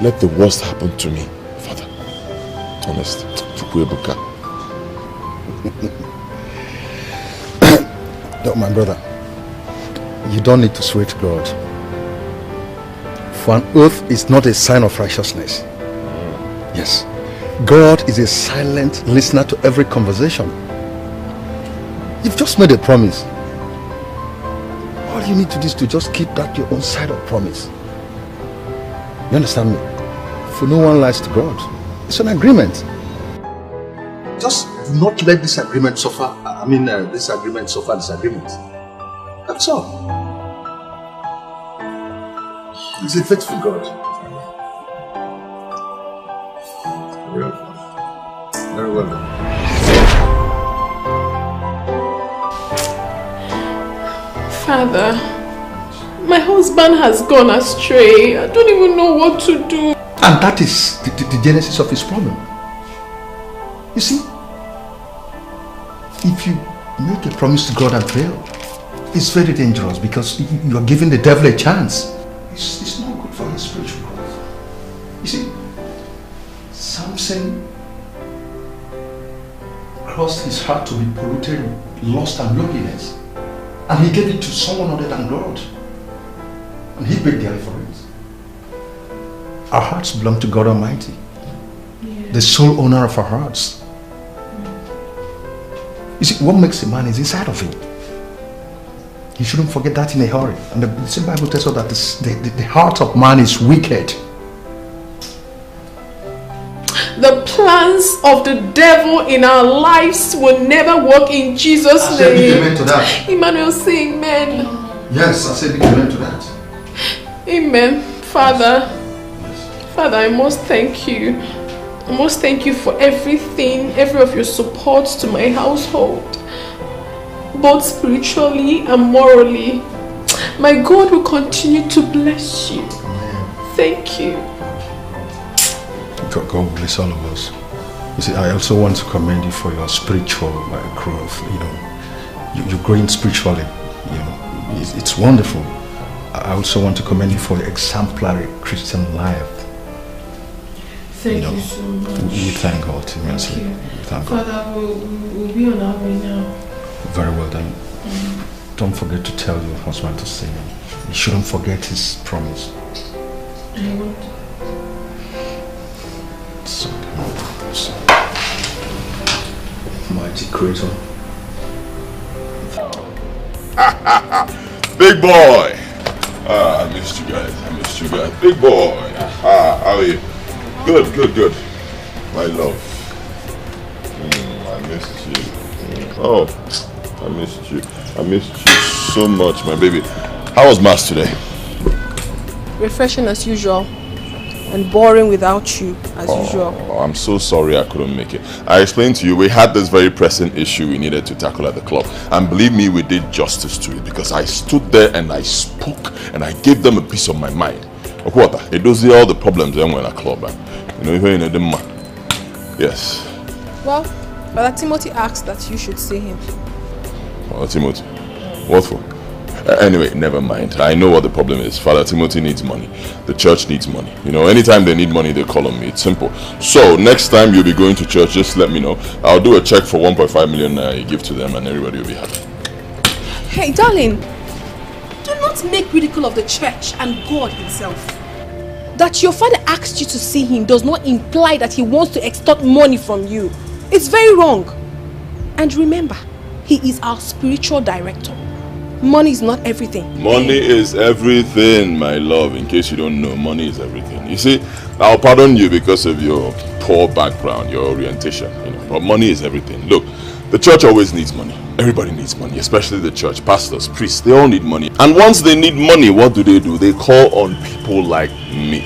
let the worst happen to me, Father. Honest. Chukwebuka. No, my brother, you don't need to swear to God. For an oath is not a sign of righteousness. Yes. God is a silent listener to every conversation. You've just made a promise. All you need to do is to just keep that your own side of promise. You understand me? For no one lies to God. It's an agreement. Just do not let this agreement suffer. This agreement suffer disagreement. That's all. He's a faithful God. Very well. Father, my husband has gone astray. I don't even know what to do. And that is the genesis of his problem. You see, if you make a promise to God and fail, it's very dangerous because you are giving the devil a chance. It's not good for his spiritual growth. You see, Samson caused his heart to be polluted with lust and loneliness. And he gave it to someone other than God. And he paid dearly for it. Our hearts belong to God Almighty. Yeah. The sole owner of our hearts. You see, what makes a man is inside of him. You shouldn't forget that in a hurry. And the same Bible tells us that the heart of man is wicked. The plans of the devil in our lives will never work in Jesus' name. I said big amen to that. Emmanuel, say amen. Yes, I said big amen to that. Amen. Father, Father, I must thank you. I must thank you for everything, every of your support to my household, both spiritually and morally. My God will continue to bless you. Thank you. God bless all of us. You see, I also want to commend you for your spiritual growth. You know, you're growing spiritually. You know, it's wonderful. I also want to commend you for your exemplary Christian life. Thank you so much. We thank God immensely. Thank God. Father, we'll be on our way now. Very well done. Don't forget to tell your husband to say no. You shouldn't forget his promise. I won't. So, mighty creator. Big boy! I missed you guys. Big boy! How are you? Good. My love. I missed you. Oh, I missed you. I missed you so much, my baby. How was Mass today? Refreshing as usual. And boring without you, as usual. I'm so sorry I couldn't make it. I explained to you, we had this very pressing issue we needed to tackle at the club. And believe me, we did justice to it because I stood there and I spoke and I gave them a piece of my mind. What? It does all the problems when we're in a club. You know, yes. Well, Brother Timothy asked that you should see him. Father Timothy? What for? Anyway, never mind. I know what the problem is. Father Timothy needs money. The church needs money. You know, anytime they need money, they call on me. It's simple. So, next time you'll be going to church, just let me know. I'll do a check for 1.5 million you give to them and everybody will be happy. Hey, darling. Do not make ridicule of the church and God himself. That your father asked you to see him does not imply that he wants to extort money from you. It's very wrong. And remember, he is our spiritual director. Money is not everything. Money is everything, my love. In case you don't know, money is everything. You see, I'll pardon you because of your poor background, your orientation. You know, but money is everything. Look, the church always needs money. Everybody needs money, especially the church. Pastors, priests, they all need money. And once they need money, what do? They call on people like me.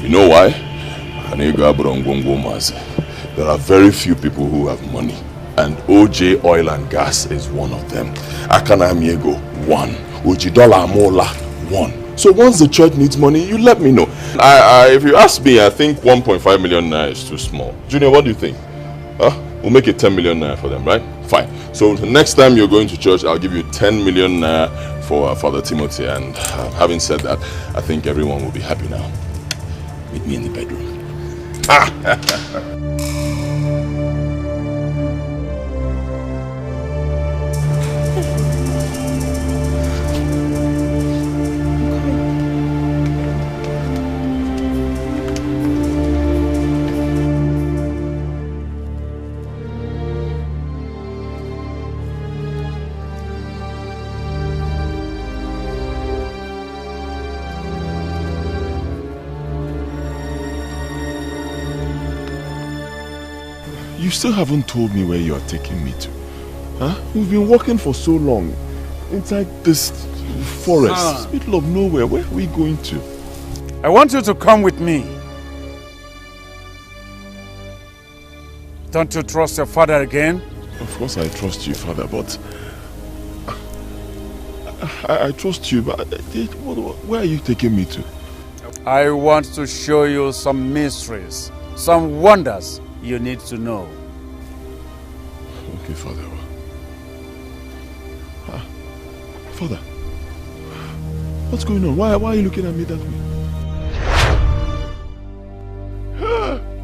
You know why? There are very few people who have money. And OJ Oil and Gas is one of them. Akana Miego, one. Ojidola Amola, one. So once the church needs money, you let me know. If you ask me, I think 1.5 million naira is too small. Junior, what do you think? We'll make it 10 million naira for them, right? Fine. So the next time you're going to church, I'll give you 10 million naira for Father Timothy. And having said that, I think everyone will be happy now. Meet me in the bedroom. You still haven't told me where you are taking me to. Huh? We've been walking for so long. Inside this forest, middle of nowhere. Where are we going to? I want you to come with me. Don't you trust your father again? Of course I trust you, Father, but... I trust you, but where are you taking me to? I want to show you some mysteries, some wonders you need to know. Okay, Father. Father, what's going on? Why are you looking at me that way?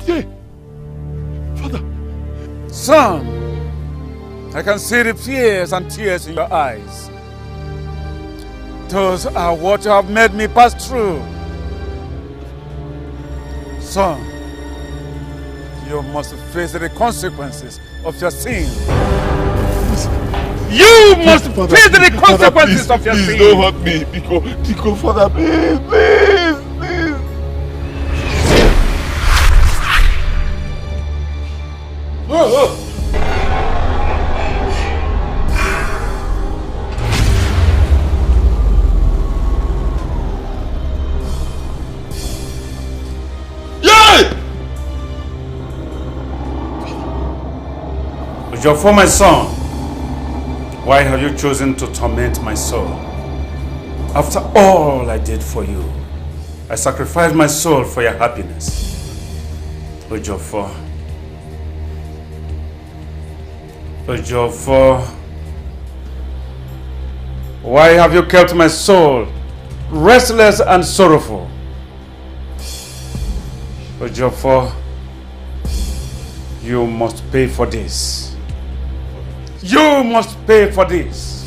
Yeah. Father. Son, I can see the fears and tears in your eyes. Those are what you have made me pass through. Son, you must face the consequences of your sin. You must face the consequences of your sin. Please don't hurt me. Dikeh, Father, please. For my son, why have you chosen to torment my soul? After all I did for you, I sacrificed my soul for your happiness. Ejiofor, why have you kept my soul restless and sorrowful? Ejiofor, you must pay for this. You must pay for this.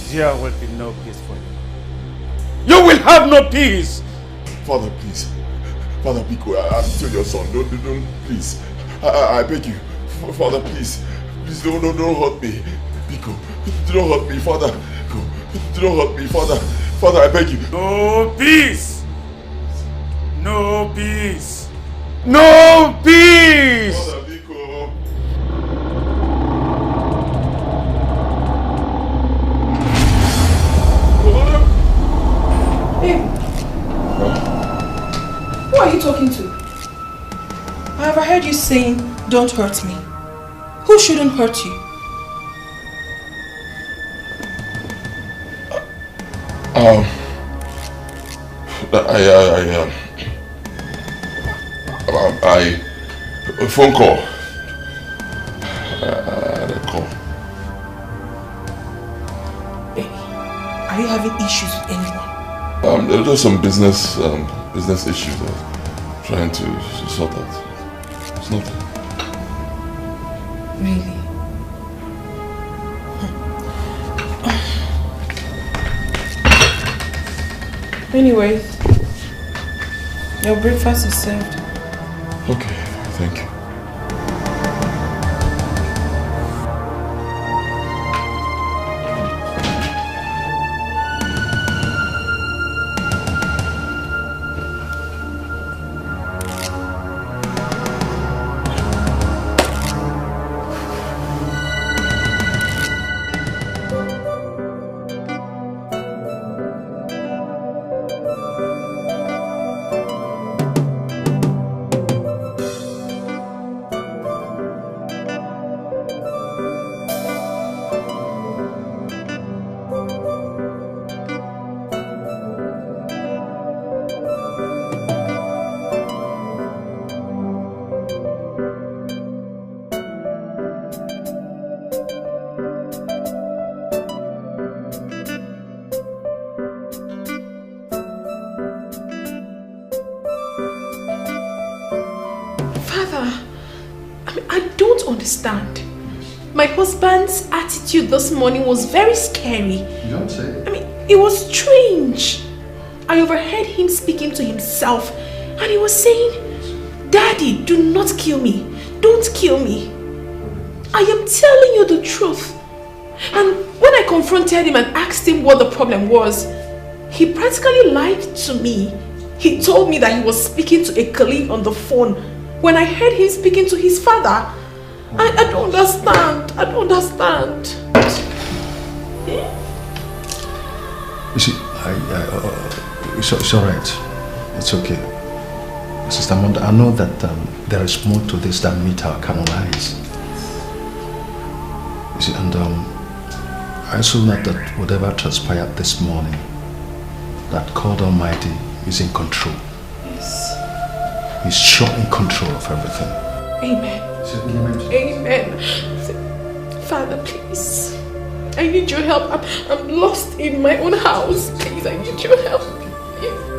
There will be no peace for you. You will have no peace. Father, please. Father, Dikeh, I'm still your son. Don't, please. I beg you. Father, please. Please don't hurt me. Dikeh, don't hurt me, Father. Don't hurt me, Father. Father, I beg you. No peace. No peace. No peace. Father, Dikeh. Who are you talking to? I have heard you saying, don't hurt me. Who shouldn't hurt you? A phone call. A call. Baby, are you having issues with anyone? There are some business issues I'm trying to sort out. It's nothing. Really? Anyways, your breakfast is served. Okay, thank you. My husband's attitude this morning was very scary. You don't say. I mean, it was strange. I overheard him speaking to himself and he was saying, Daddy, do not kill me. Don't kill me. I am telling you the truth. And when I confronted him and asked him what the problem was, he practically lied to me. He told me that he was speaking to a colleague on the phone when I heard him speaking to his father. I don't understand. I don't understand. You see, it's alright. It's okay. Sister Amanda, I know that there is more to this than meet our carnal eyes. You see, and I also know that whatever transpired this morning, that God Almighty is in control. Yes. He's sure in control of everything. Amen. Amen. Father, please. I need your help. I'm lost in my own house. Please, I need your help. Yes.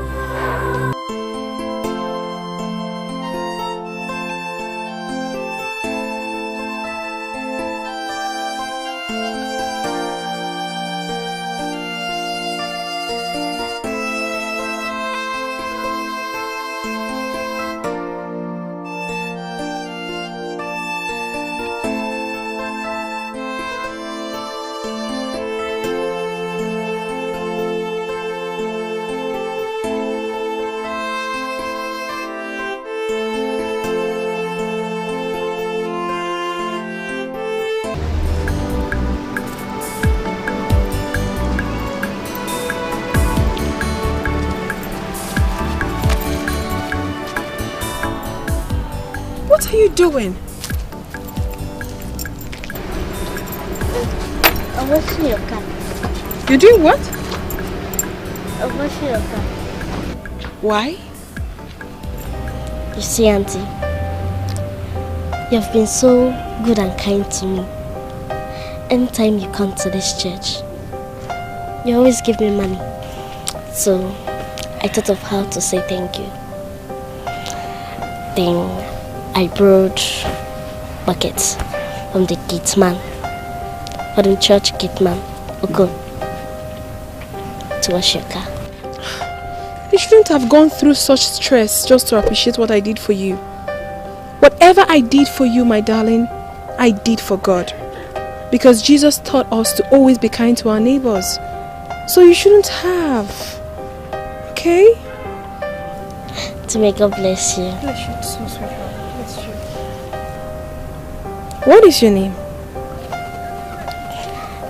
What are you doing? I'm washing your car. You're doing what? I'm washing your car. Why? You see, Auntie, you've been so good and kind to me. Anytime you come to this church, you always give me money. So I thought of how to say thank you. Then I borrowed buckets from the gate man, or the church gate man, Oko, to wash your car. You shouldn't have gone through such stress just to appreciate what I did for you. Whatever I did for you, my darling, I did for God. Because Jesus taught us to always be kind to our neighbors. So you shouldn't have. Okay? To may God bless you. Bless you too, sweetheart. Bless you. What is your name?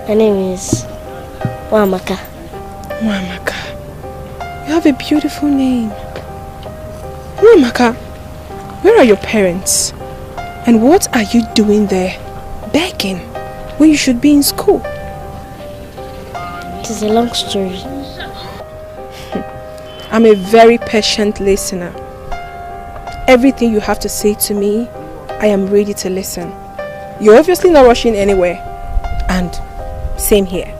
My name is Wamaka. Wamaka. You have a beautiful name. Wamaka, where are your parents? And what are you doing there? Begging when you should be in school? It is a long story. I'm a very patient listener. Everything you have to say to me, I am ready to listen. You're obviously not rushing anywhere. And same here.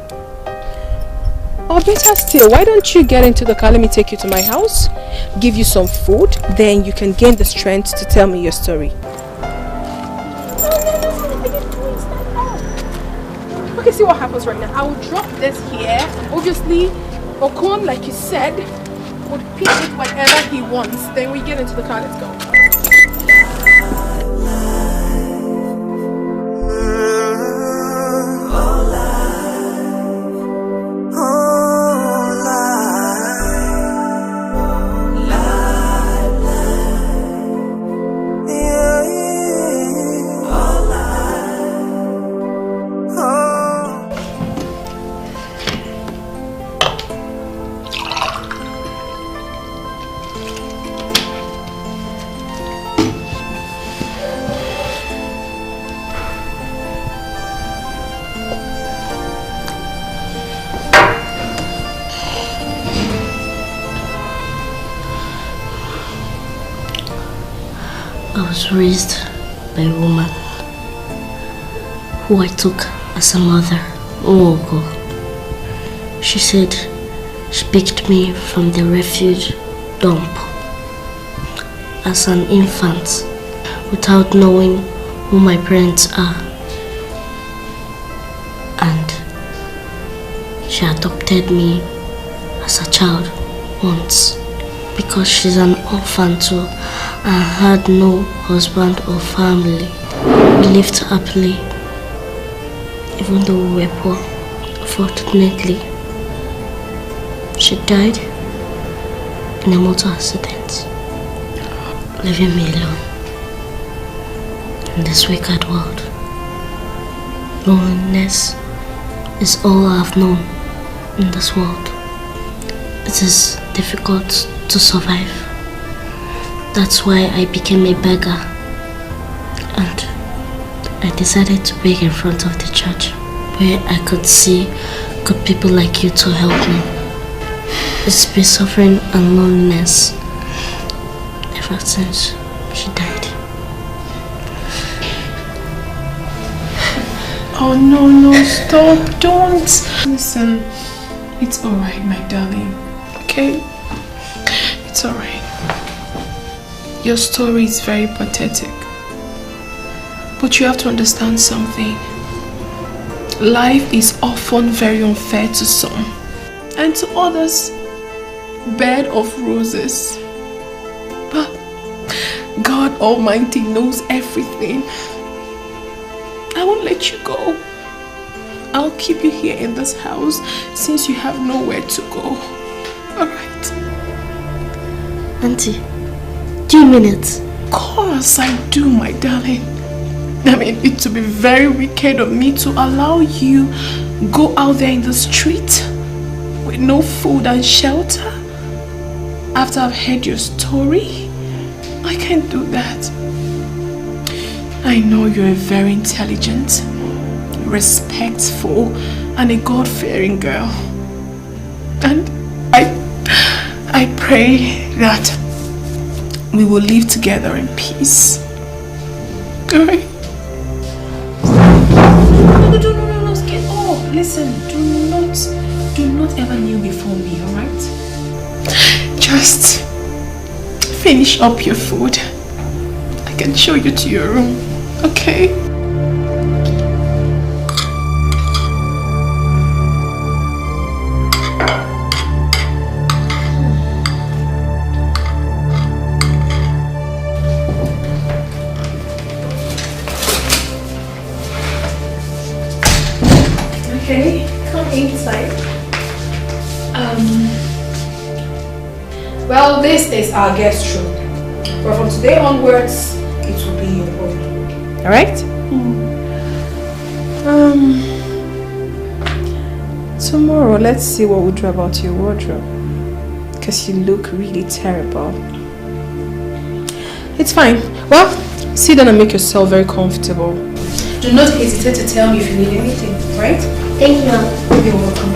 Or better still, why don't you get into the car, let me take you to my house, give you some food, then you can gain the strength to tell me your story. Okay, see what happens right now. I will drop this here. Obviously, Okon, like you said, would pick it whatever he wants. Then we get into the car, let's go. I was raised by a woman who I took as a mother long ago. She said she picked me from the refuge dump as an infant without knowing who my parents are. And she adopted me as a child once because she's an orphan too and had no husband or family. We lived happily, even though we were poor. Unfortunately, she died in a motor accident, leaving me alone in this wicked world. Loneliness is all I have known in this world. It is difficult to survive. That's why I became a beggar. And I decided to beg in front of the church, where I could see good people like you to help me. It's been suffering and loneliness ever since she died. Oh no, stop, don't. Listen, it's alright, my darling, okay? It's alright. Your story is very pathetic. But you have to understand something. Life is often very unfair to some, and to others, bed of roses. But God Almighty knows everything. I won't let you go. I'll keep you here in this house since you have nowhere to go. Alright? Auntie, do you mean it? Of course I do, my darling. I mean, it would be very wicked of me to allow you go out there in the street with no food and shelter after I've heard your story. I can't do that. I know you're a very intelligent, respectful, and a God-fearing girl. And I pray that we will live together in peace. Alright? No, get up. Listen, do not ever kneel before me, alright? Just finish up your food. I can show you to your room, okay? Okay, come inside. Well, this is our guest room. But from today onwards, it will be your own. Alright? Tomorrow, let's see what we'll do about your wardrobe. Because you look really terrible. It's fine. Well, sit down and make yourself very comfortable. Do not hesitate to tell me if you need anything, right? Thank you. You're welcome.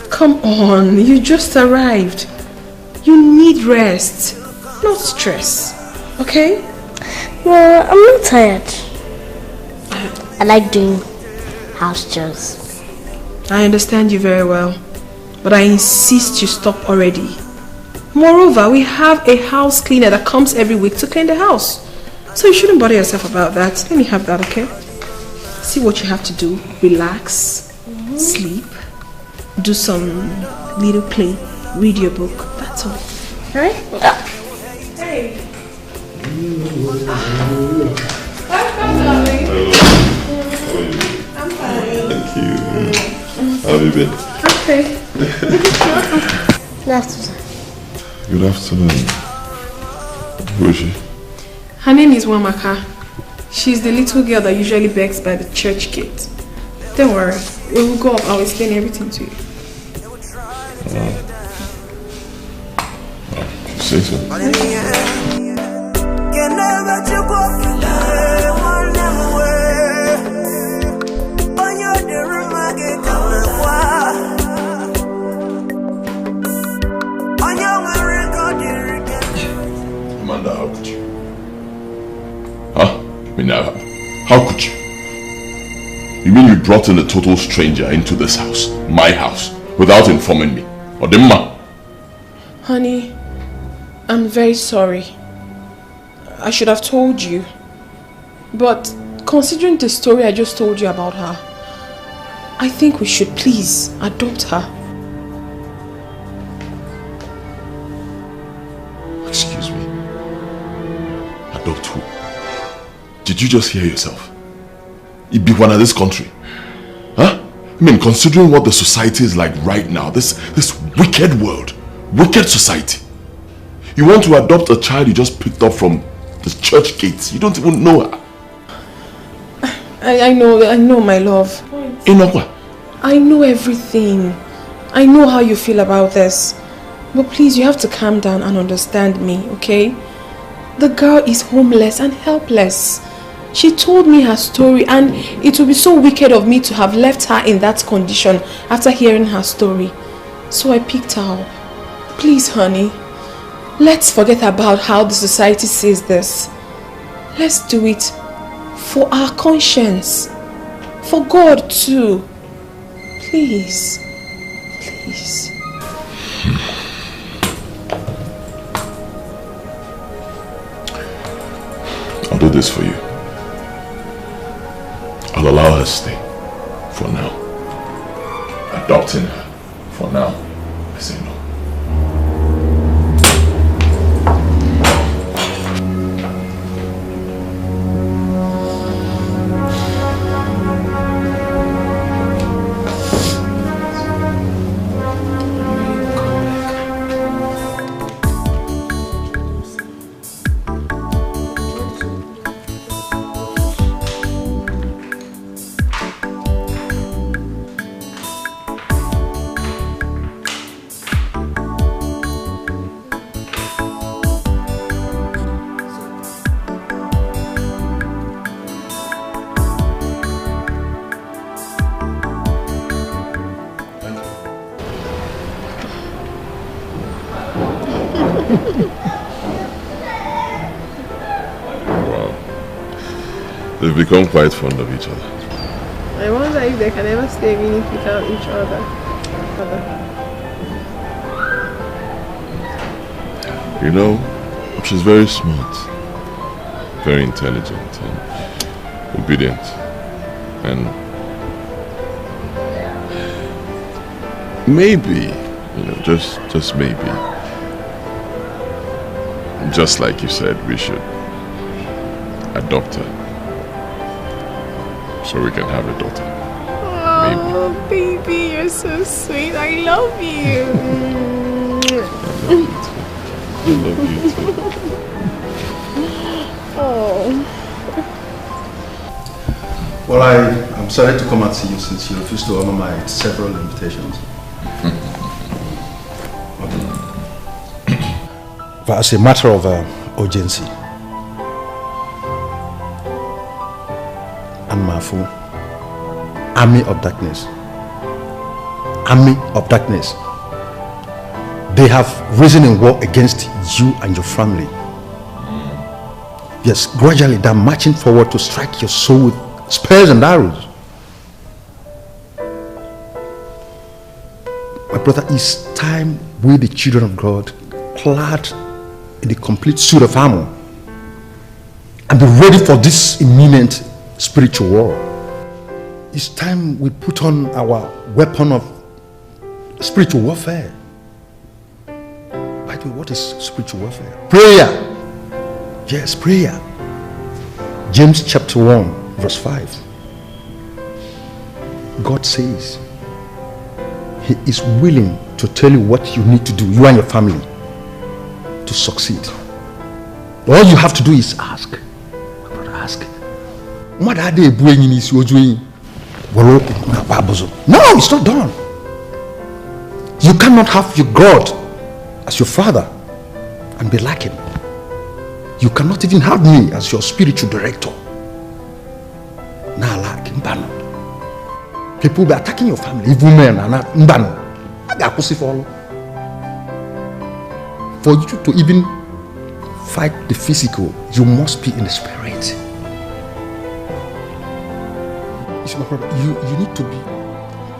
Come on, you just arrived. You need rest, not stress, okay? No, I'm not tired. I like doing house chores. I understand you very well, but I insist you stop already. Moreover, we have a house cleaner that comes every week to clean the house. So you shouldn't bother yourself about that. Let me have that, okay? See what you have to do. Relax, sleep, do some little play, read your book. That's all. Alright? Hey. Welcome, darling. I'm fine. Thank you. How have you been? Okay. Good afternoon. Good afternoon. Who is she? Her name is Wamaka. She's the little girl that usually begs by the church gate. Don't worry. When we go up, I'll explain everything to you. Say so. Amanda, how could you? Huh? How could you? You mean you brought in a total stranger into this house, my house, without informing me? Odemma? Honey, I'm very sorry. I should have told you. But considering the story I just told you about her, I think we should please adopt her. Excuse me. Adopt who? Did you just hear yourself? It be one of this country. Huh? I mean, considering what the society is like right now, this wicked world, wicked society. You want to adopt a child you just picked up from the church gates. You don't even know her. I know, my love. Inokwa. I know everything. I know how you feel about this. But please, you have to calm down and understand me, okay? The girl is homeless and helpless. She told me her story, and it would be so wicked of me to have left her in that condition after hearing her story. So I picked her up. Please, honey, let's forget about how the society says this. Let's do it for our conscience. For God too. Please. Please. I'll do this for you. I'll allow her to stay. For now. Adopting her. For now. I say no. They've become quite fond of each other. I wonder if they can ever stay a minute without each other. You know, she's very smart, very intelligent and obedient. And maybe, you know, just maybe, just like you said, we should adopt her. So we can have a daughter. Oh, baby, you're so sweet. I love you. I love you too. Oh. Well, I'm sorry to come and see you since you refused to honor my several invitations. But as a matter of urgency, and Mafu, army of darkness, they have risen in war against you and your family. Yes, gradually they're marching forward to strike your soul with spears and arrows. My brother, it's time we, the children of God, clad in the complete suit of armor and be ready for this imminent spiritual war. It's time we put on our weapon of spiritual warfare. By the way, what is spiritual warfare? Prayer. Yes, prayer. James chapter 1 verse 5. God says He is willing to tell you what you need to do, you and your family, to succeed. All you have to do is ask. My brother, ask. No, it's not done. You cannot have your God as your father and be lacking. You cannot even have me as your spiritual director. People will be attacking your family, evil men and mbano. For you to even fight the physical, you must be in the spirit. see, my brother, you need to be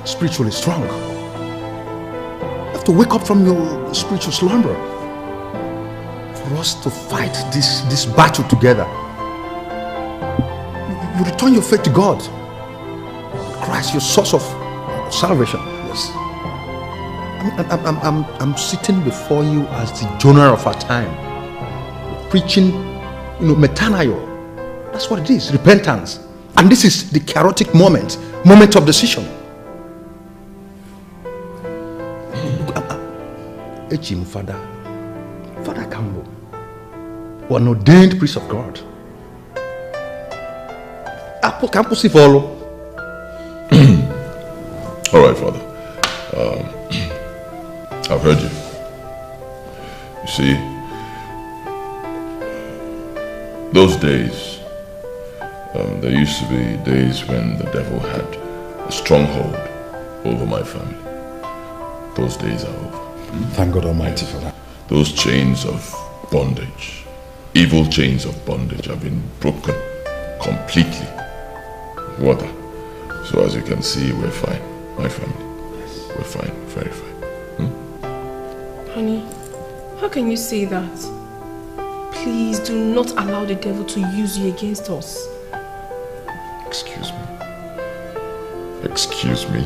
spiritually strong. You have to wake up from your spiritual slumber for us to fight this battle together. You return your faith to God. Christ, your source of salvation. Yes. I'm sitting before you as the Jonah of our time, preaching, metanoia. That's what it is, repentance. And this is the chaotic moment of decision. Ejim Father Campbell, an ordained priest of God. All right, Father. I've heard you. You see, those days, there used to be days when the devil had a stronghold over my family. Those days are over. Thank God Almighty for that. Those chains of bondage, evil chains of bondage have been broken completely. Water. So as you can see, we're fine. My family. Yes. We're fine. Very fine. Honey, how can you say that? Please do not allow the devil to use you against us. Excuse me. Excuse me.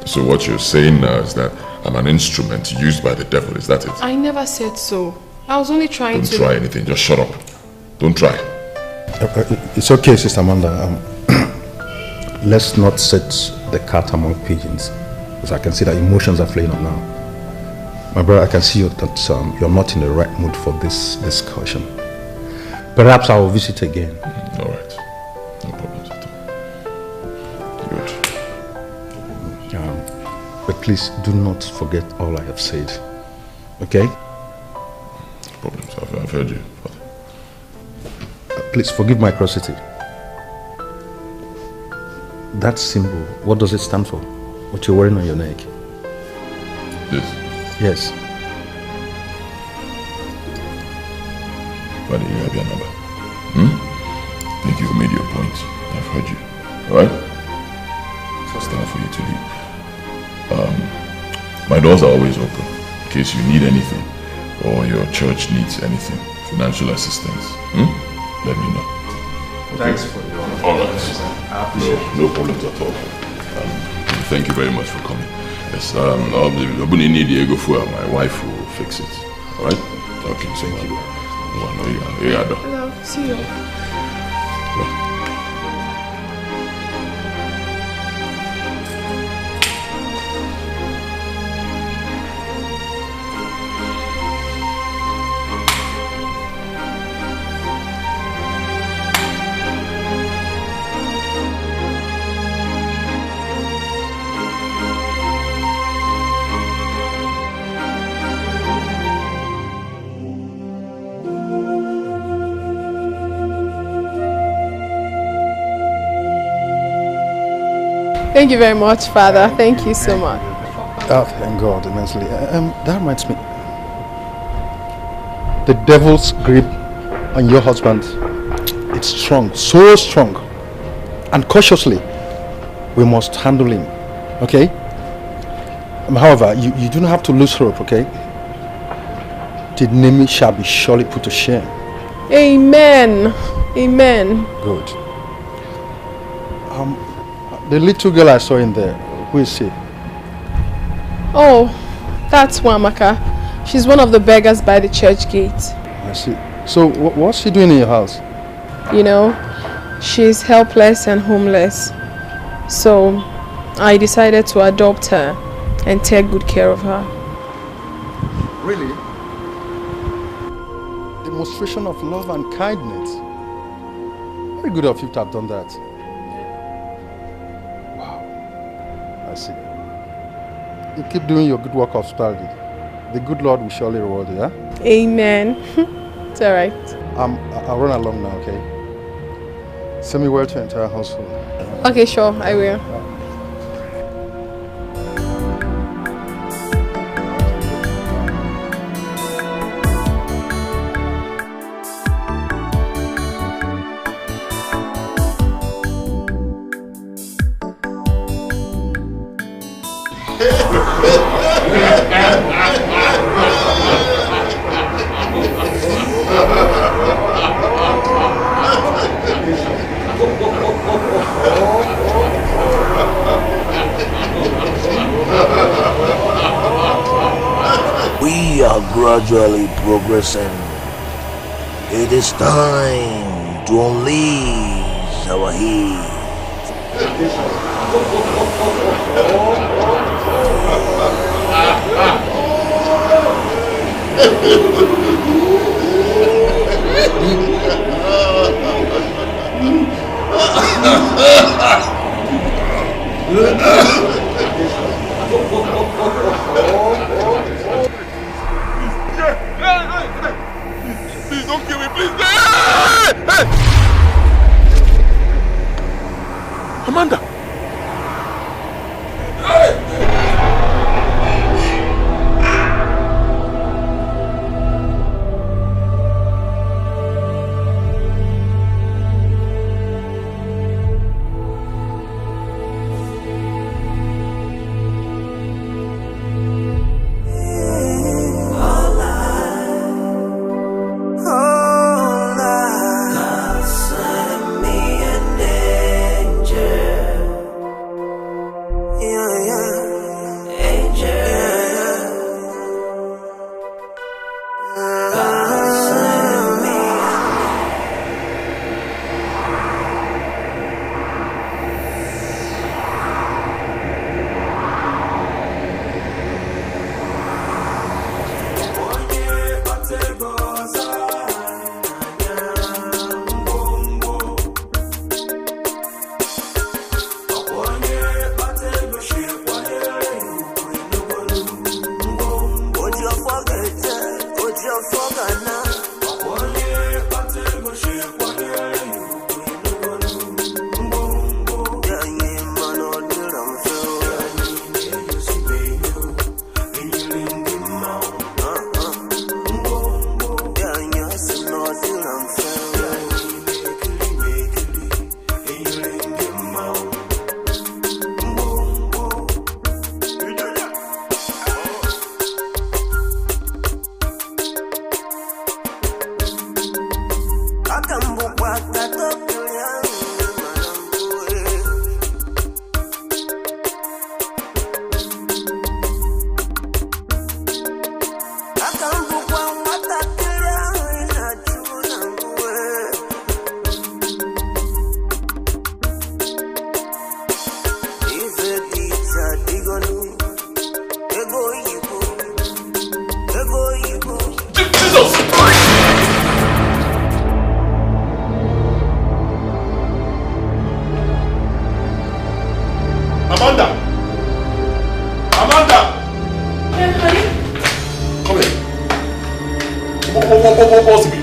So what you're saying now is that I'm an instrument used by the devil, is that it? I never said so. I was only trying to... Don't try anything, just shut up. Don't try. It's okay, Sister Amanda. Let's not set the cat among pigeons, because I can see that emotions are flaring up now. My brother, I can see that you're not in the right mood for this discussion. Perhaps I will visit again. All right. No problems at all. Good. But please do not forget all I have said. Okay? No problems. I've heard you, Father. Please forgive my curiosity. That symbol, what does it stand for? What you're wearing on your neck? This? Yes. Father, you have your number. I think you've made your point. I've heard you. Alright? So it's time for you to leave. My doors are always open in case you need anything or your church needs anything. Financial assistance. Let me know. Okay? Thanks for your... Alright. I appreciate it. No problems at all. Thank you very much for coming. Yes, Ini Edo, my wife will fix it. Alright? Okay, thank you. Hello, see you. Thank you very much, Father. Thank you so much. Oh, thank God immensely. That reminds me. The devil's grip on your husband, it's strong, so strong. And cautiously, we must handle him. Okay? However, you don't have to lose hope, okay? The enemy shall be surely put to shame. Amen. Amen. Good. The little girl I saw in there, who is she? Oh, that's Wamaka. She's one of the beggars by the church gate. I see. So, what's she doing in your house? You know, she's helpless and homeless. So, I decided to adopt her and take good care of her. Really? Demonstration of love and kindness. Very good of you to have done that. I see. You keep doing your good work of hospitality. The good Lord will surely reward you, huh? Amen. It's alright. I'll run along now, okay? Send me word to your entire household. Okay, sure, I will. We are gradually progressing. It is time to unleash our heat. Please don't kill me, please. Hey! Amanda!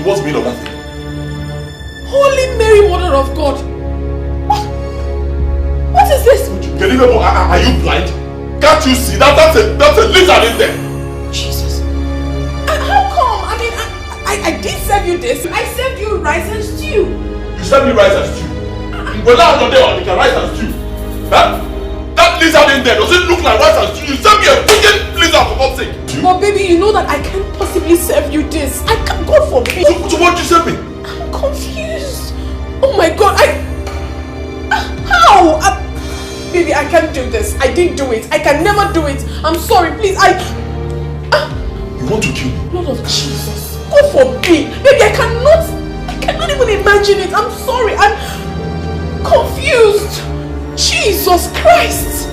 What's the meaning of that thing? Holy Mary, Mother of God! What is this? Are you blind? Can't you see? That's a lizard in there! Jesus. How come? I mean, I did serve you this. I served you rice and stew. You served me rice and stew? Well, now I'm not there, I can rice and stew. Huh? That lizard in there, does it look like rice and stew? You served me a freaking lizard for God's sake! But baby, you know that I can't possibly serve you this. I can't, God forbid. So what did you serve me? I'm confused. Oh my God, how? Baby, I can't do this. I didn't do it. I can never do it. I'm sorry, please. You want to kill me? Lord of Jesus. God forbid. Baby, I cannot even imagine it. I'm sorry. I'm confused. Jesus Christ.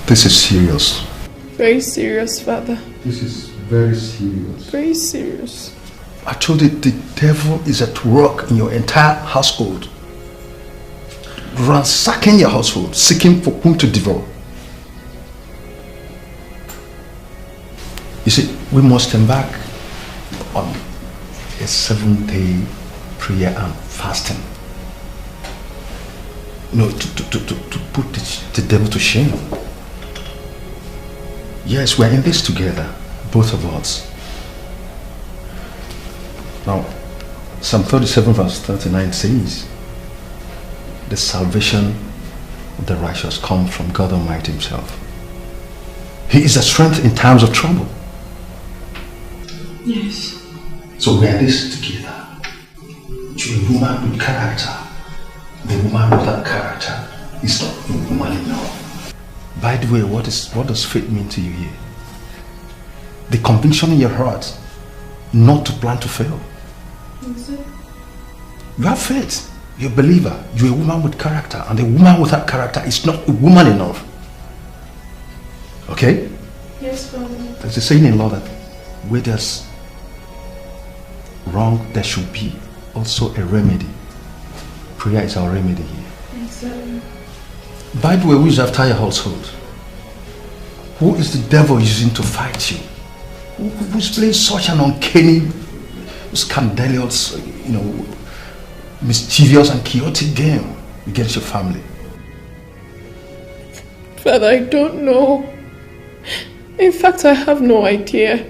This is serious. Very serious, Father. This is very serious. Very serious. I told you the devil is at work in your entire household. Ransacking your household, seeking for whom to devour. You see, we must embark on a 7-day prayer and fasting. You know, to put the devil to shame. Yes, we're in this together, both of us. Now, Psalm 37 verse 39 says, the salvation of the righteous comes from God Almighty Himself. He is a strength in times of trouble. Yes. So we are this together. To a woman with character, the woman without character is not a woman enough. By the way, what does faith mean to you here? The conviction in your heart not to plan to fail. You have faith. You're a believer. You're a woman with character, and a woman without character is not a woman enough. Okay? Yes, Father. There's a saying in law that where there's wrong, there should be also a remedy. Prayer is our remedy here. Exactly. By the way, who is after your household? Who is the devil using to fight you? Who's playing such an uncanny, scandalous, mischievous and chaotic game against your family? Father, I don't know. In fact, I have no idea.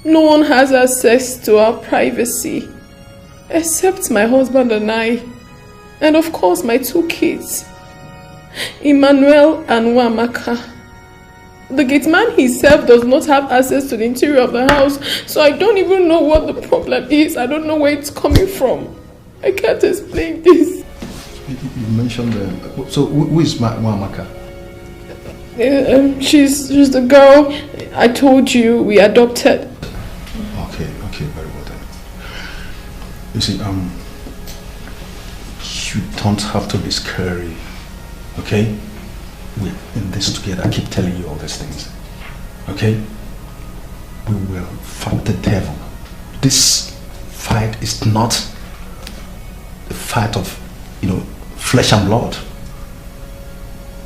No one has access to our privacy except my husband and I, and of course my 2 kids, Emmanuel and Wamaka. The gate man himself does not have access to the interior of the house, so I don't even know what the problem is. I don't know where it's coming from. I can't explain this. You mentioned so who is Wamaka? She's the girl I told you we adopted. Okay, very well then. You see, you don't have to be scary, okay? We're in this together. I keep telling you all these things, okay? We will fight the devil. This fight is not the fight of, flesh and blood.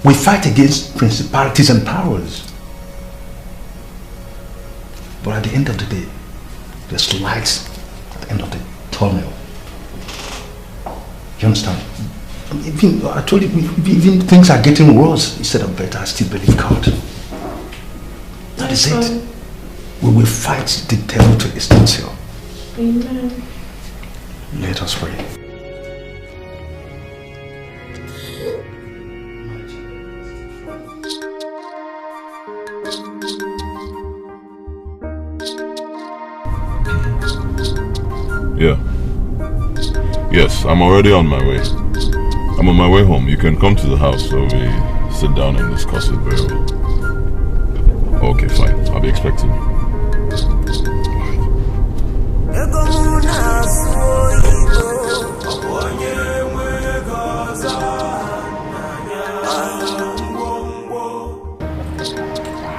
We fight against principalities and powers. But at the end of the day, there's light at the end of the tunnel. You understand? I told you, even things are getting worse instead of better. I still believe God. That is it. We will fight the devil to his tail. Amen. Let us pray. Yeah. Yes, I'm already on my way. I'm on my way home. You can come to the house so we sit down and discuss it very well. Okay, fine. I'll be expecting you.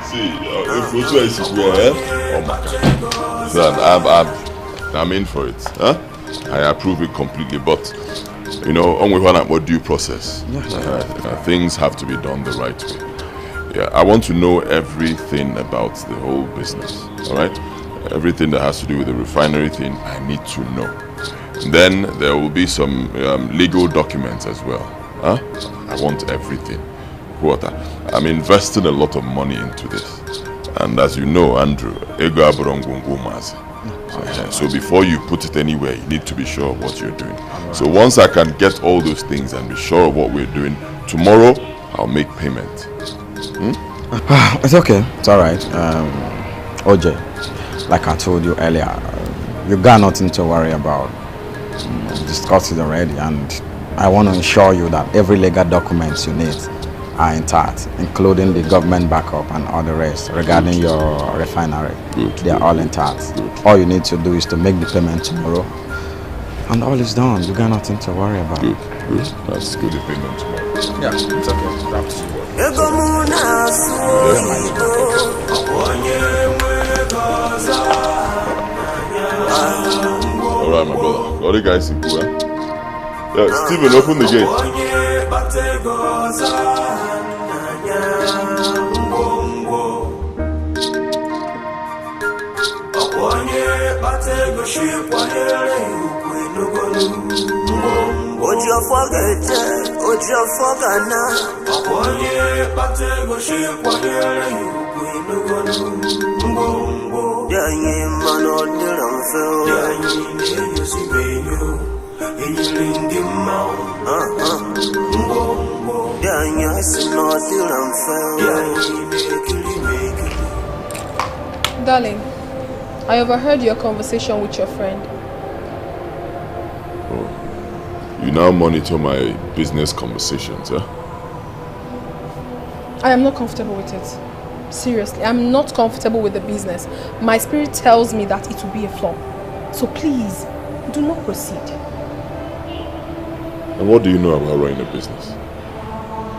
See, if we try to oh my God. So I'm in for it. Huh? I approve it completely, but only when I'm due process. Things have to be done the right way. Yeah, I want to know everything about the whole business. All right, everything that has to do with the refinery thing, I need to know. Then there will be some legal documents as well. Huh? I want everything. I'm investing a lot of money into this, and as you know, Andrew, ego aburongungu mazi. So before you put it anywhere, you need to be sure of what you're doing. Right. So once I can get all those things and be sure of what we're doing, tomorrow I'll make payment. It's okay. It's alright. OJ, like I told you earlier, you got nothing to worry about. Discussed it already, and I want to ensure you that every legal documents you need are intact, including the government backup and all the rest regarding your refinery. They are all intact. All you need to do is to make the payment tomorrow, and all is done. You got nothing to worry about. Good. That's good. The payment tomorrow. Yeah, it's okay. That's all right, my brother. All the guys in cool, eh? Yeah, Stephen, open the gate. Darling, I overheard your conversation with your friend. You now monitor my business conversations, huh? I am not comfortable with it. Seriously, I'm not comfortable with the business. My spirit tells me that it will be a flop. So please, do not proceed. And what do you know about running a business?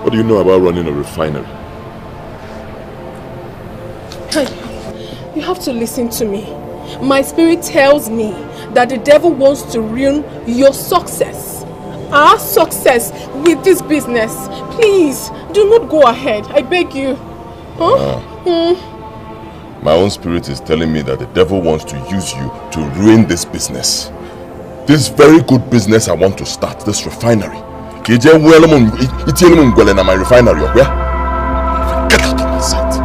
What do you know about running a refinery? You have to listen to me. My spirit tells me that the devil wants to ruin your success. Our success with this business. Please, do not go ahead. I beg you. Huh? My own spirit is telling me that the devil wants to use you to ruin this business. This very good business I want to start, this refinery. Get out of my refinery, okay? Get out of my sight.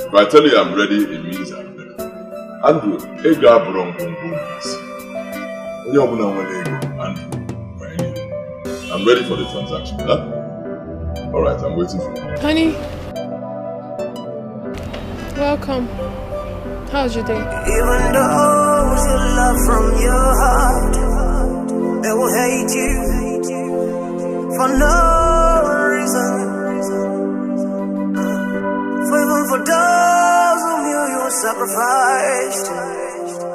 If I tell you I'm ready, it means I'm ready. Andrew, I'm ready for the transaction, huh? Alright, I'm waiting for you. Honey, welcome. How's your day? Even those you love from your heart, they will hate you for no reason. Even for those whom you sacrificed,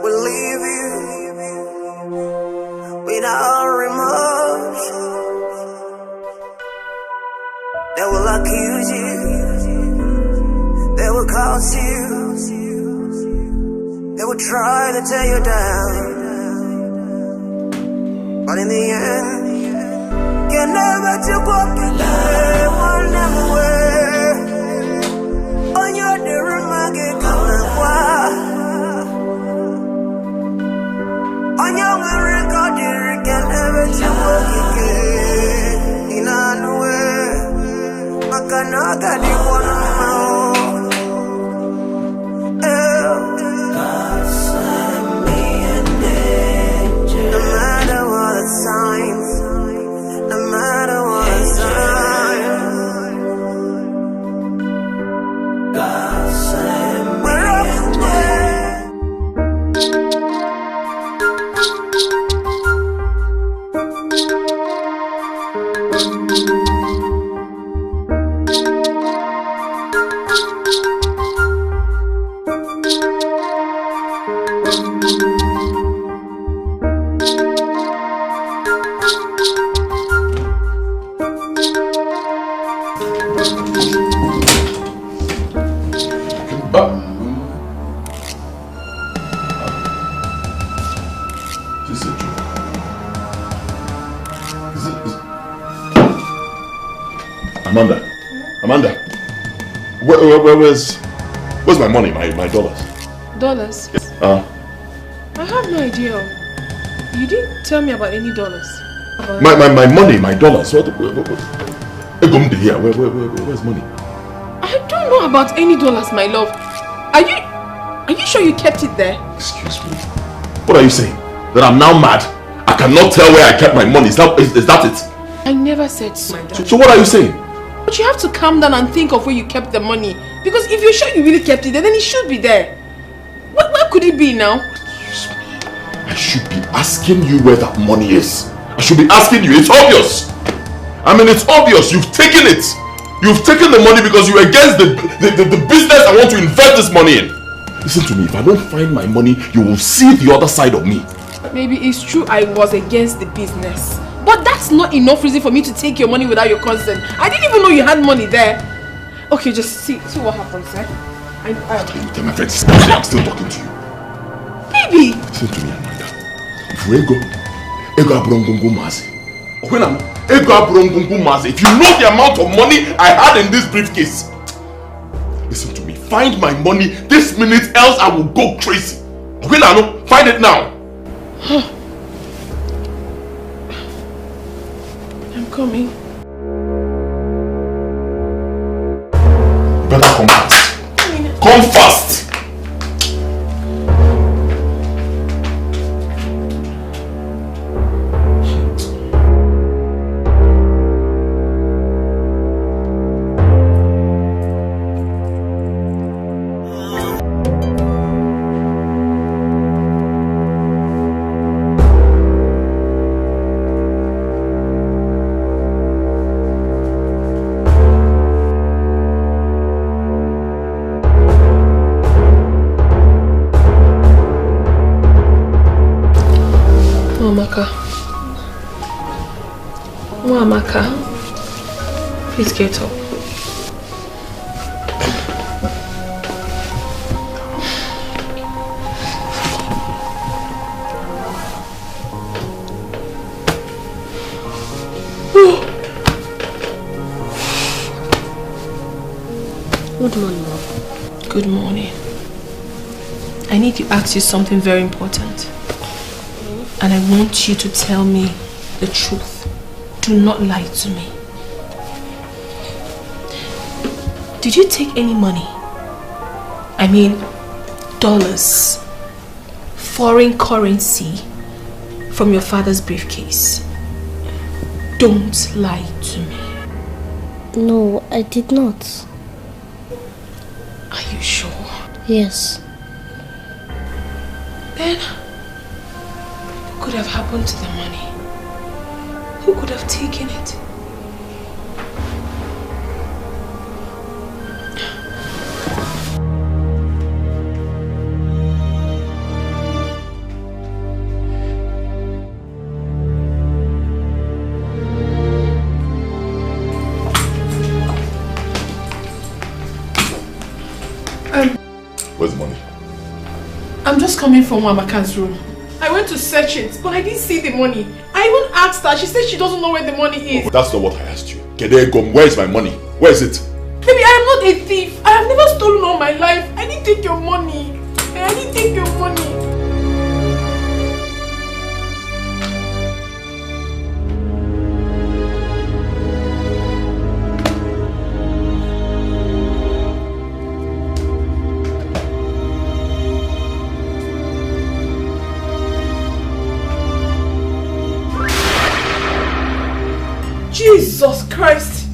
will leave you without remorse. They will accuse you, they will curse you, they will try to tear you down. But in the end, can never to walk away, one never way. On your derumage kamawa, on your record, you can never walk again. In a way, Makanaga di one God send me an angel. No matter what the signs, no matter what the signs. God send me an Amanda, where's my money, my dollars? Dollars? Yes. I have no idea. You didn't tell me about any dollars. My money, my dollars. Where's money? I don't know about any dollars, my love. Are you sure you kept it there? Excuse me. What are you saying? That I'm now mad? I cannot tell where I kept my money. Is that it? I never said so. So what are you saying? But you have to calm down and think of where you kept the money. Because if you're sure you really kept it there, then it should be there. Where could it be now? Excuse me. I should be asking you where that money is. I should be asking you. It's obvious. I mean, it's obvious. You've taken it. You've taken the money because you're against the business I want to invest this money in. Listen to me. If I don't find my money, you will see the other side of me. Maybe it's true I was against the business. But that's not enough reason for me to take your money without your consent. I didn't even know you had money there. Okay, just see what happens, eh? Tell my friend, I'm still talking to you. Baby! Listen to me, Amanda. If we ego abrongungu mazi. Ego abrongungu mazi. If you know the amount of money I had in this briefcase, listen to me. Find my money this minute, else I will go crazy. Find it now. I'm coming. You better come fast. Come fast. Amaka, please get up. Good morning, Mom. Good morning. I need to ask you something very important. And I want you to tell me the truth. Do not lie to me. Did you take any money? I mean, dollars, foreign currency from your father's briefcase? Don't lie to me. No, I did not. Are you sure? Yes. Then, what could have happened to the money? Who could have taken it? Where's the money? I'm just coming from Amaka's room. I went to search it, but I didn't see the money. I even asked her. She said she doesn't know where the money is. Oh, that's not what I asked you. Kedegom, where is my money? Where is it? Baby, I am not a thief. I have never stolen all my life. I didn't take your money. I didn't take your money. Jesus Christ!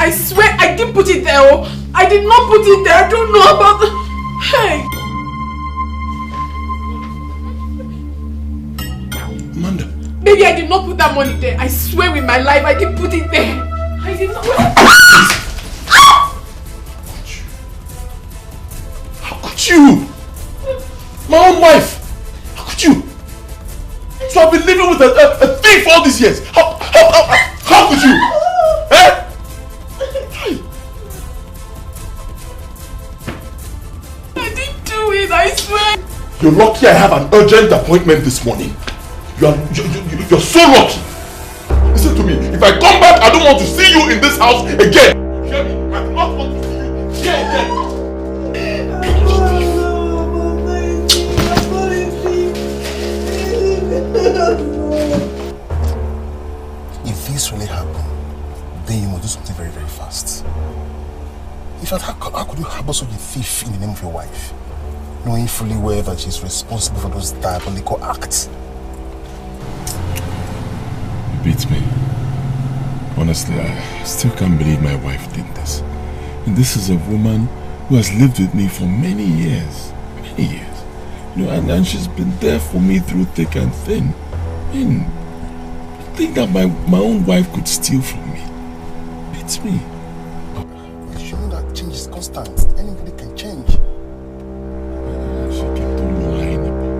I swear I didn't put it there. Oh. I did not put it there. I don't know about the... Hey! Amanda. Baby, I did not put that money there. I swear with my life I didn't put it there. I did not... How could you? My own wife! How could you? So I've been living with a thief all these years. How could you? Eh? I didn't do it, I swear. You're lucky I have an urgent appointment this morning. You're so lucky. Listen to me. If I come back, I don't want to see you in this house again. You hear me? I do not want to see you here again. If this really happened, then you must do something very, very fast. In fact, how could you harbor such a thief in the name of your wife, knowing fully well that she's responsible for those diabolical acts? It beats me. Honestly, I still can't believe my wife did this. And this is a woman who has lived with me for many years. Many years. You know, and she's been there for me through thick and thin. I mean, the thing that my own wife could steal from me. Beats me. You should know that change is constant. Anybody can change. She kept on lying about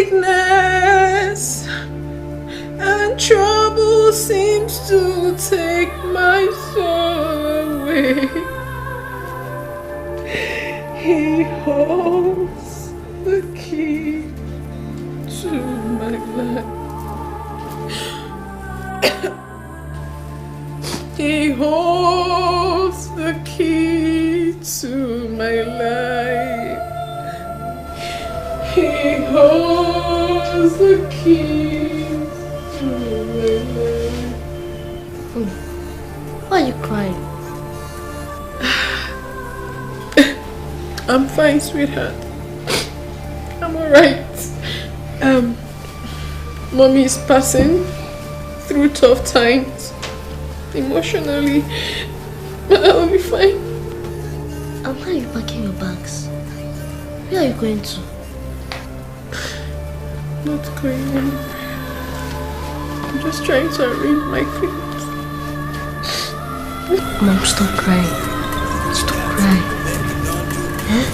sickness and trouble seems to take my soul away. He holds the key to my life. He holds the key to my life. He holds the key to my life. Why are you crying? I'm fine, sweetheart. I'm alright. Mommy is passing through tough times. Emotionally, but I will be fine. And why are you packing your bags? Where are you going to? Not going anywhere. I'm just trying to arrange my things. Mom, stop crying. Stop crying. Huh?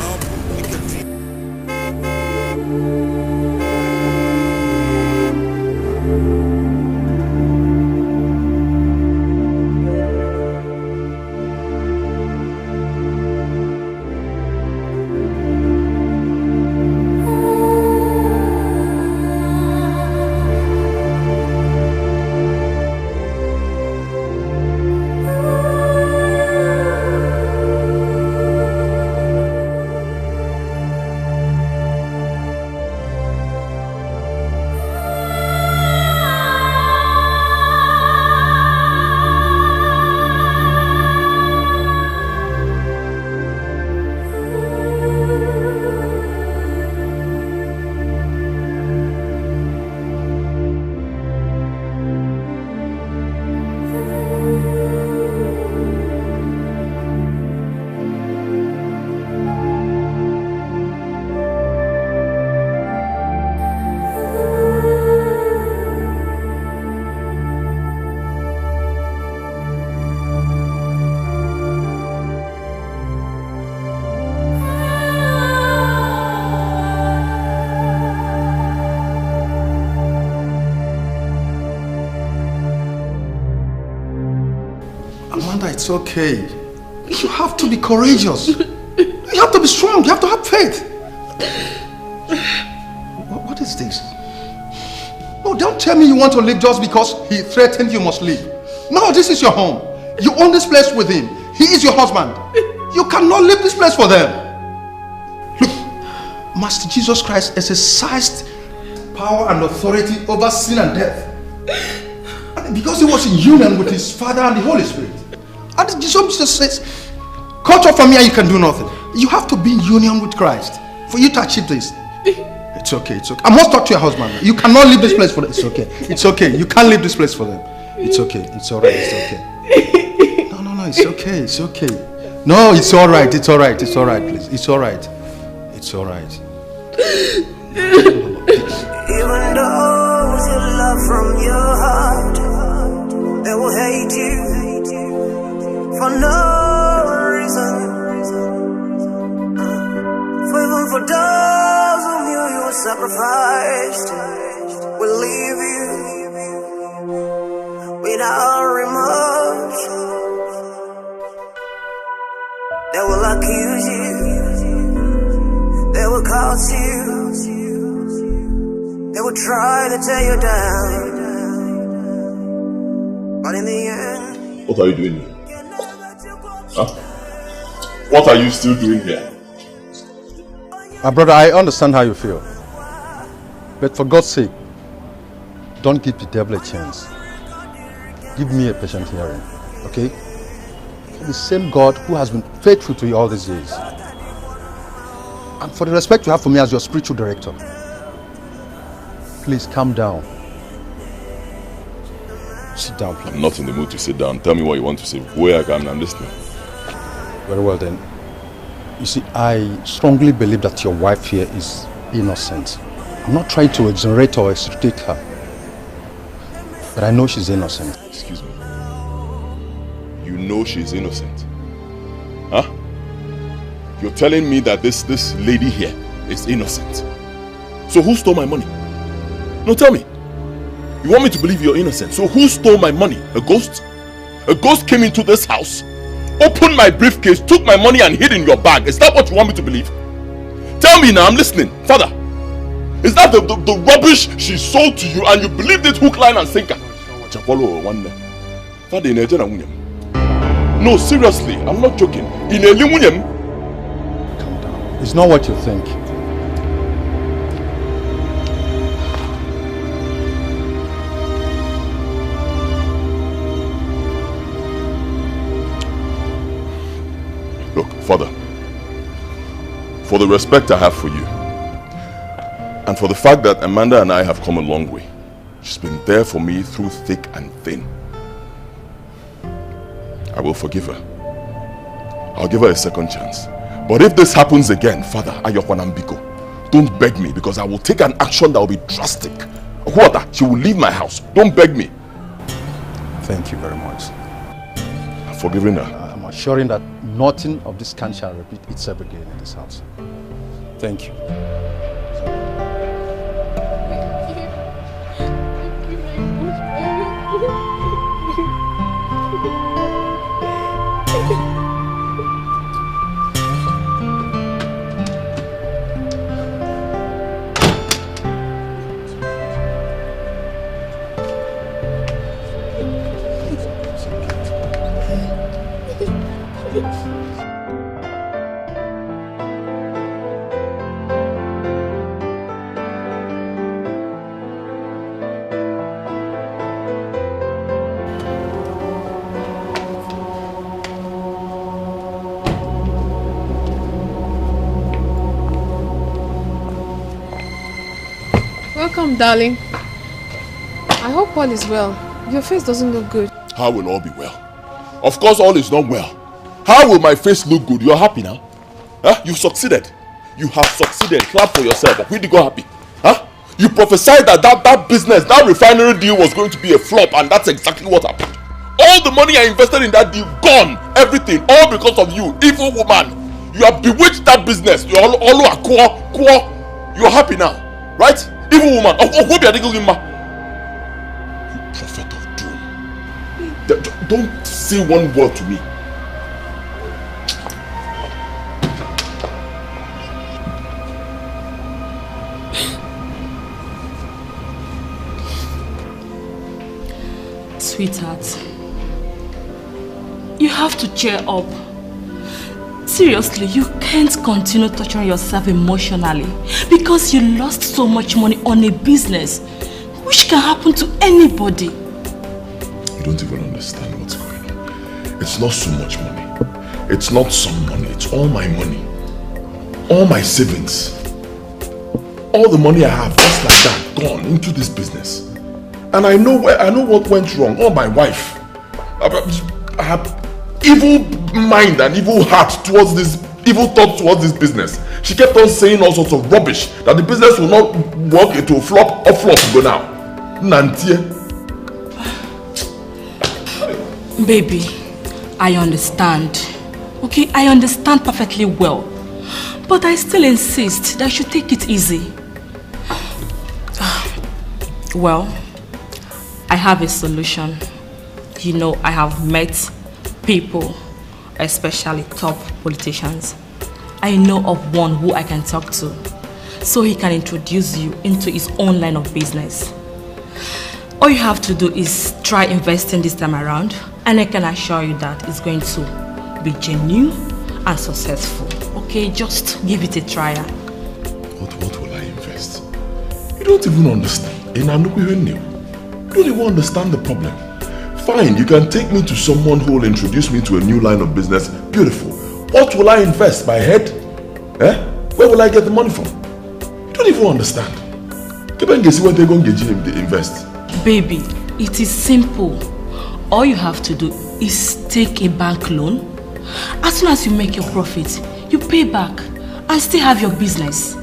It's okay. You have to be courageous. You have to be strong. You have to have faith. What is this? No, don't tell me you want to leave just because he threatened you must leave. No, this is your home. You own this place with him. He is your husband. You cannot leave this place for them. Look, Master Jesus Christ exercised power and authority over sin and death. And because he was in union with his Father and the Holy Spirit. And Jesus says, cut off from here, you can do nothing. You have to be in union with Christ for you to achieve this. It's okay, it's okay. I must talk to your husband. You cannot leave this place for them. It's okay. It's okay. You can't leave this place for them. It's okay. It's alright. It's okay. No, it's okay. It's okay. No, it's alright. It's alright. It's alright, please. It's alright. It's alright. Even those you love from your heart, they will hate you for no reason. Even for those whom you sacrificed, will leave you without remorse. They will accuse you, they will curse you, they will try to tear you down, but in the end, what are you doing here? Huh? What are you still doing here? My brother, I understand how you feel. But for God's sake, don't give the devil a chance. Give me a patient hearing, okay? The same God who has been faithful to you all these years. And for the respect you have for me as your spiritual director, please calm down. Sit down, please. I'm not in the mood to sit down. Tell me what you want to say. Where I can, I'm listening. Very well then. You see, I strongly believe that your wife here is innocent. I'm not trying to exonerate or extricate her, but I know she's innocent. Excuse me. You know she's innocent? Huh? You're telling me that this lady here is innocent. So who stole my money? No, tell me. You want me to believe you're innocent. So who stole my money? A ghost? A ghost came into this house, opened my briefcase, took my money and hid in your bag. Is that what you want me to believe? Tell me now, I'm listening. Father, is that the rubbish she sold to you and you believed it hook, line and sinker? Father, no, seriously, I'm not joking. Calm down. It's not what you think. Look, Father, for the respect I have for you, and for the fact that Amanda and I have come a long way, she's been there for me through thick and thin, I will forgive her. I'll give her a second chance. But if this happens again, Father, Ayokwanambiko, don't beg me, because I will take an action that will be drastic. She will leave my house. Don't beg me. Thank you very much. I'm forgiving her. I'm assuring that nothing of this kind shall repeat itself again in this house. Thank you. Welcome, darling. I hope all is well. Your face doesn't look good. How will all be well? Of course all is not well. How will my face look good? You're happy now? Huh? You've succeeded. You have succeeded. Clap for yourself. But we did go happy. Huh? You prophesied that business, that refinery deal was going to be a flop, and that's exactly what happened. All the money I invested in that deal, gone. Everything. All because of you, evil woman. You have bewitched that business. You're happy now. Right? Evil woman. You prophet of doom. Don't say one word to me. Sweetheart, you have to cheer up. Seriously, you can't continue torturing yourself emotionally because you lost so much money on a business which can happen to anybody. You don't even understand what's going on. It's not so much money. It's not some money. It's all my money. All my savings. All the money I have, just like that, gone into this business. And I know what went wrong. Oh, my wife. I have evil mind and evil heart towards this, evil thoughts towards this business. She kept on saying all sorts of rubbish, that the business will not work, it will flop, or flop go now. Nantie. Baby, I understand. Okay, I understand perfectly well. But I still insist that you should take it easy. Well, I have a solution. You know, I have met people, especially top politicians. I know of one who I can talk to, so he can introduce you into his own line of business. All you have to do is try investing this time around, and I can assure you that it's going to be genuine and successful. Okay, just give it a try. What will I invest? You don't even understand. You don't even understand the problem. Fine, you can take me to someone who will introduce me to a new line of business. Beautiful. What will I invest? My head? Where will I get the money from? You don't even understand. See what they're going to invest. Baby, it is simple. All you have to do is take a bank loan. As soon as you make your profit, you pay back and still have your business.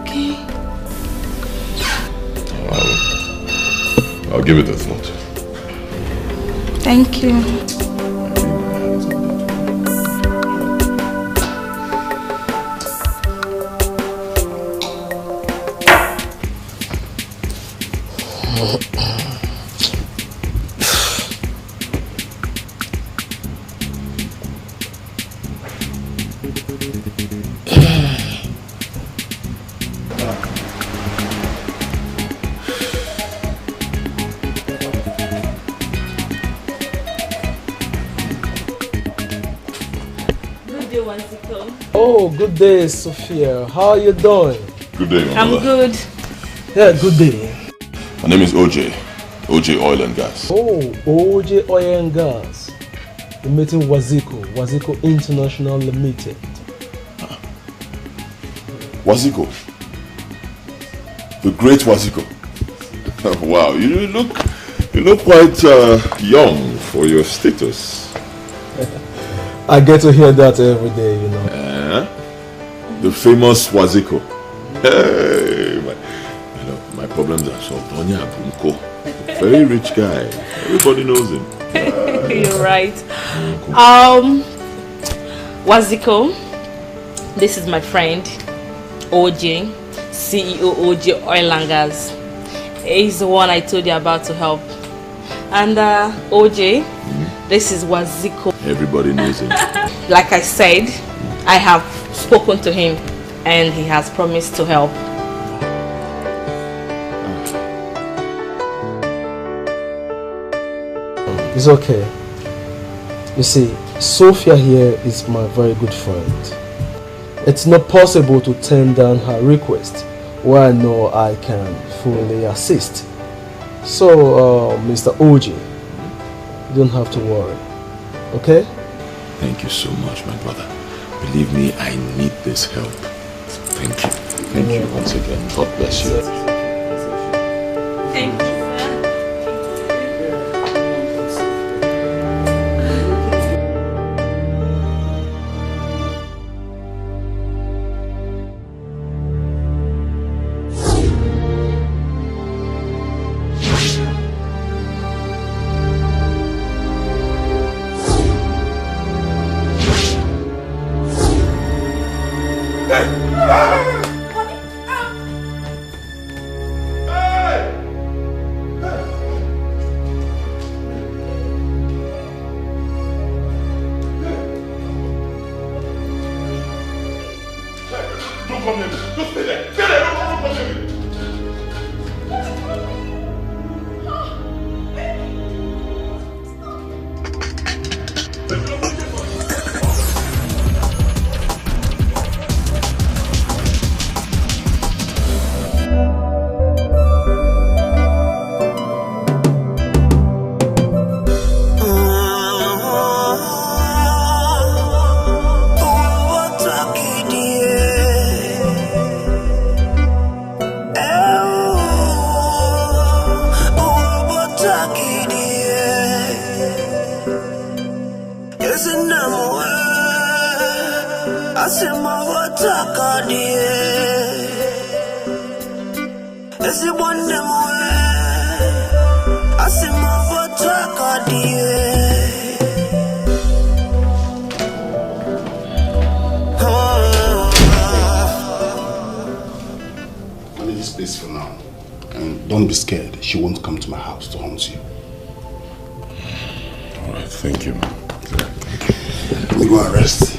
Okay? I'll give it a thought. Thank you. Oh, good day, Sophia. How are you doing? Good day, my I'm brother. good. Yeah, good day. My name is OJ. OJ Oil and Gas. Oh, OJ Oil and Gas. You're meeting Waziko International Limited. Waziko. The great Waziko. Wow, you look quite young for your status. I get to hear that every day, you know. The famous Waziko. Hey, my problems are solved. Onya Abunko. Very rich guy. Everybody knows him. You're right. Waziko, this is my friend, OJ, CEO OJ Oil and Gas. He's the one I told you about to help. And OJ, this is Waziko. Everybody knows him. Like I said, I have spoken to him and he has promised to help. It's okay. You see, Sophia here is my very good friend. It's not possible to turn down her request where I know I can fully assist. So, Mr. OJ, you don't have to worry. Okay? Thank you so much, my brother. Believe me, I need this help. Thank you. Thank you once again. God bless you. Thank you. She won't come to my house to haunt you. All right, thank you, man. Thank you. Let me go and rest.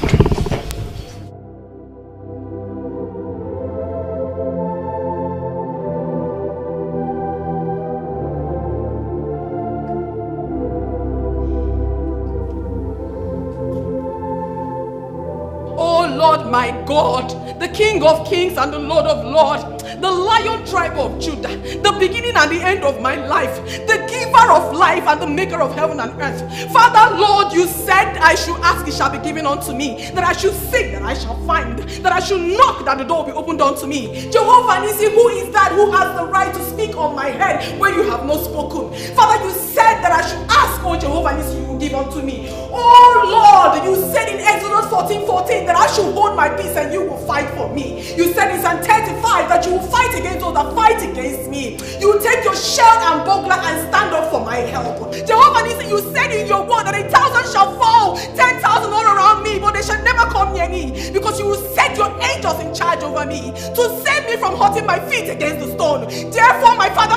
Oh Lord my God, the King of Kings and the Lord of Lords, the Lion tribe of Judah, the beginning and the end of my life, the giver of life and the maker of heaven and earth. Father, Lord, you said I should ask, it shall be given unto me, that I should seek, that I shall find, that I should knock, that the door will be opened unto me. Jehovah Nissi, who is that who has the right to speak on my head when you have not spoken? Father, you said that I should ask, oh Jehovah Nissi, you will give unto me. Oh Lord, you said in Exodus 14:14 that I should hold my peace and you will fight for me. You said in Psalm 35 that you will fight against those that fight against me. You will take your shield and buckler and stand up for my help. Jehovah Nissi, you said in your word that 1,000 shall fall, 10,000 all around me, but they shall never come near me, because you will set your angels in charge over me to save me from hurting my feet against the stone. Therefore, my father,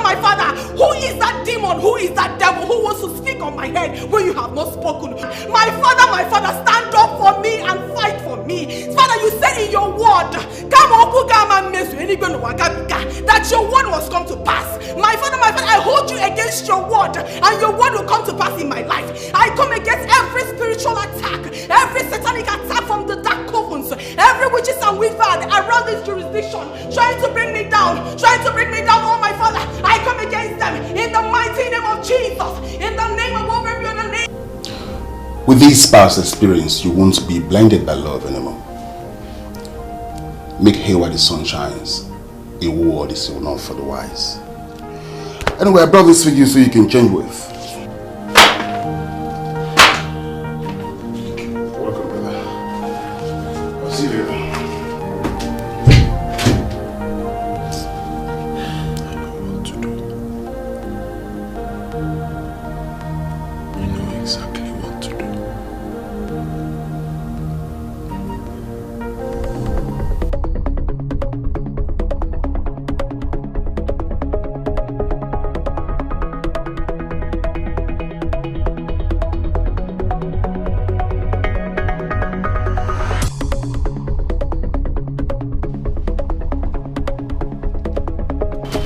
who is that demon, who is that devil who wants to speak on my head when you have not spoken? My father, stand up for me and fight for me. be. Father, you said in your word, that your word must come to pass. My Father, I hold you against your word, and your word will come to pass in my life. I come against every spiritual attack, every satanic attack from the dark covens, every witches and wizards around this jurisdiction, trying to bring me down, oh my Father. I come against them in the mighty name of Jesus, in the name of over every other name. With this past experience, you won't be blinded by love anymore. Make hay while the sun shines. A word is enough for the wise. Anyway, I brought this for you so you can change with. Welcome, brother. I'll see you later.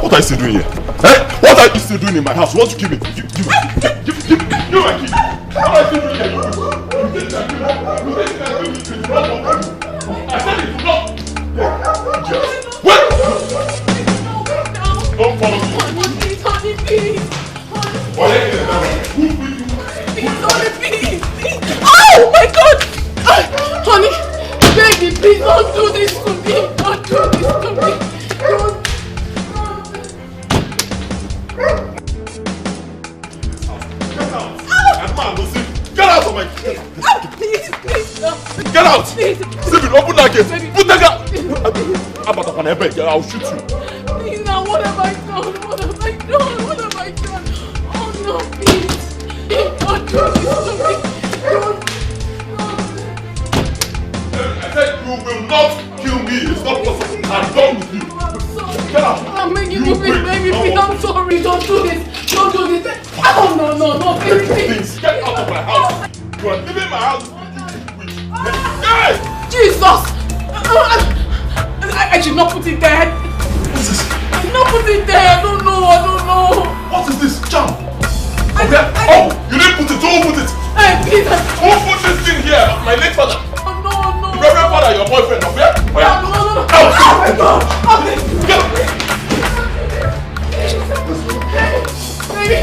What are you still doing here? Eh? What are you still doing in my house? You want to kill me? Give my key. What are you still doing here? I said it, not. Wait! Don't follow me. Honey, please. Please. Oh my God! Honey, baby, please don't do this to me. Don't do this to me. Don't. Get out of my... Please, no. Get out! Please. Stephen, open that gate! Put that gate! I'll shoot you. Please, now what have I done? What have I done? Oh no, please. Don't do this to me. I said you will not kill me. It's not possible. I'm done with you. Get out! I'm making you please, baby, please, I'm sorry. Don't do this. Don't do this. Oh no, please. Get out of my house. You are leaving my house. Hey! Jesus! I should not put it there. What's this? I should not put it there. I don't know. What is this? Jam! Oh, you didn't put it. Don't put it. Hey, please. Who put this thing here? My late father. Oh, no. Reverend father, your boyfriend. Okay? Oh, yeah. No. Oh my God. Get out. Baby.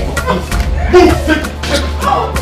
Move! Get out!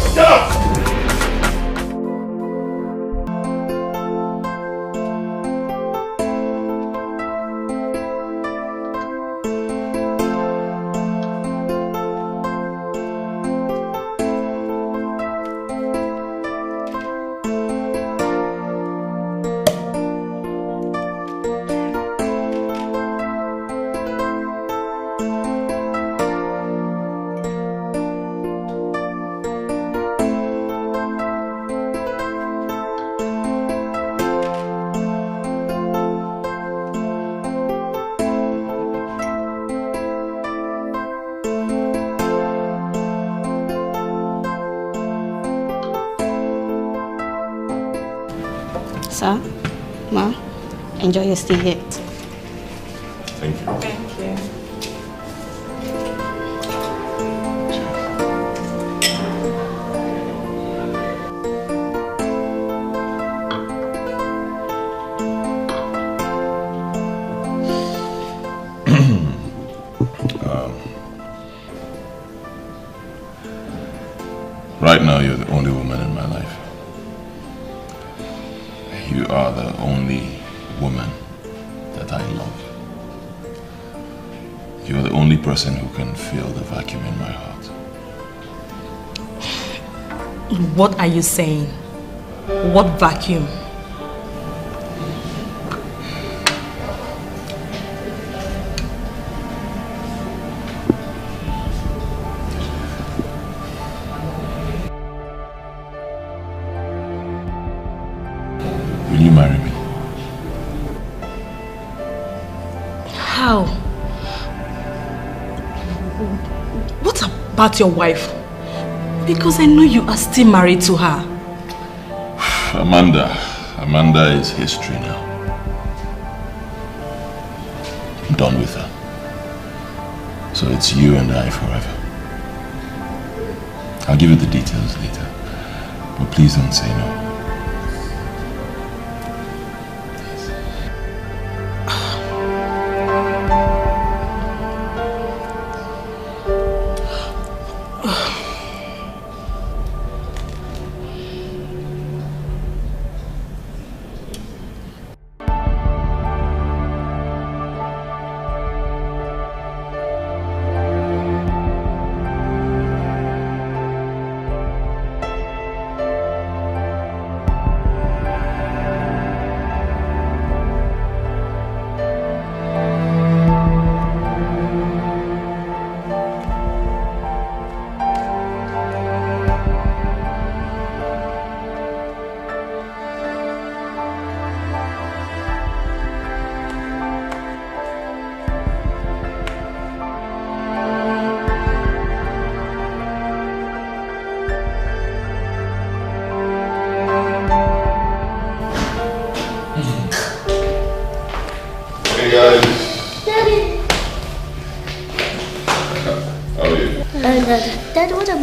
Sir, Ma, enjoy your stay here. Thank you. Thank you. Right now, you're the only woman in my life. You are the only woman that I love. You're the only person who can fill the vacuum in my heart. What are you saying? What vacuum? Will you marry me? How? What about your wife? Because I know you are still married to her. Amanda, Amanda is history now. I'm done with her. So it's you and I forever. I'll give you the details later. But please don't say no.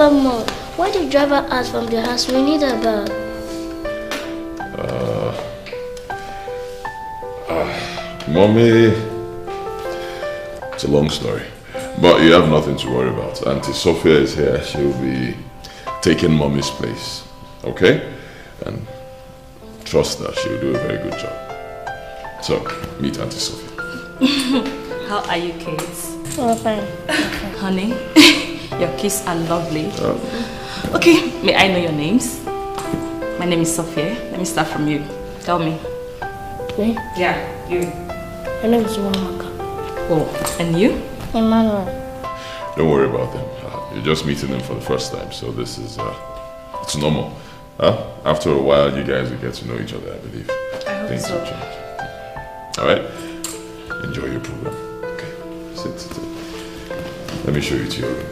Mom, why did the driver ask from the house? We need a bag. Mommy, it's a long story, but you have nothing to worry about. Auntie Sophia is here. She'll be taking Mommy's place, okay? And trust that she'll do a very good job. So, meet Auntie Sophia. How are you kids? Oh, fine. Honey, your kids are lovely. Okay, may I know your names? My name is Sophia. Let me start from you. Tell me. Me? Yeah, you. My name is Wamaka. Oh, and you? Emmanuel. Don't worry about them. You're just meeting them for the first time, so this is, it's normal. After a while, you guys will get to know each other, I believe. I hope Things so. will change. Alright? Enjoy your program. Okay, sit. Let me show you to your room.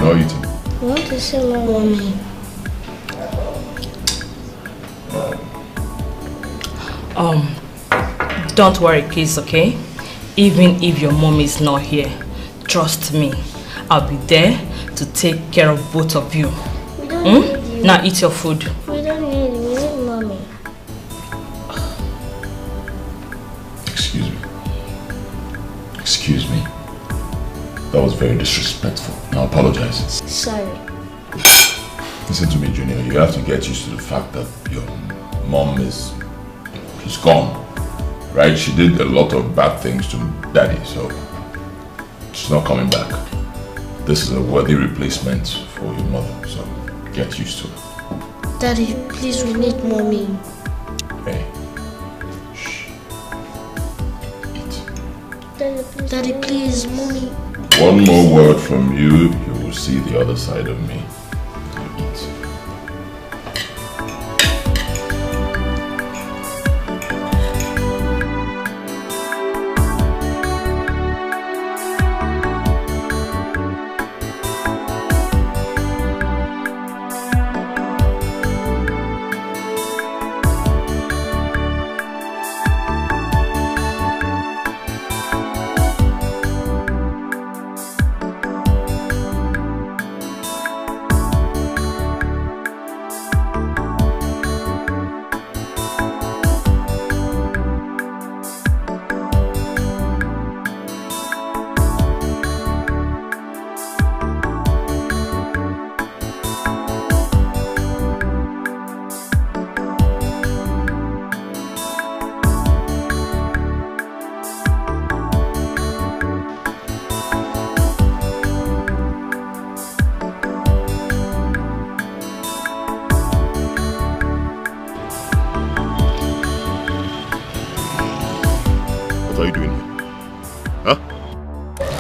How are you doing? I want to see my mommy. Don't worry, kids, okay? Even if your mom is not here, trust me, I'll be there to take care of both of you. We don't need you. Now eat your food. We don't need you. We need mommy. Excuse me. Excuse me. That was very disrespectful. I apologize. Sorry. Listen to me, Junior. You have to get used to the fact that your mom is gone. Right? She did a lot of bad things to Daddy, so she's not coming back. This is a worthy replacement for your mother, so get used to it. Daddy, please, we need mommy. Hey. Daddy, please, mommy. One more word from you, you will see the other side of me. Eat.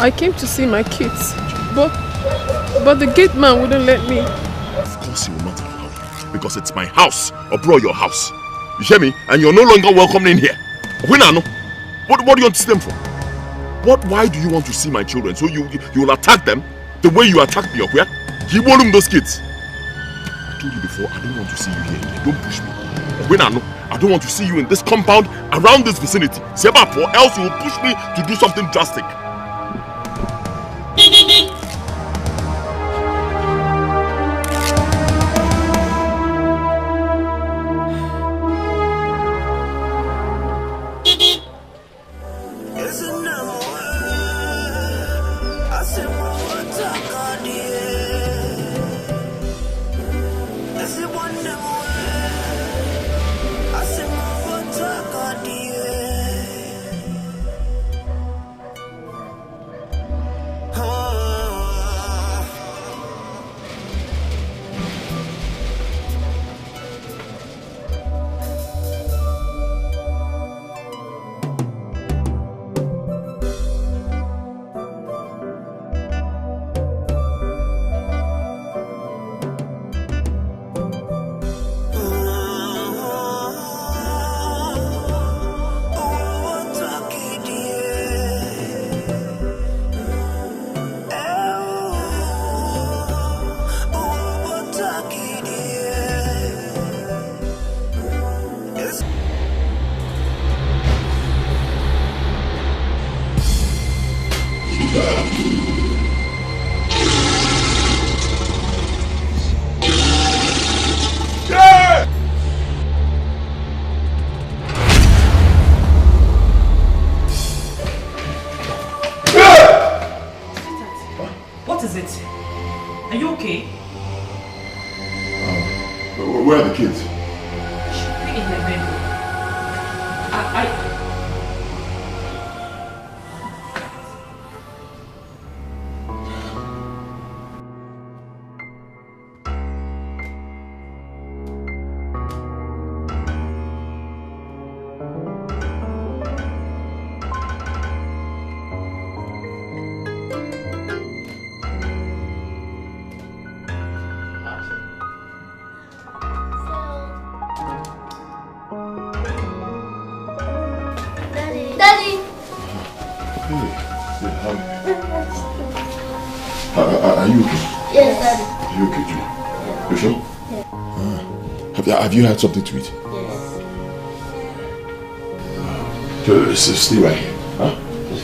I came to see my kids, but the gate man wouldn't let me. Of course he will not allow, because it's my house, or bro, your house. You hear me? And you're no longer welcome in here. What do you want to see them for? Why do you want to see my children? So you will attack them the way you attacked me, okay? You want them those kids. I told you before, I don't want to see you here. Don't push me. I don't want to see you in this compound, around this vicinity. Or else you will push me to do something drastic. Have you had something to eat? Yes. Stay right here. Huh?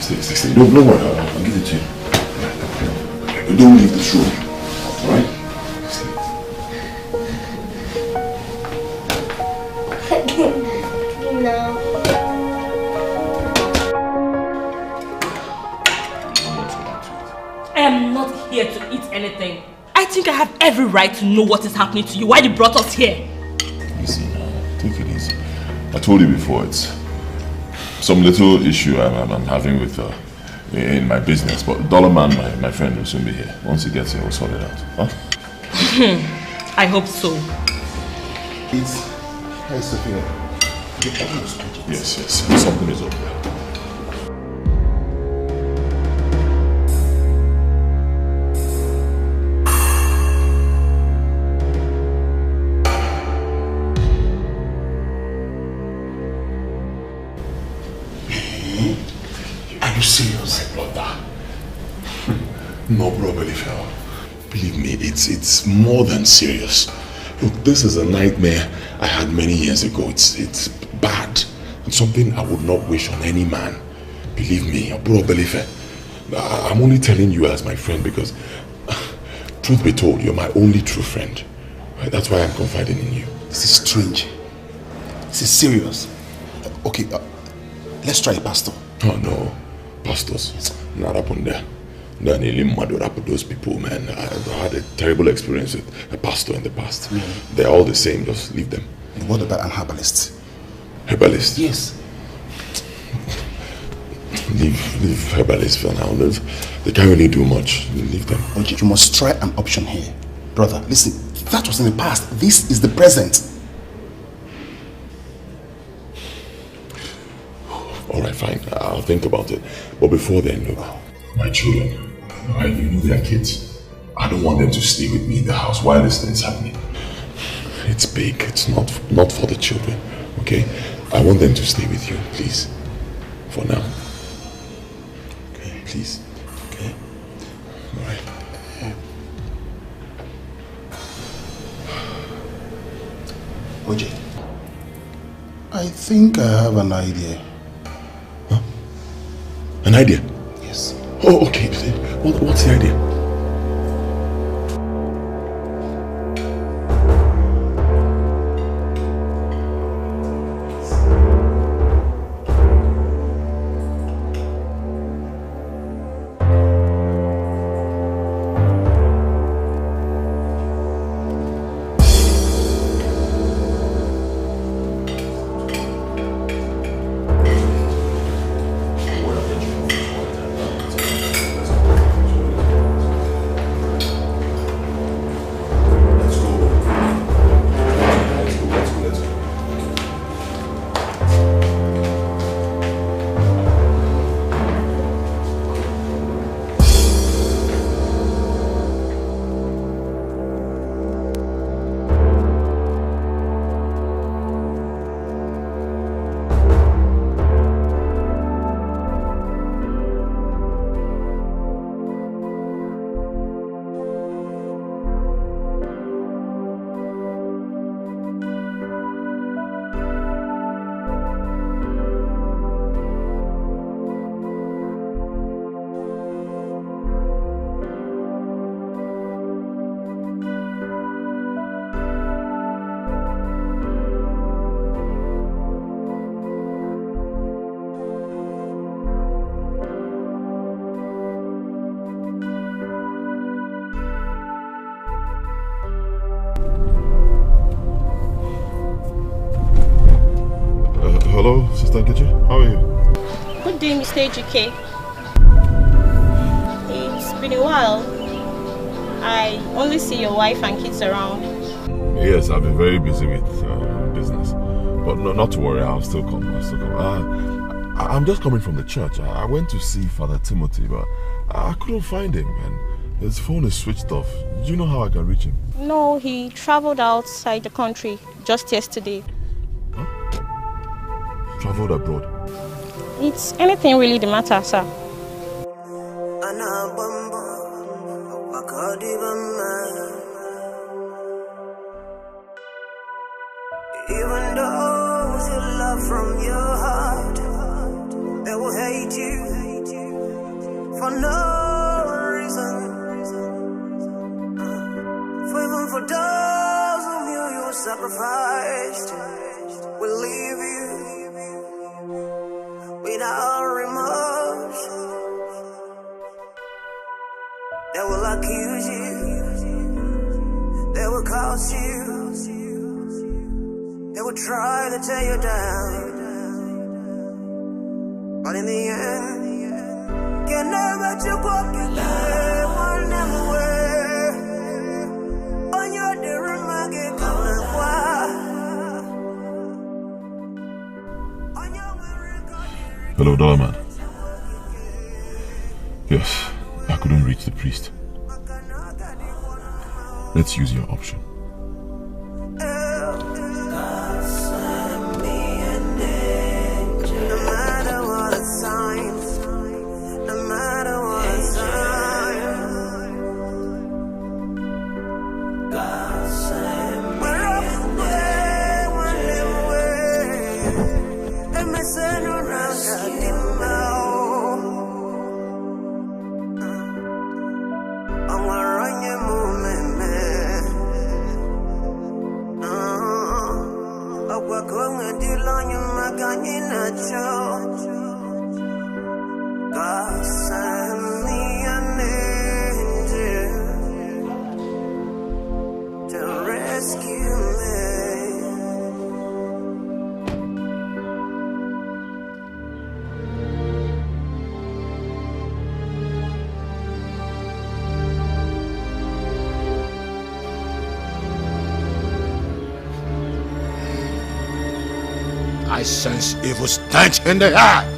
Stay. Don't worry. I'll give it to you. Don't leave this room. Alright? Stay. No. anything. I think I have every right to know what is happening to you. Why you brought us here? Easy now. Take it easy. I told you before, it's some little issue I'm having with in my business. But Dollar Man, my friend, will soon be here. Once he gets here, we'll sort it out. Huh? I hope so. Hey, Sophia. Yes. Something is over there. Are you serious? My brother. No, bro, believe me, it's more than serious. Look, this is a nightmare I had many years ago. It's bad and something I would not wish on any man. Believe me, bro, I'm only telling you as my friend because, truth be told, you're my only true friend. Right? That's why I'm confiding in you. This is strange. This is serious. Okay, let's try a pastor. Oh no, pastors, not up on there. Those people, man. I've had a terrible experience with a pastor in the past. They're all the same, just leave them. And what about an herbalist? Herbalist? Yes. Leave herbalists for now. They can't really do much. Leave them. Okay, you must try an option here. Brother, listen, that was in the past. This is the present. Alright, fine. I'll think about it. But before then, look, my children, you know they're kids. I don't want them to stay with me in the house while this thing's happening. It's big. It's not for the children. Okay? I want them to stay with you, please. For now. Okay, please. Okay? Alright. OJ, I think I have an idea. Huh? An idea? Yes. Oh, okay. What's the idea? Hello, Sister Nkechi. How are you? Good day, Mr. Dikeh. It's been a while. I only see your wife and kids around. Yes, I've been very busy with business. But no, not to worry, I'll still come. I'm just coming from the church. I went to see Father Timothy, but I couldn't find him, and his phone is switched off. Do you know how I can reach him? No, he traveled outside the country just yesterday. Traveled abroad? It's anything really the matter, sir. Even those you love from your heart, they will hate you for no reason. For those whom you sacrificed will leave you without remorse. They will accuse you was you. They would try to tear you down, but in the end, can never you walk you there, one never way. On your dear maggie, come and Hello, Dollar Man. Yes, I couldn't reach the priest. Let's use your option. I sense evil stench in the air.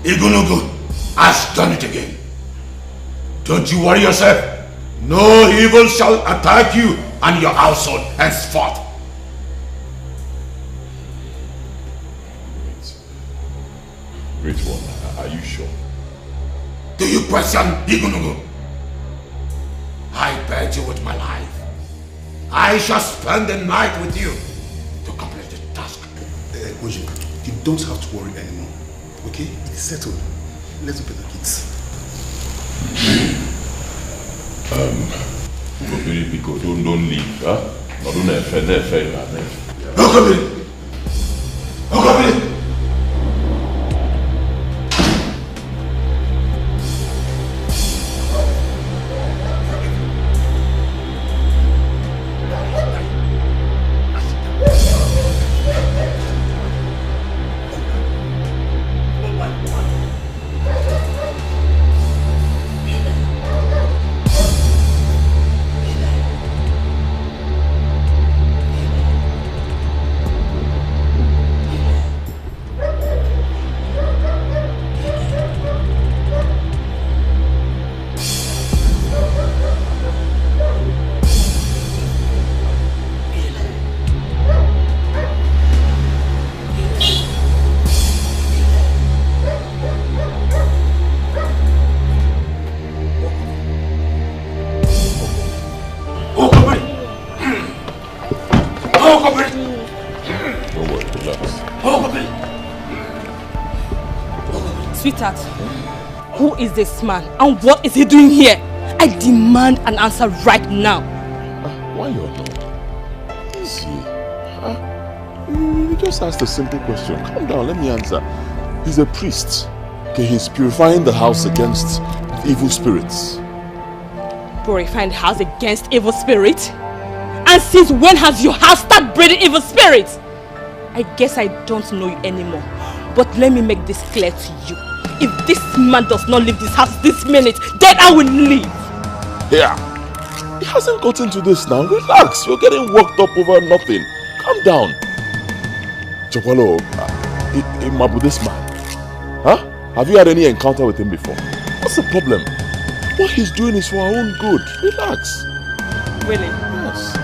Igunugu has done it again. Don't you worry yourself. No evil shall attack you and your household henceforth. Great one, are you sure? Do you question Igunugu? I bet you with my life. I shall spend the night with you to complete the task. Oji, you don't have to worry anymore. Okay? It's settled. Let's open the kids. Don't leave, huh? Don't Sweetheart, who is this man and what is he doing here? I demand an answer right now. Why you're not? Easy. You just asked a simple question. Calm down, let me answer. He's a priest. Okay, he's purifying the house against evil spirits. Purifying the house against evil spirits? And since when has your house started breeding evil spirits? I guess I don't know you anymore. But let me make this clear to you. If this man does not leave this house this minute, then I will leave. Yeah. He hasn't gotten to this now. Relax. You're getting worked up over nothing. Calm down. Chokwalo, Mabu, this man. Huh? Have you had any encounter with him before? What's the problem? What he's doing is for our own good. Relax. Really? Yes.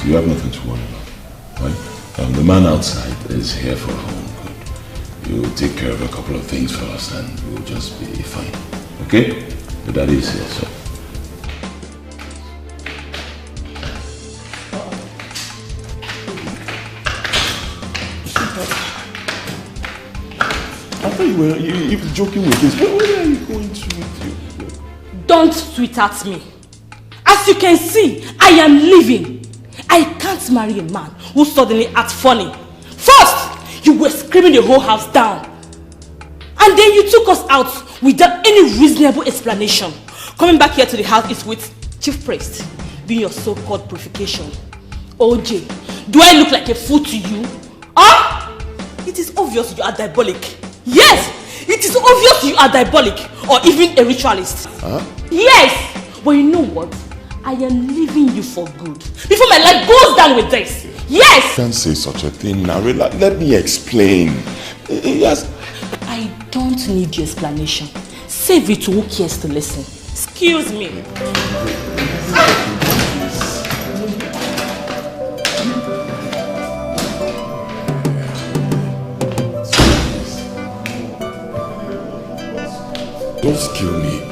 You have nothing to worry about, right? The man outside is here for our own good. You'll take care of a couple of things for us and we'll just be fine, okay? The daddy is here, so. I thought you were joking with this. Where are you going to with you? Don't sweetheart me. As you can see, I am leaving. I can't marry a man who suddenly acts funny. First, you were screaming the whole house down. And then you took us out without any reasonable explanation. Coming back here to the house is with chief priest, doing your so-called purification. OJ, do I look like a fool to you? Huh? It is obvious you are diabolic. Yes, it is obvious you are diabolic or even a ritualist. Huh? Yes, but you know what? I am leaving you for good. Before my life goes down with this. Yes! You can't say such a thing now. Let me explain. Yes. I don't need your explanation. Save it to who cares to listen. Excuse me. Don't kill me.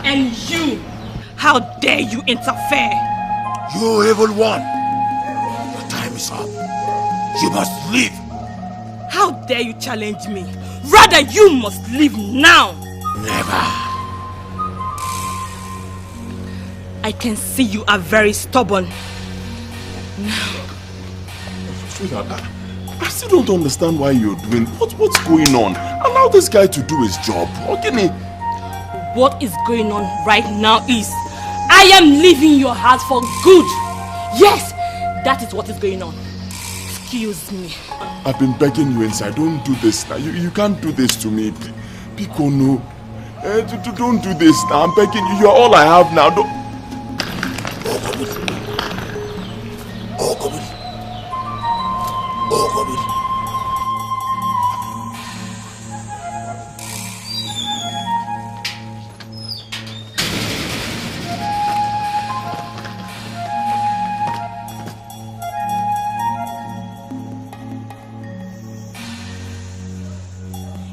And you, how dare you interfere? You evil one! Your time is up. You must leave. How dare you challenge me? Rather, you must leave now. Never. I can see you are very stubborn. Sweetheart, I still don't understand why you're doing. What's going on? Allow this guy to do his job. Okay? What is going on right now is I am leaving your house for good. Yes, that is what is going on. Excuse me. I've been begging you inside. Don't do this now. You can't do this to me. Pico, no. Don't do this now. I'm begging you. You're all I have now. Don't.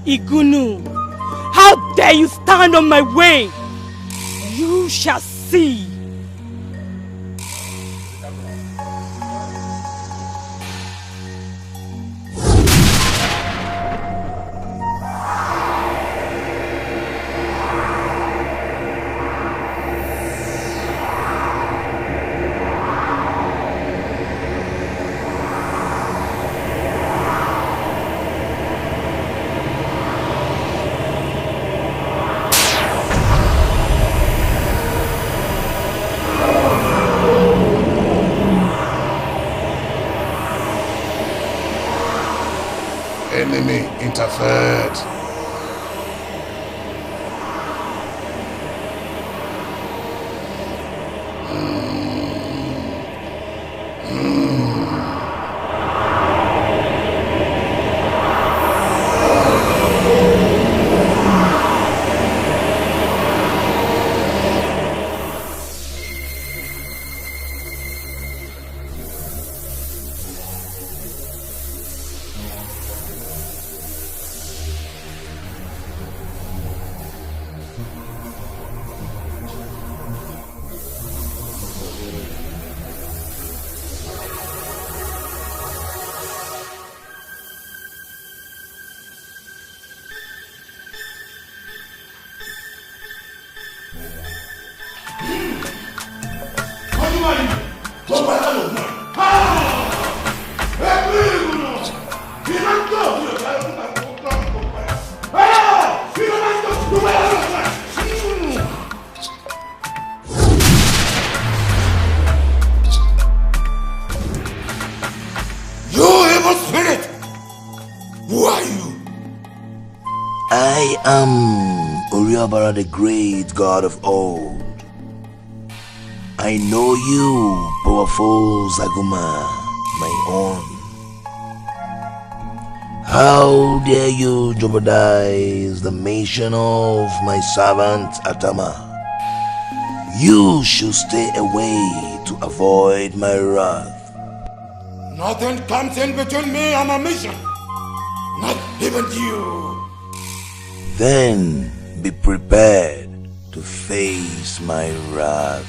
Igunu, how dare you stand on my way? You shall see. Enemy interfered. I am Uriabara, the great god of old. I know you, powerful Zaguma, my own. How dare you jeopardize the mission of my servant Atama? You should stay away to avoid my wrath. Nothing comes in between me and my mission. Not even you. Then be prepared to face my wrath.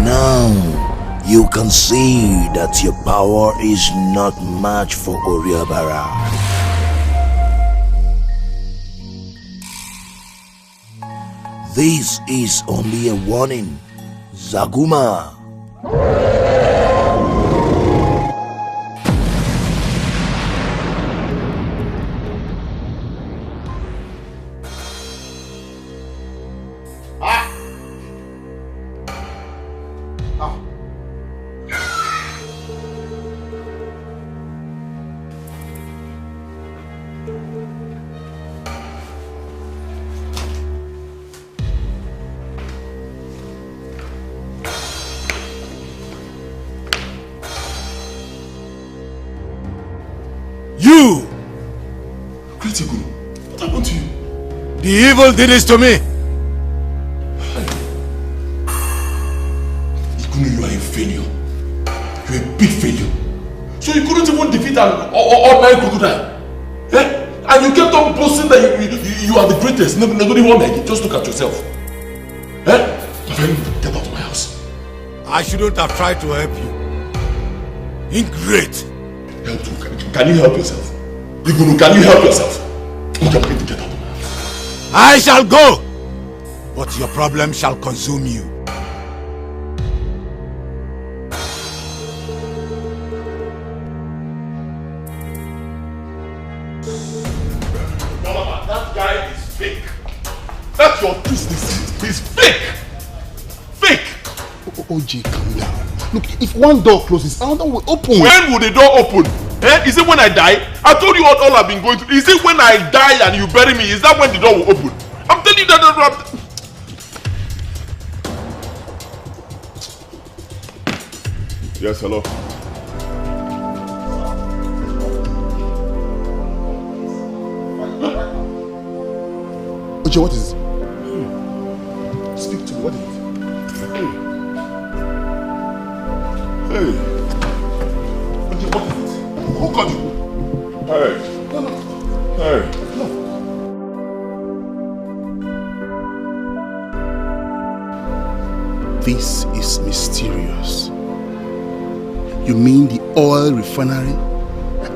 Now you can see that your power is not much for Uriabara. This is only a warning, Zaguma. You! Etiko, what happened to you? The evil did this to me. Ikunu, you are a failure. You are a big failure. So you couldn't even defeat an ordinary crocodile. Eh? And you kept on boasting that you are the greatest. Nobody won't make it. Just look at yourself. Eh? My friend, get out of my house. I shouldn't have tried to help you. Ingrate. Help you? Can you help yourself? Ikunu, can you help yourself? Look, I'm going to get out of my house. I shall go, but your problem shall consume you. That guy is fake. That's your business. He's fake. Fake. OJ, calm down. Look, if one door closes, another will open. When will the door open? Eh? Is it when I die? I told you all I've been going through. Is it when I die and you bury me? Is that when the door will open? I'm telling you that. Yes, hello. OJ, what is it? Speak to me. What is it? Hey. OJ, what is it? Who called you? Hey. No. Hey. No. This is mysterious. You mean the oil refinery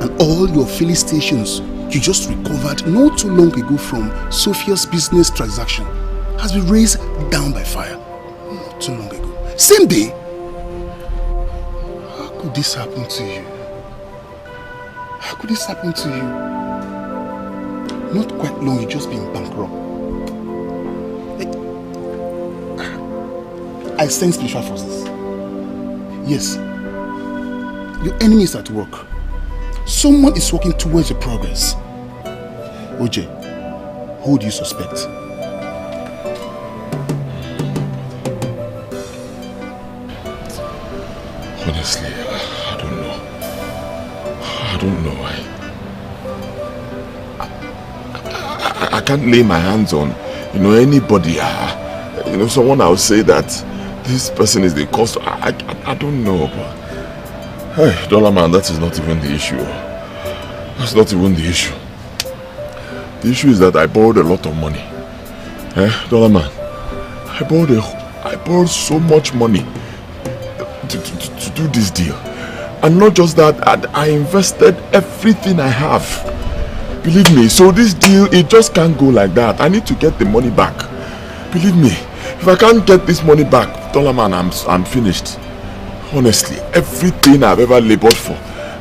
and all your filling stations you just recovered not too long ago from Sophia's business transaction has been raised down by fire not too long ago? Same day? How could this happen to you? How could this happen to you? Not quite long, you just been bankrupt. I sense spiritual forces. Yes. Your enemy is at work. Someone is working towards your progress. OJ, who do you suspect? Honestly, I don't know. I don't know. I can't lay my hands on, anybody. Someone I would say that this person is the cause. I don't know. But, hey, Dollar Man, that is not even the issue. That's not even the issue. The issue is that I borrowed a lot of money. Dollar Man, I borrowed so much money to do this deal. And not just that, I invested everything I have. Believe me, so this deal, it just can't go like that. I need to get the money back. Believe me, if I can't get this money back, Dollar Man, I'm finished. Honestly, everything I've ever labored for,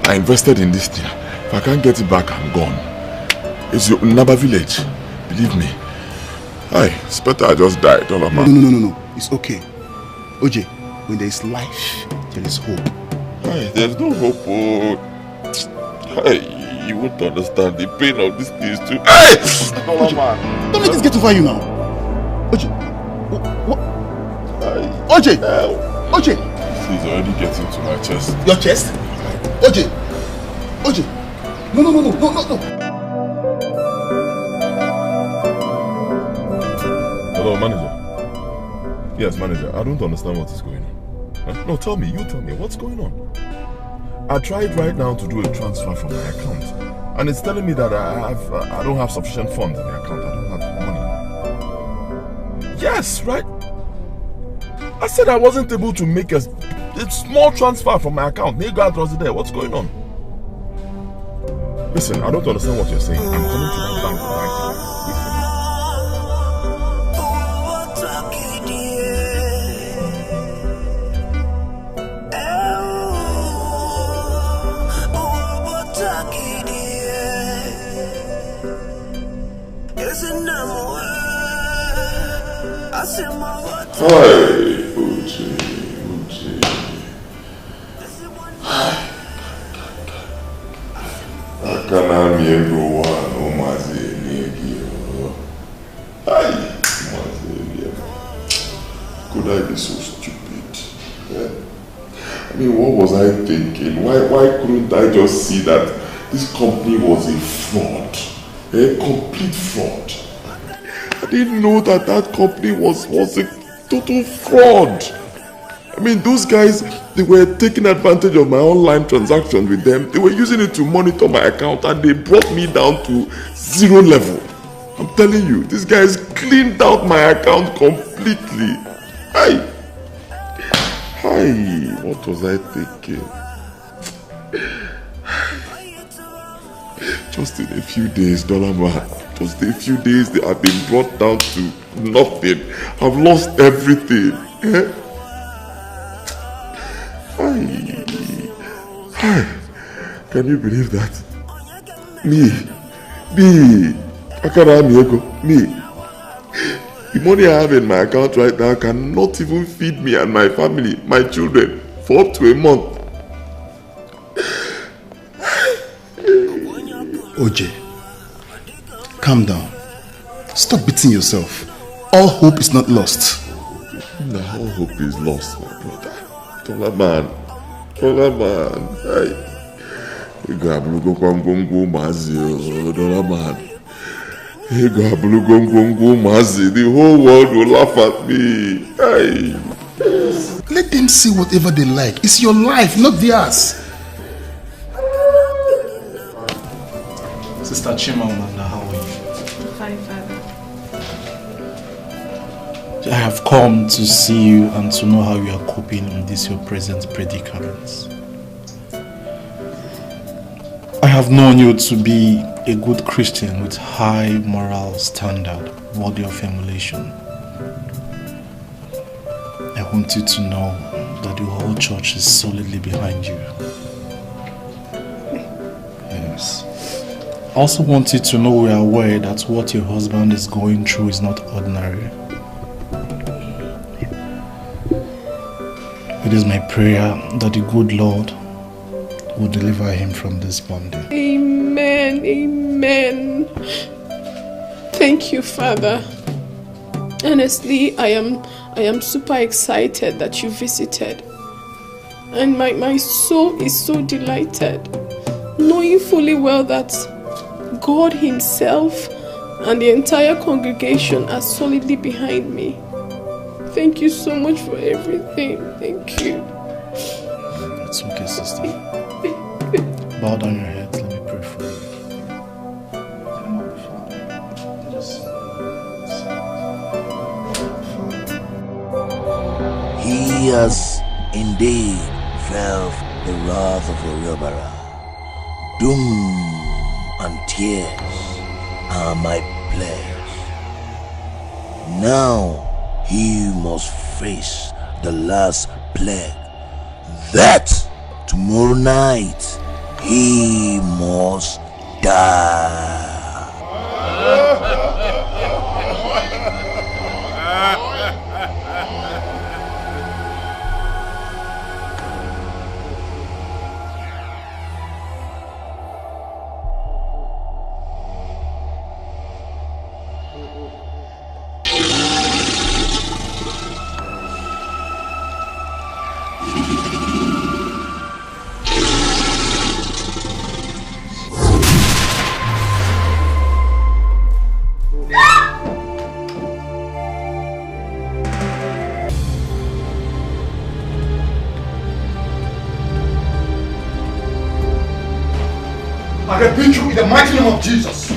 I invested in this thing. If I can't get it back, I'm gone. It's your Naba village. Believe me. It's better I just die, Dollar Man. No. It's okay. OJ, when there is life, there is hope. There's no hope. You won't understand the pain of this thing too. Dollar Man. Don't let this get over you now. OJ. What? OJ. OJ. He's already getting to my chest. Your chest? OJ. No. Hello, manager. Yes, manager. I don't understand what is going on. No, tell me. You tell me. What's going on? I tried right now to do a transfer from my account, and it's telling me that I don't have sufficient funds in the account. I don't have money. Yes, right. I said I wasn't able to make a small transfer from my account. Nigga was there. What's going on? Listen, I don't understand what you're saying. I'm coming to my bank right now. Hi, Uchi. Could I be so stupid? I mean, what was I thinking? Why couldn't I just see that this company was a fraud? A complete fraud. I didn't know that company was a total fraud. I mean, those guys, they were taking advantage of my online transactions with them. They were using it to monitor my account, and they brought me down to 0 level. I'm telling you, these guys cleaned out my account completely. What was I thinking? Just in a few days, Dollar Man, just a few days, they have been brought down to nothing. I've lost everything. Can you believe that? Me, the money I have in my account right now cannot even feed me and my family, my children, for up to a month. OJ, calm down. Stop beating yourself. All hope is not lost. No, all hope is lost, my brother. Dollar Man. Dollar Man. Dollar Man. The whole world will laugh at me. Let them say whatever they like. It's your life, not theirs. Sister Chimamanda, how are you? Fine, Father. I have come to see you and to know how you are coping in this your present predicament. I have known you to be a good Christian with high moral standard, worthy of emulation. I want you to know that the whole church is solidly behind you. Yes. I also want you to know we are aware that what your husband is going through is not ordinary. It is my prayer that the good Lord will deliver him from this bondage. Amen. Amen. Thank you, Father. Honestly, I am super excited that you visited. And my soul is so delighted, knowing fully well that God Himself and the entire congregation are solidly behind me. Thank you so much for everything. Thank you. It's okay, sister. Bow down your head. Let me pray for you. He has indeed felt the wrath of Oriobara. Doom and tears are my pledge. Now he must face the last plague. That tomorrow night he must die. I rebuke you in the mighty name of Jesus.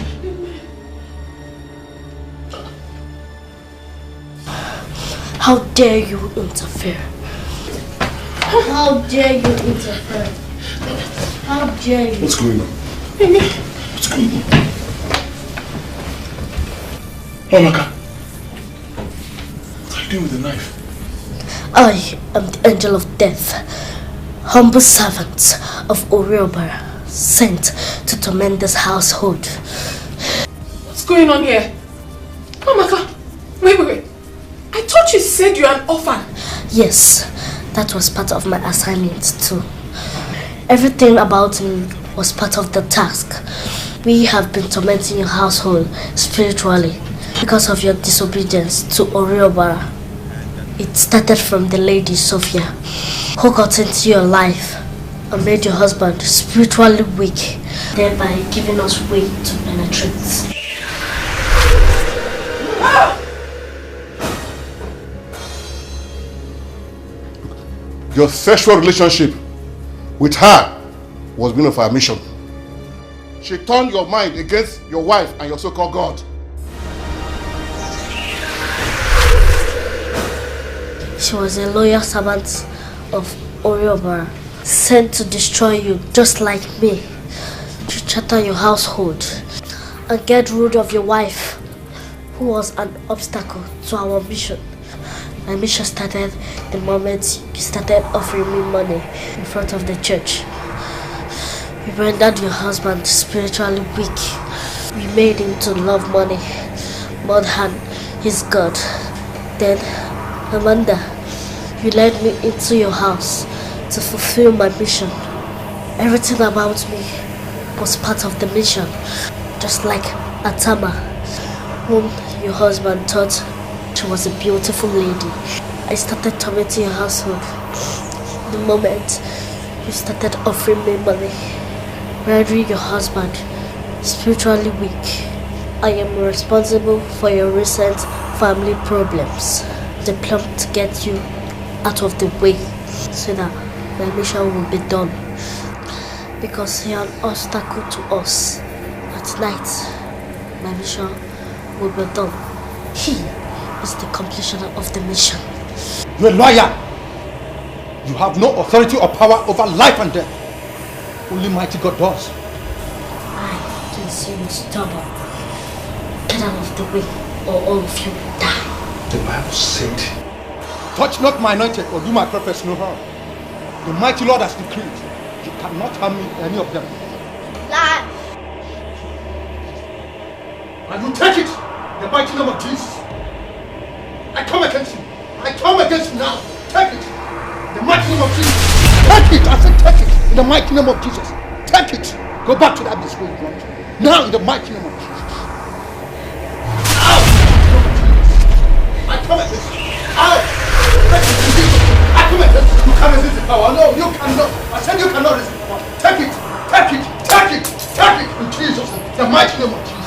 How dare you interfere? How dare you interfere? How dare you? What's going on? What's going on? Omaka, what are you doing with the knife? I am the angel of death, humble servant of Oriobara, sent to torment this household. What's going on here? Omaka, wait. I thought you said you're an orphan. Yes, that was part of my assignment too. Everything about me was part of the task. We have been tormenting your household spiritually because of your disobedience to Oriobara. It started from the lady Sophia, who got into your life and made your husband spiritually weak, thereby giving us way to penetrate. Your sexual relationship with her was being of our mission. She turned your mind against your wife and your so-called God. She was a loyal servant of Oriobara, sent to destroy you just like me, to shatter your household and get rid of your wife, who was an obstacle to our mission. My mission started the moment you started offering me money in front of the church. We rendered your husband spiritually weak. We made him to love money more than his God. Then, Amanda, you led me into your house to fulfill my mission. Everything about me was part of the mission, just like Atama, whom your husband thought she was a beautiful lady. I started tormenting your household. The moment you started offering me money, rendering your husband spiritually weak, I am responsible for your recent family problems. They plan to get you out of the way so that my mission will be done. Because you are an obstacle to us. At night, my mission will be done. is the completion of the mission. You're a liar. You have no authority or power over life and death. Only mighty God does. I can see you stubborn. Get out of the way, or all of you will die. The Bible said, touch not my anointed or do my prophets no harm. The mighty Lord has decreed, you cannot harm me, any of them. Lie! And you take it in the mighty name of Jesus. I come against you. I come against you now. Take it in the mighty name of Jesus. Take it. I said take it in the mighty name of Jesus. Take it. Go back to that place where you want to. Now in the mighty name of Jesus. Out! I come against you. Out! I come against you. You can't resist the power. No, you cannot. I said you cannot resist the power. Take it. Take it. Take it. Take it in Jesus' name. The mighty name of Jesus.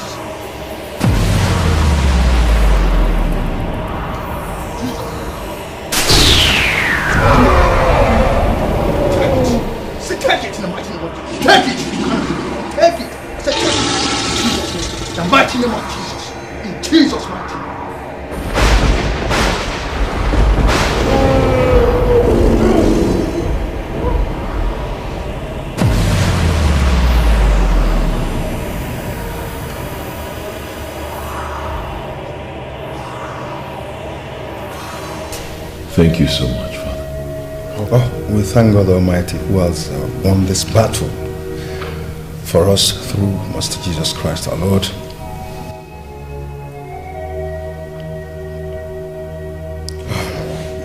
Take it in the mighty name of Jesus. Take it. Take it. I said take it. In Jesus' name. The mighty name of Jesus. In Jesus' mighty name. Thank you so much, Father. Oh, we thank God Almighty who has won this battle for us through Master Jesus Christ our Lord.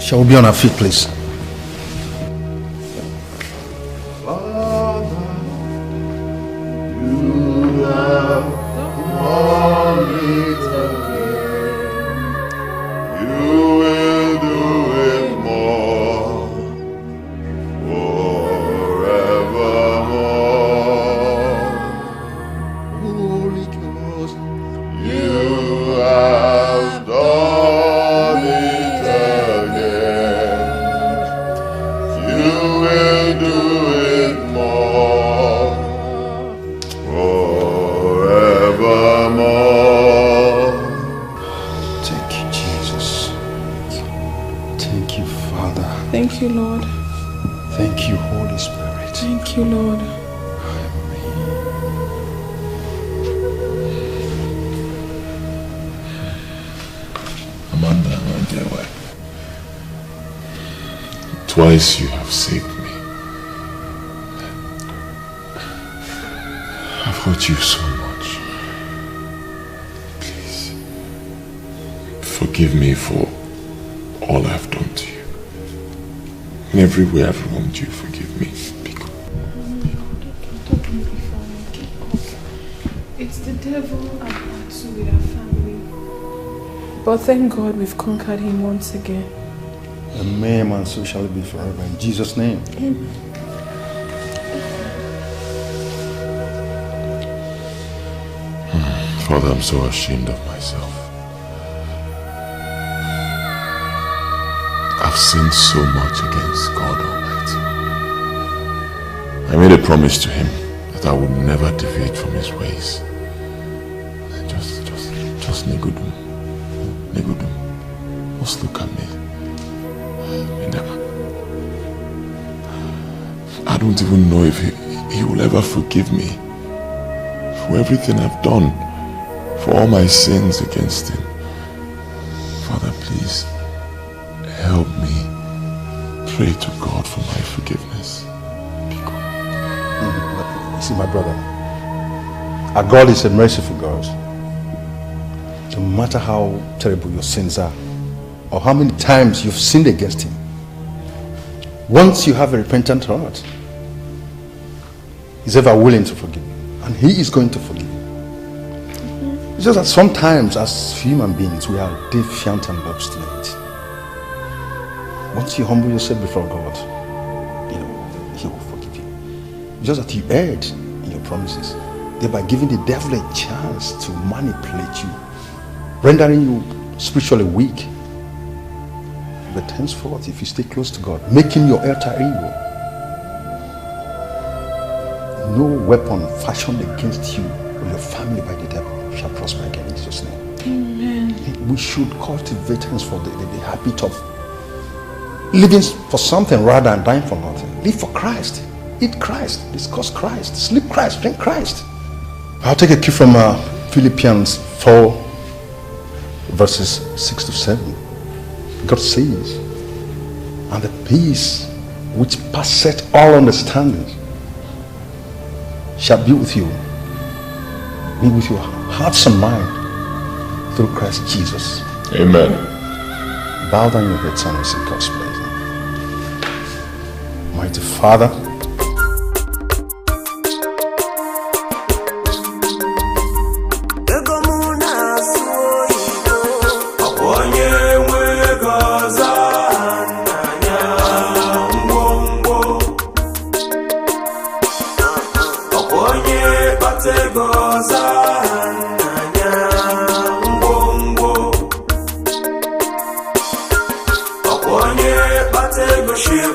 Shall we be on our feet, please? Twice you have saved me. I've hurt you so much. Please, forgive me for all I've done to you. In every way I've wronged you, forgive me. It's the devil at battle with our family. But thank God we've conquered him once again. Amen, and so shall it be forever. In Jesus' name. Amen. Father, I'm so ashamed of myself. I've sinned so much against God Almighty. I made a promise to him that I would never deviate from his ways. Just Negudum. Just look at me. I don't even know if he will ever forgive me for everything I've done, for all my sins against him. Father, please help me pray to God for my forgiveness. See, my brother, our God is a merciful God. No matter how terrible your sins are, or how many times you've sinned against him, once you have a repentant heart, he's ever willing to forgive you, and he is going to forgive you. It's just that sometimes as human beings we are defiant and obstinate. Once you humble yourself before God, he will forgive you. It's just that you erred in your promises, thereby giving the devil a chance to manipulate you, rendering you spiritually weak. But henceforth, if you stay close to God, making your altar evil, no weapon fashioned against you or your family by the devil shall prosper again in Jesus' name. Amen. We should cultivate hence for the habit of living for something rather than dying for nothing. Live for Christ. Eat Christ. Discuss Christ. Sleep Christ. Drink Christ. I'll take a cue from Philippians 4 verses 6 to 7. God says, and the peace which passeth all understanding shall be with you. Be with your hearts and mind through Christ Jesus. Amen. Bow down your heads and receive God's blessing. Mighty Father, Go shake